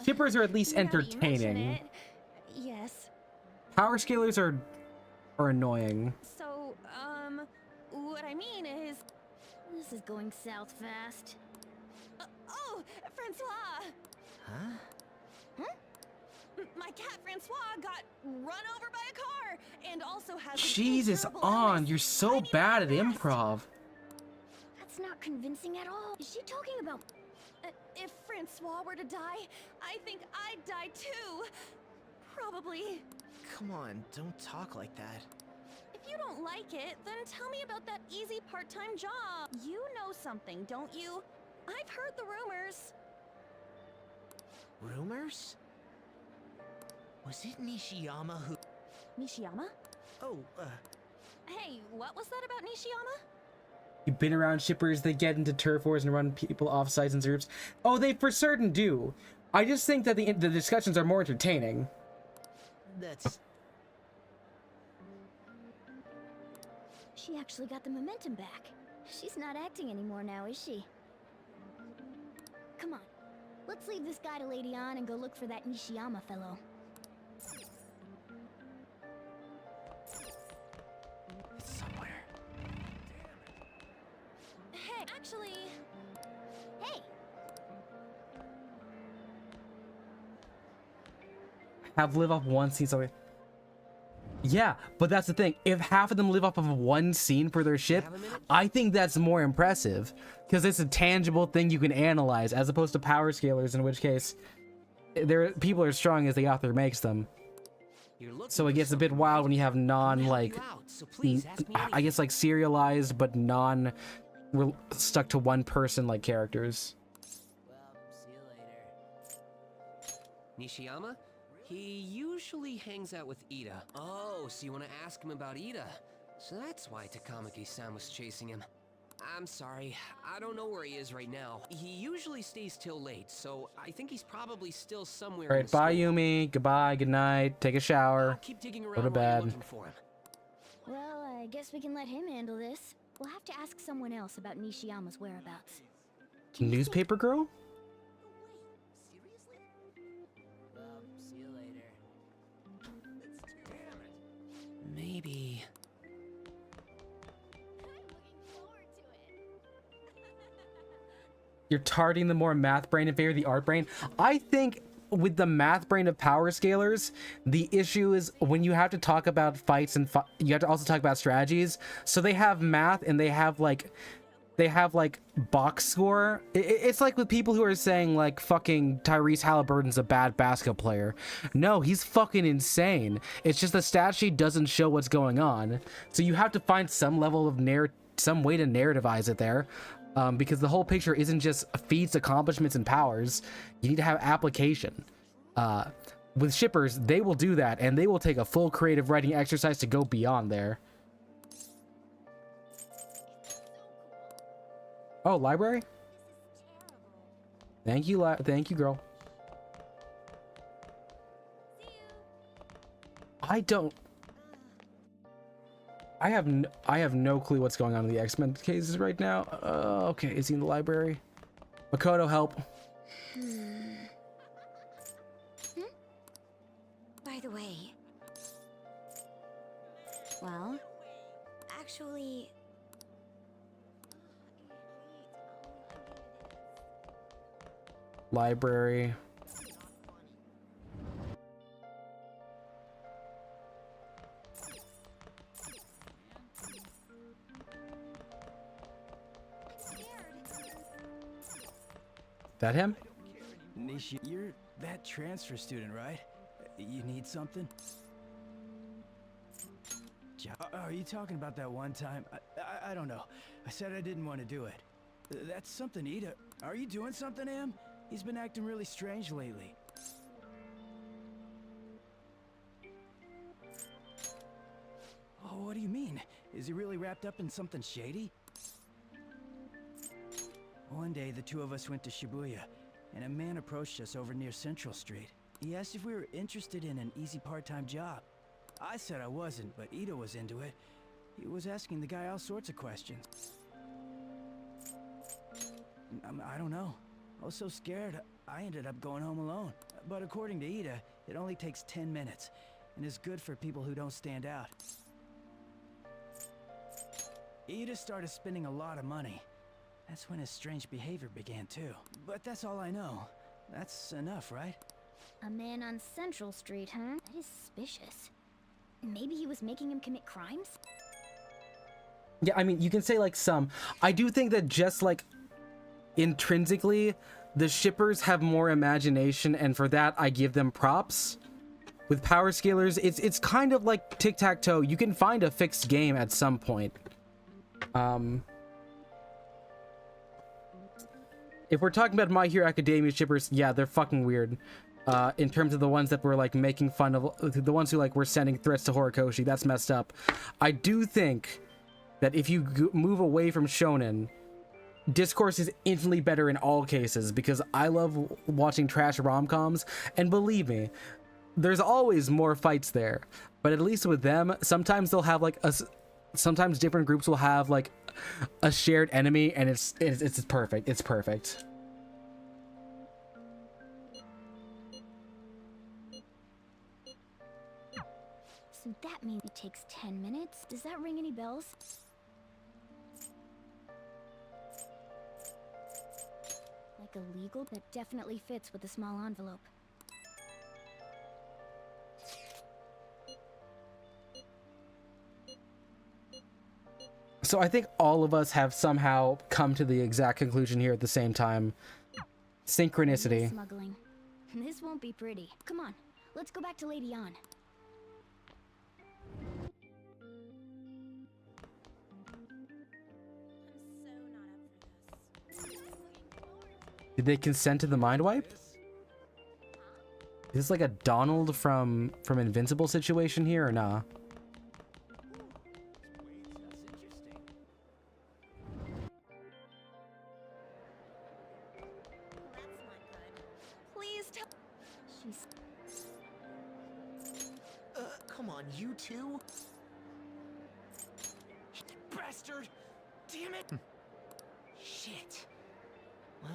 Shippers are at least now that you mention entertaining. it, yes. Power scalers are annoying. So, what I mean is... this is going south fast. Oh, Francois! Huh? My cat Francois got run over by a car and also has Jesus, on, you're so bad at improv. That's not convincing at all. Is she talking about? If Francois were to die, I think I'd die too. Probably. Come on, don't talk like that. If you don't like it, then tell me about that easy part-time job. You know something, don't you? I've heard the rumors. Rumors? Was it Nishiyama who... Nishiyama? Oh, Hey, what was that about Nishiyama? You've been around shippers, they get into turf wars and run people off sites and groups. Oh, they for certain do. I just think that the discussions are more entertaining. That's... She actually got the momentum back. She's not acting anymore now, is she? Come on. Let's leave this guy to Lady On and go look for that Nishiyama fellow. It's somewhere. Hey, actually... Hey! Have live off one scene. Sorry. Yeah, but that's the thing. If half of them live off of one scene for their ship, I think that's more impressive because it's a tangible thing you can analyze as opposed to power scalers, in which case, people are as strong as the author makes them. So it gets a bit wild when you have I guess like serialized but stuck to one person like characters. Well, see you later. Nishiyama? He usually hangs out with Ida. Oh, so you want to ask him about Ida? So that's why Takamaki-san was chasing him. I'm sorry, I don't know where he is right now. He usually stays till late, so I think he's probably still somewhere. All right, bye Yumi. Goodbye, good night. Take a shower. Keep digging Go around to while you're bed. looking for him. Well, I guess we can let him handle this. We'll have to ask someone else about Nishiyama's whereabouts. Newspaper girl? Well, see you later. Maybe. You're targeting the more math brain in favor of the art brain. I think with the math brain of power scalers, the issue is when you have to talk about fights and you have to also talk about strategies. So they have math and they have like box score. It's like with people who are saying like fucking Tyrese Halliburton's a bad basketball player. No, he's fucking insane. It's just the stat sheet doesn't show what's going on. So you have to find some level of some way to narrativize it there. Because the whole picture isn't just feats, accomplishments, and powers. You need to have application. With shippers, they will do that, and they will take a full creative writing exercise to go beyond there. Oh, library? Thank you, girl. I have no clue what's going on in the X-Men cases right now. Okay, is he in the library? Makoto, help. By the way, well, actually, Library. That him? Nishi, you're that transfer student, right? You need something? Are you talking about that one time? I don't know. I said I didn't want to do it. That's something Ida. Are you doing something, Am? He's been acting really strange lately. Oh, what do you mean? Is he really wrapped up in something shady? One day, the two of us went to Shibuya, and a man approached us over near Central Street. He asked if we were interested in an easy part-time job. I said I wasn't, but Ida was into it. He was asking the guy all sorts of questions. I don't know. I was so scared, I ended up going home alone. But according to Ida, it only takes 10 minutes, and is good for people who don't stand out. Ida started spending a lot of money. That's when his strange behavior began too. But that's all I know. That's enough, right? A man on Central Street, huh? That is suspicious. Maybe he was making him commit crimes? Yeah, I mean, you can say like some. I do think that just like intrinsically, the shippers have more imagination, and for that I give them props. With power scalers, it's kind of like tic-tac-toe. You can find a fixed game at some point. If we're talking about My Hero Academia shippers, yeah, they're fucking weird. In terms of the ones that were like making fun of, the ones who like were sending threats to Horikoshi, that's messed up. I do think that if you move away from shonen, discourse is infinitely better in all cases, because I love watching trash rom-coms, and believe me, there's always more fights there. But at least with them, sometimes they'll have like sometimes different groups will have like a shared enemy, and it's perfect. It's perfect. So that means it takes 10 minutes? Does that ring any bells? Like illegal? That definitely fits with a small envelope. So I think all of us have somehow come to the exact conclusion here at the same time. Synchronicity. Smuggling. This won't be pretty. Come on, let's go back to Lady An. Did they consent to the mind wipe? Is this like a Donald from Invincible situation here, or nah? Please tell. She's. Come on, you two. Bastard! Damn it! Shit.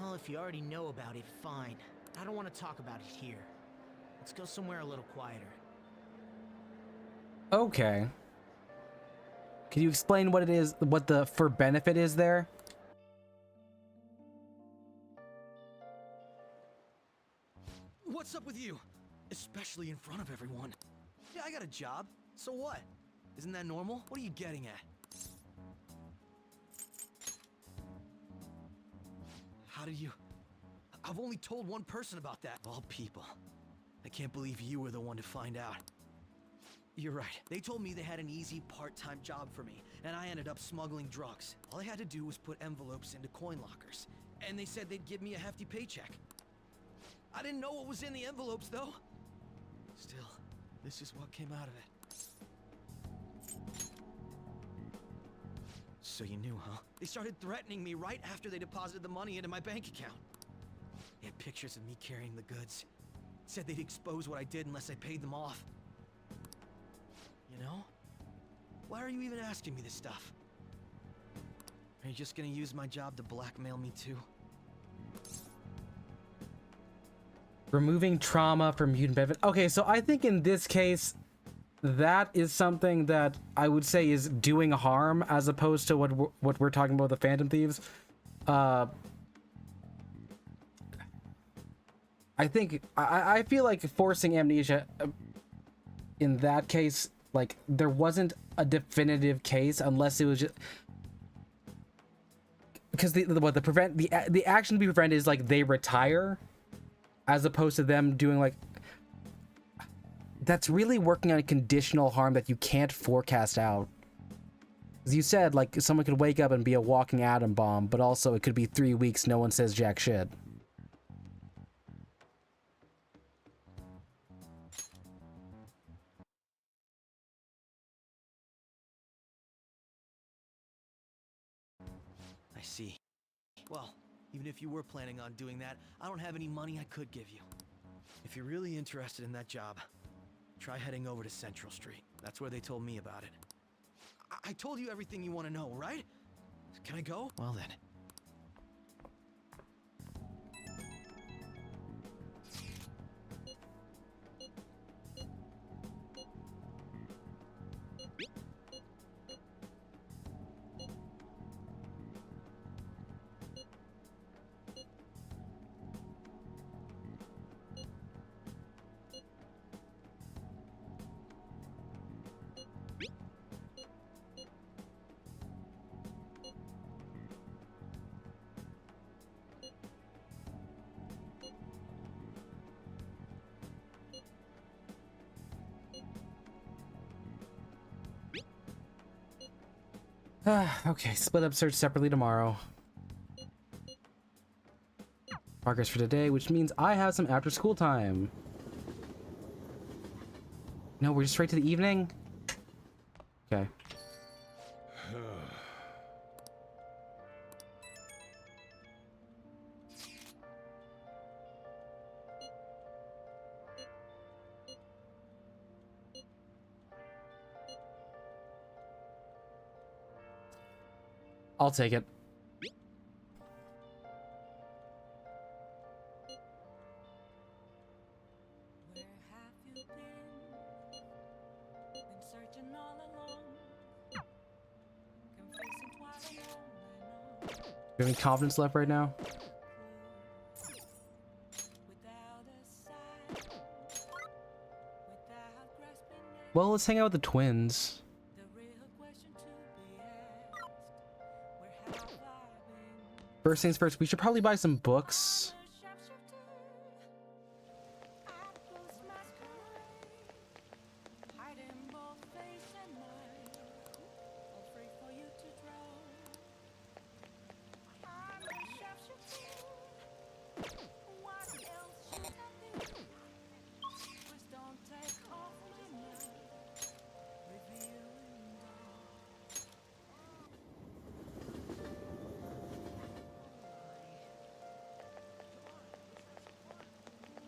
Well, if you already know about it, fine. I don't want to talk about it here. Let's go somewhere a little quieter. Okay. Can you explain what it is, what the for benefit is there? What's up with you? Especially in front of everyone. Yeah, I got a job. So what? Isn't that normal? What are you getting at? How did you... I've only told one person about that. Of all people. I can't believe you were the one to find out. You're right. They told me they had an easy part-time job for me, and I ended up smuggling drugs. All I had to do was put envelopes into coin lockers, and they said they'd give me a hefty paycheck. I didn't know what was in the envelopes, though. Still, this is what came out of it. So you knew, huh? They started threatening me right after they deposited the money into my bank account. They had pictures of me carrying the goods. Said they'd expose what I did unless I paid them off. You know? Why are you even asking me this stuff? Are you just gonna use my job to blackmail me too? Removing trauma from mutant benefit. Okay, so I think in this case, that is something that I would say is doing harm as opposed to what we're talking about, the Phantom Thieves. I think I feel like forcing amnesia in that case, like there wasn't a definitive case unless it was just because the action to be prevented is like they retire, as opposed to them doing like that's really working on a conditional harm that you can't forecast out. As you said, like someone could wake up and be a walking atom bomb, but also it could be 3 weeks no one says jack shit. I see. Well, even if you were planning on doing that, I don't have any money I could give you. If you're really interested in that job, try heading over to Central Street. That's where they told me about it. I told you everything you want to know, right? Can I go? Well then. Okay, split up search separately tomorrow. Progress for today, which means I have some after school time. No, we're just straight to the evening? Okay. I'll take it. Do you have any confidence left right now? Well, let's hang out with the twins. First things first, we should probably buy some books.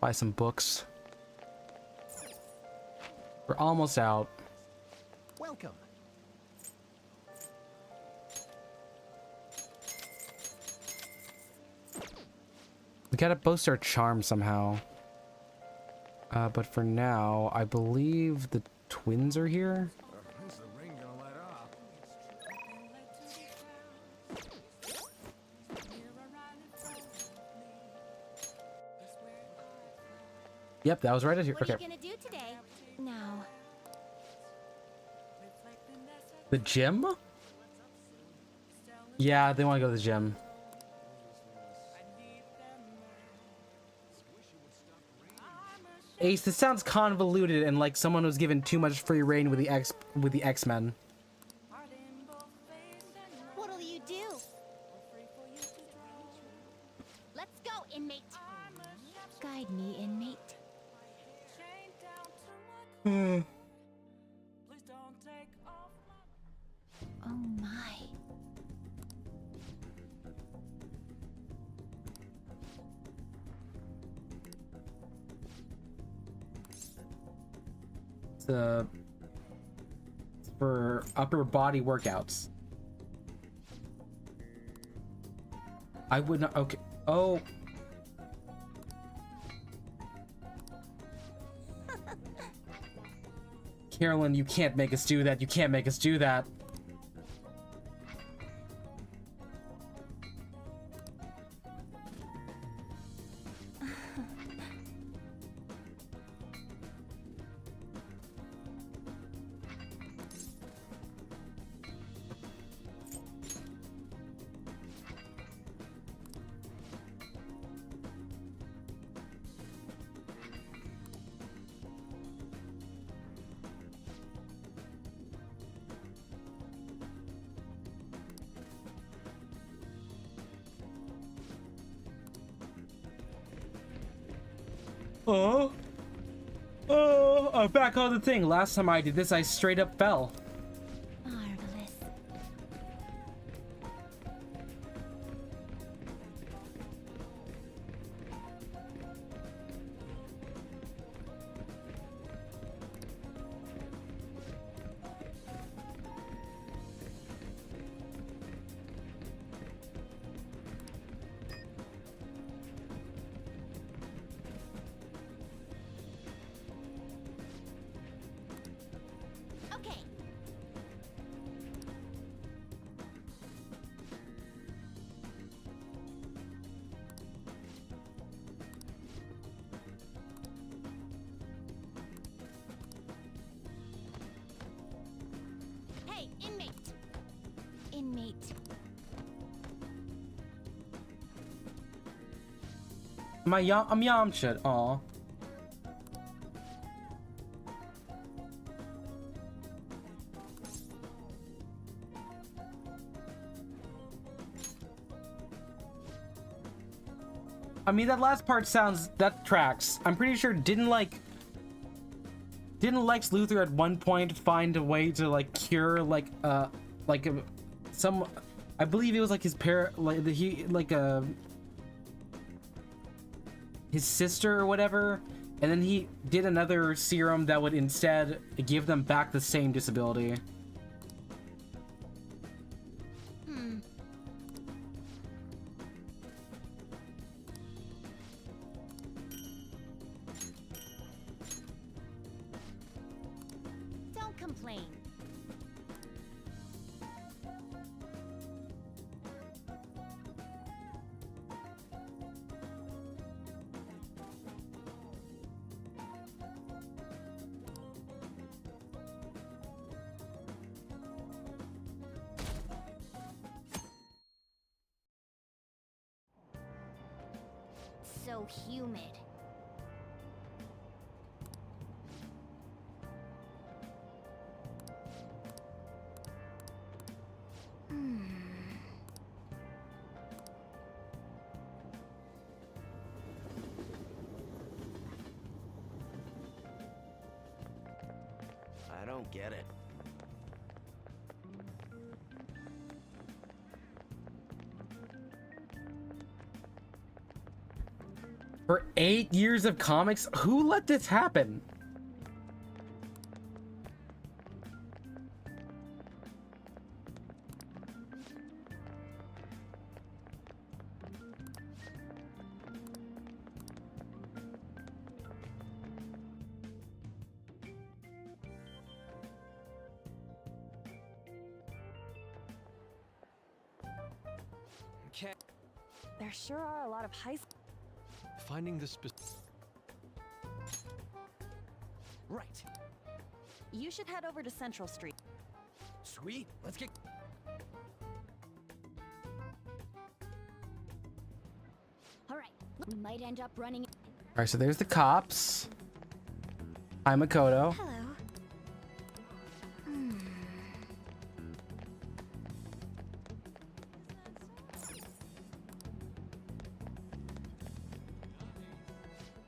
Buy some books. We're almost out. Welcome. We gotta boost our charm somehow. But for now, I believe the twins are here. When's the ring gonna let off? Yep, that was right here. What Okay. are you gonna do today? Now. The gym? Yeah, they want to go to the gym. Ace, this sounds convoluted and like someone was given too much free reign with the X-Men. What'll you do? Let's go, inmate. Guide me, inmate. Oh my. For upper body workouts. I would not. Okay. Oh. Carolyn, you can't make us do that. You can't make us do that. Oh, I'm back on the thing. Last time I did this, I straight up fell. Marvelous. Okay. Hey, inmate. Inmate. I'm Yamcha. Aw. I mean, that last part that tracks. I'm pretty sure didn't Lex Luthor at one point find a way to like cure some, I believe it was like his his sister or whatever, and then he did another serum that would instead give them back the same disability. Don't complain. So humid. I don't get it. For 8 years of comics, who let this happen? Okay. There sure are a lot of high school. Finding the Right. You should head over to Central Street. Sweet. Let's get... Alright, we might end up running... Alright, so there's the cops. Hi, Makoto. Hello.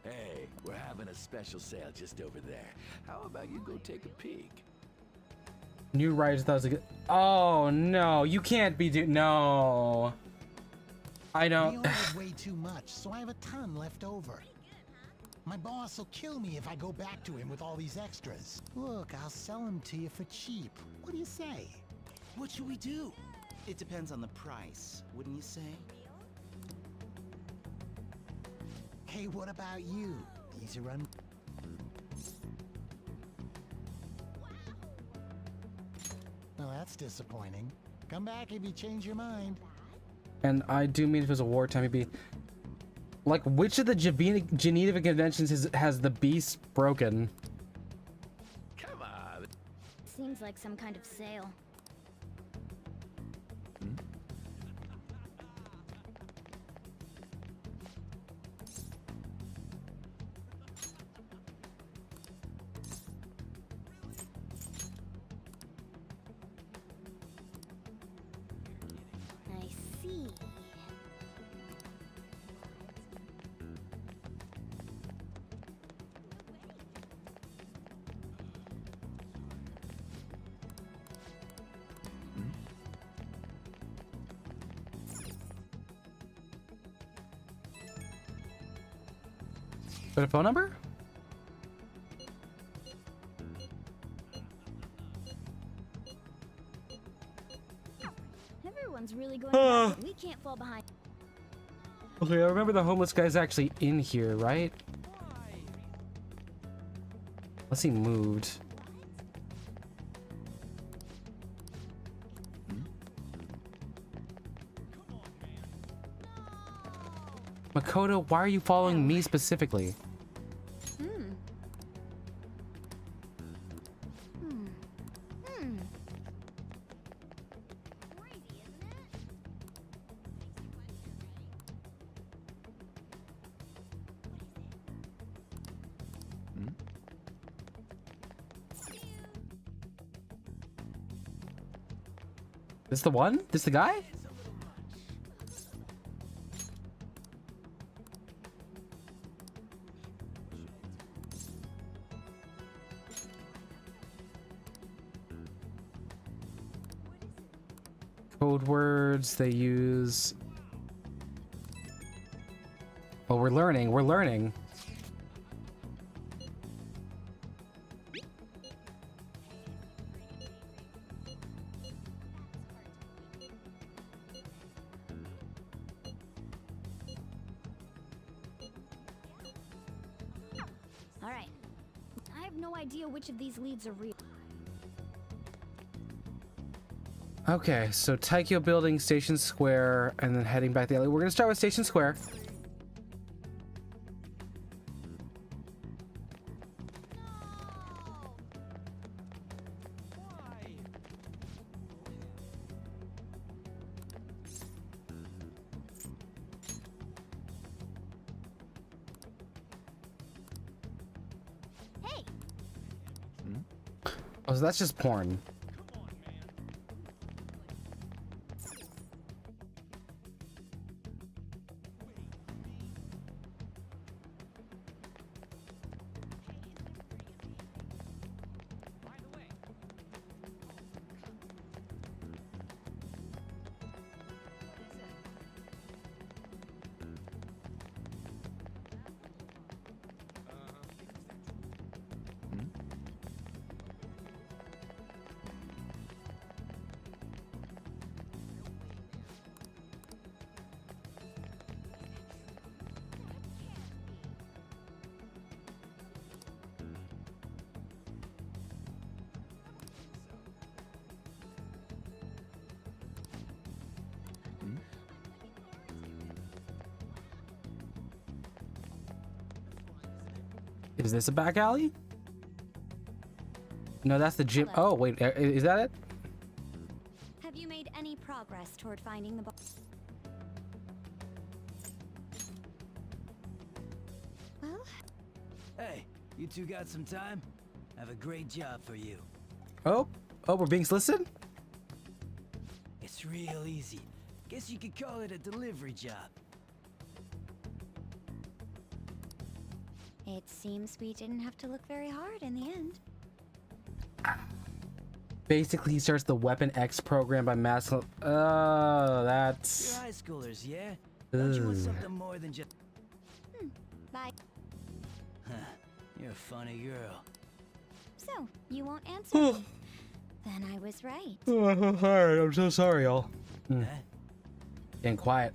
Hey, we're having a special sale just over there. How about you go take a peek? New Riders, that was a good... Oh, no. You can't be no. I don't... We ordered way too much, so I have a ton left over. My boss will kill me if I go back to him with all these extras. Look, I'll sell them to you for cheap. What do you say? What should we do? It depends on the price, wouldn't you say? Hey, what about you? These are Oh, that's disappointing. Come back if you change your mind. And I do mean if it was a wartime, it'd be... Like, which of the Geneva conventions has the beast broken? Come on. Seems like some kind of sale. I see. Got a phone number? Everyone's really going nuts. We can't fall behind. Okay, I remember the homeless guy's actually in here, right? Unless he moved. Makoto, why are you following me specifically? This the one? This the guy? Code words they use. Oh, we're learning. We're learning. All right. I have no idea which of these leads are real. Okay, so Taikyo Building, Station Square, and then heading back the alley. We're gonna start with Station Square. Hey. Oh, so that's just porn. Is this a back alley? No, that's the gym. Oh, wait, is that it? Have you made any progress toward finding the boss? Well? Hey, you two got some time? I have a great job for you. Oh, we're being solicited? It's real easy. Guess you could call it a delivery job. It seems we didn't have to look very hard in the end. Basically, he starts the Weapon X program by mass. Oh, that's. You're high schoolers, yeah? Don't you want something more than just... Bye. Huh. You're a funny girl. So, you won't answer me. Then I was right. Alright, I'm so sorry, y'all. Getting quiet.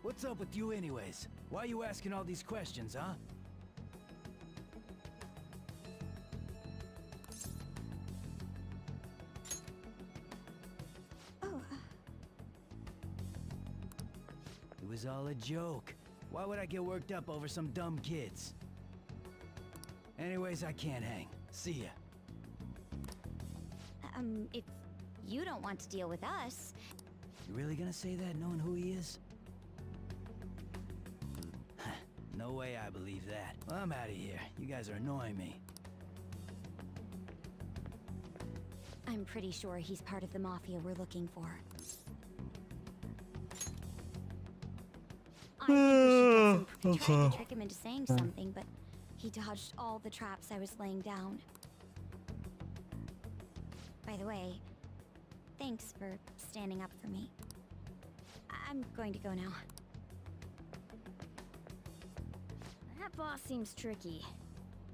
What's up with you anyways? Why are you asking all these questions, huh? It was all a joke. Why would I get worked up over some dumb kids? Anyways, I can't hang. See ya. If you don't want to deal with us... You really gonna say that knowing who he is? No way I believe that. Well, I'm out of here. You guys are annoying me. I'm pretty sure he's part of the mafia we're looking for. I think we should get some... tried to trick him into saying something, but he dodged all the traps I was laying down. By the way, thanks for standing up for me. I'm going to go now. That boss seems tricky.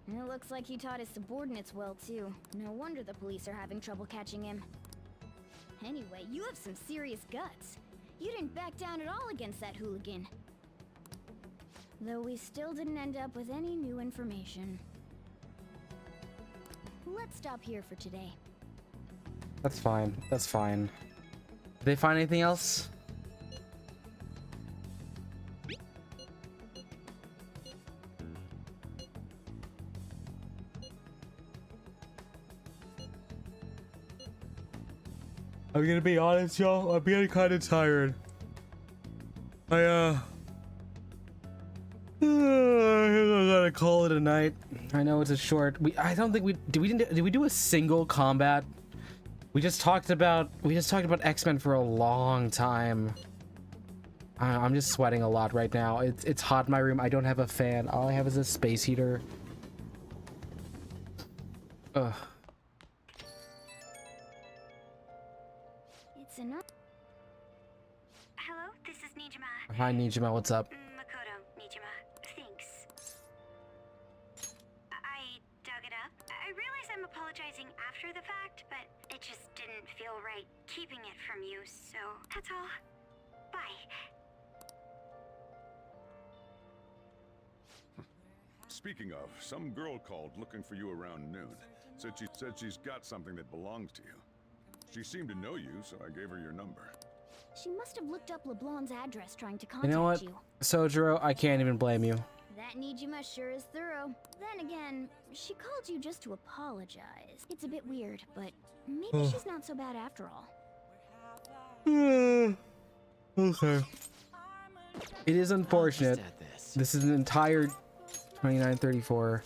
And it looks like he taught his subordinates well, too. No wonder the police are having trouble catching him. Anyway, you have some serious guts. You didn't back down at all against that hooligan. Though we still didn't end up with any new information. Let's stop here for today. That's fine. That's fine. Did they find anything else? I'm gonna be honest, y'all. I'm getting kind of tired. I'm gonna call it a night. I know it's a short. I don't think did we do a single combat? We just talked about X-Men for a long time. I'm just sweating a lot right now. It's hot in my room. I don't have a fan. All I have is a space heater. Ugh. It's enough. Hello, this is Nijima. Hi, Nijima. What's up? Makoto, Nijima. Thanks. I dug it up. I realize I'm apologizing after the fact, but it just didn't feel right keeping it from you, so that's all. Bye. Speaking of, some girl called looking for you around noon. Said she's got something that belongs to you. She seemed to know you, so I gave her your number. She must have looked up LeBlanc's address trying to You contact know what, you. Sojiro? I can't even blame you. That Nijima sure is thorough. Then again, she called you just to apologize. It's a bit weird, but maybe she's not so bad after all. Okay. It is unfortunate. This is an entire 29:34.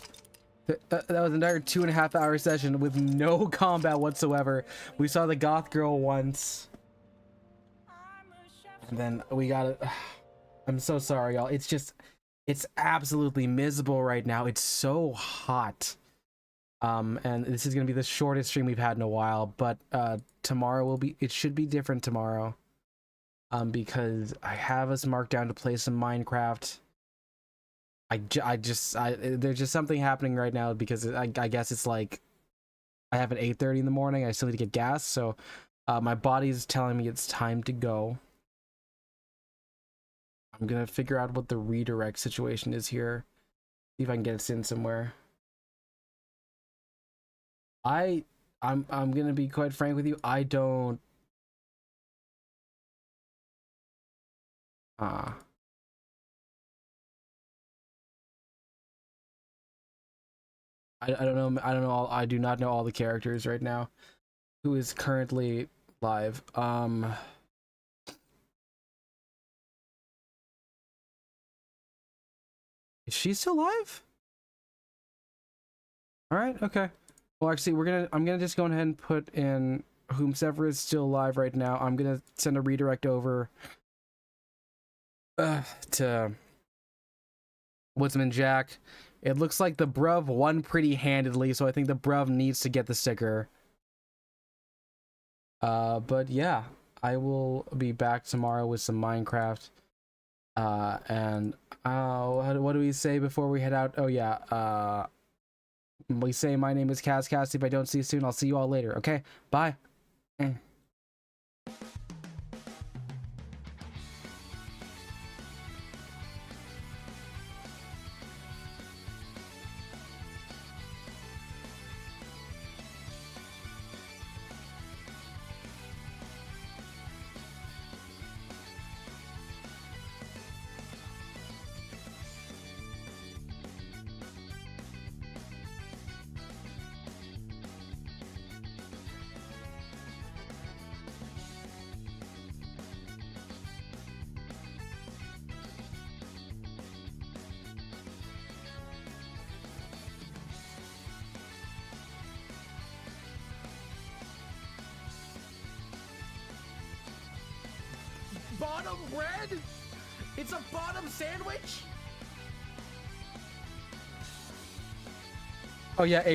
That was an entire 2.5 hour session with no combat whatsoever. We saw the goth girl once. And then we got it. I'm so sorry, y'all. It's absolutely miserable right now. It's so hot. And this is gonna be the shortest stream we've had in a while, but tomorrow it should be different tomorrow. Because I have us marked down to play some Minecraft. There's just something happening right now because I guess it's like I have an 8:30 in the morning. I still need to get gas, so my body's telling me it's time to go. I'm gonna figure out what the redirect situation is here. See if I can get us in somewhere. I'm gonna be quite frank with you. I don't. I don't know. I don't know. I do not know all the characters right now. Who is currently live? Is she still live? All right. Okay. Well, actually, I'm gonna just go ahead and put in whomsoever is still live right now. I'm gonna send a redirect over to Woodsman Jack. It looks like the bruv won pretty handedly, so I think the bruv needs to get the sticker. But yeah, I will be back tomorrow with some Minecraft. And what do we say before we head out? Oh yeah, we say my name is KazCassidy. If I don't see you soon, I'll see you all later. Okay, bye. Bottom bread? It's a bottom sandwich? Oh yeah.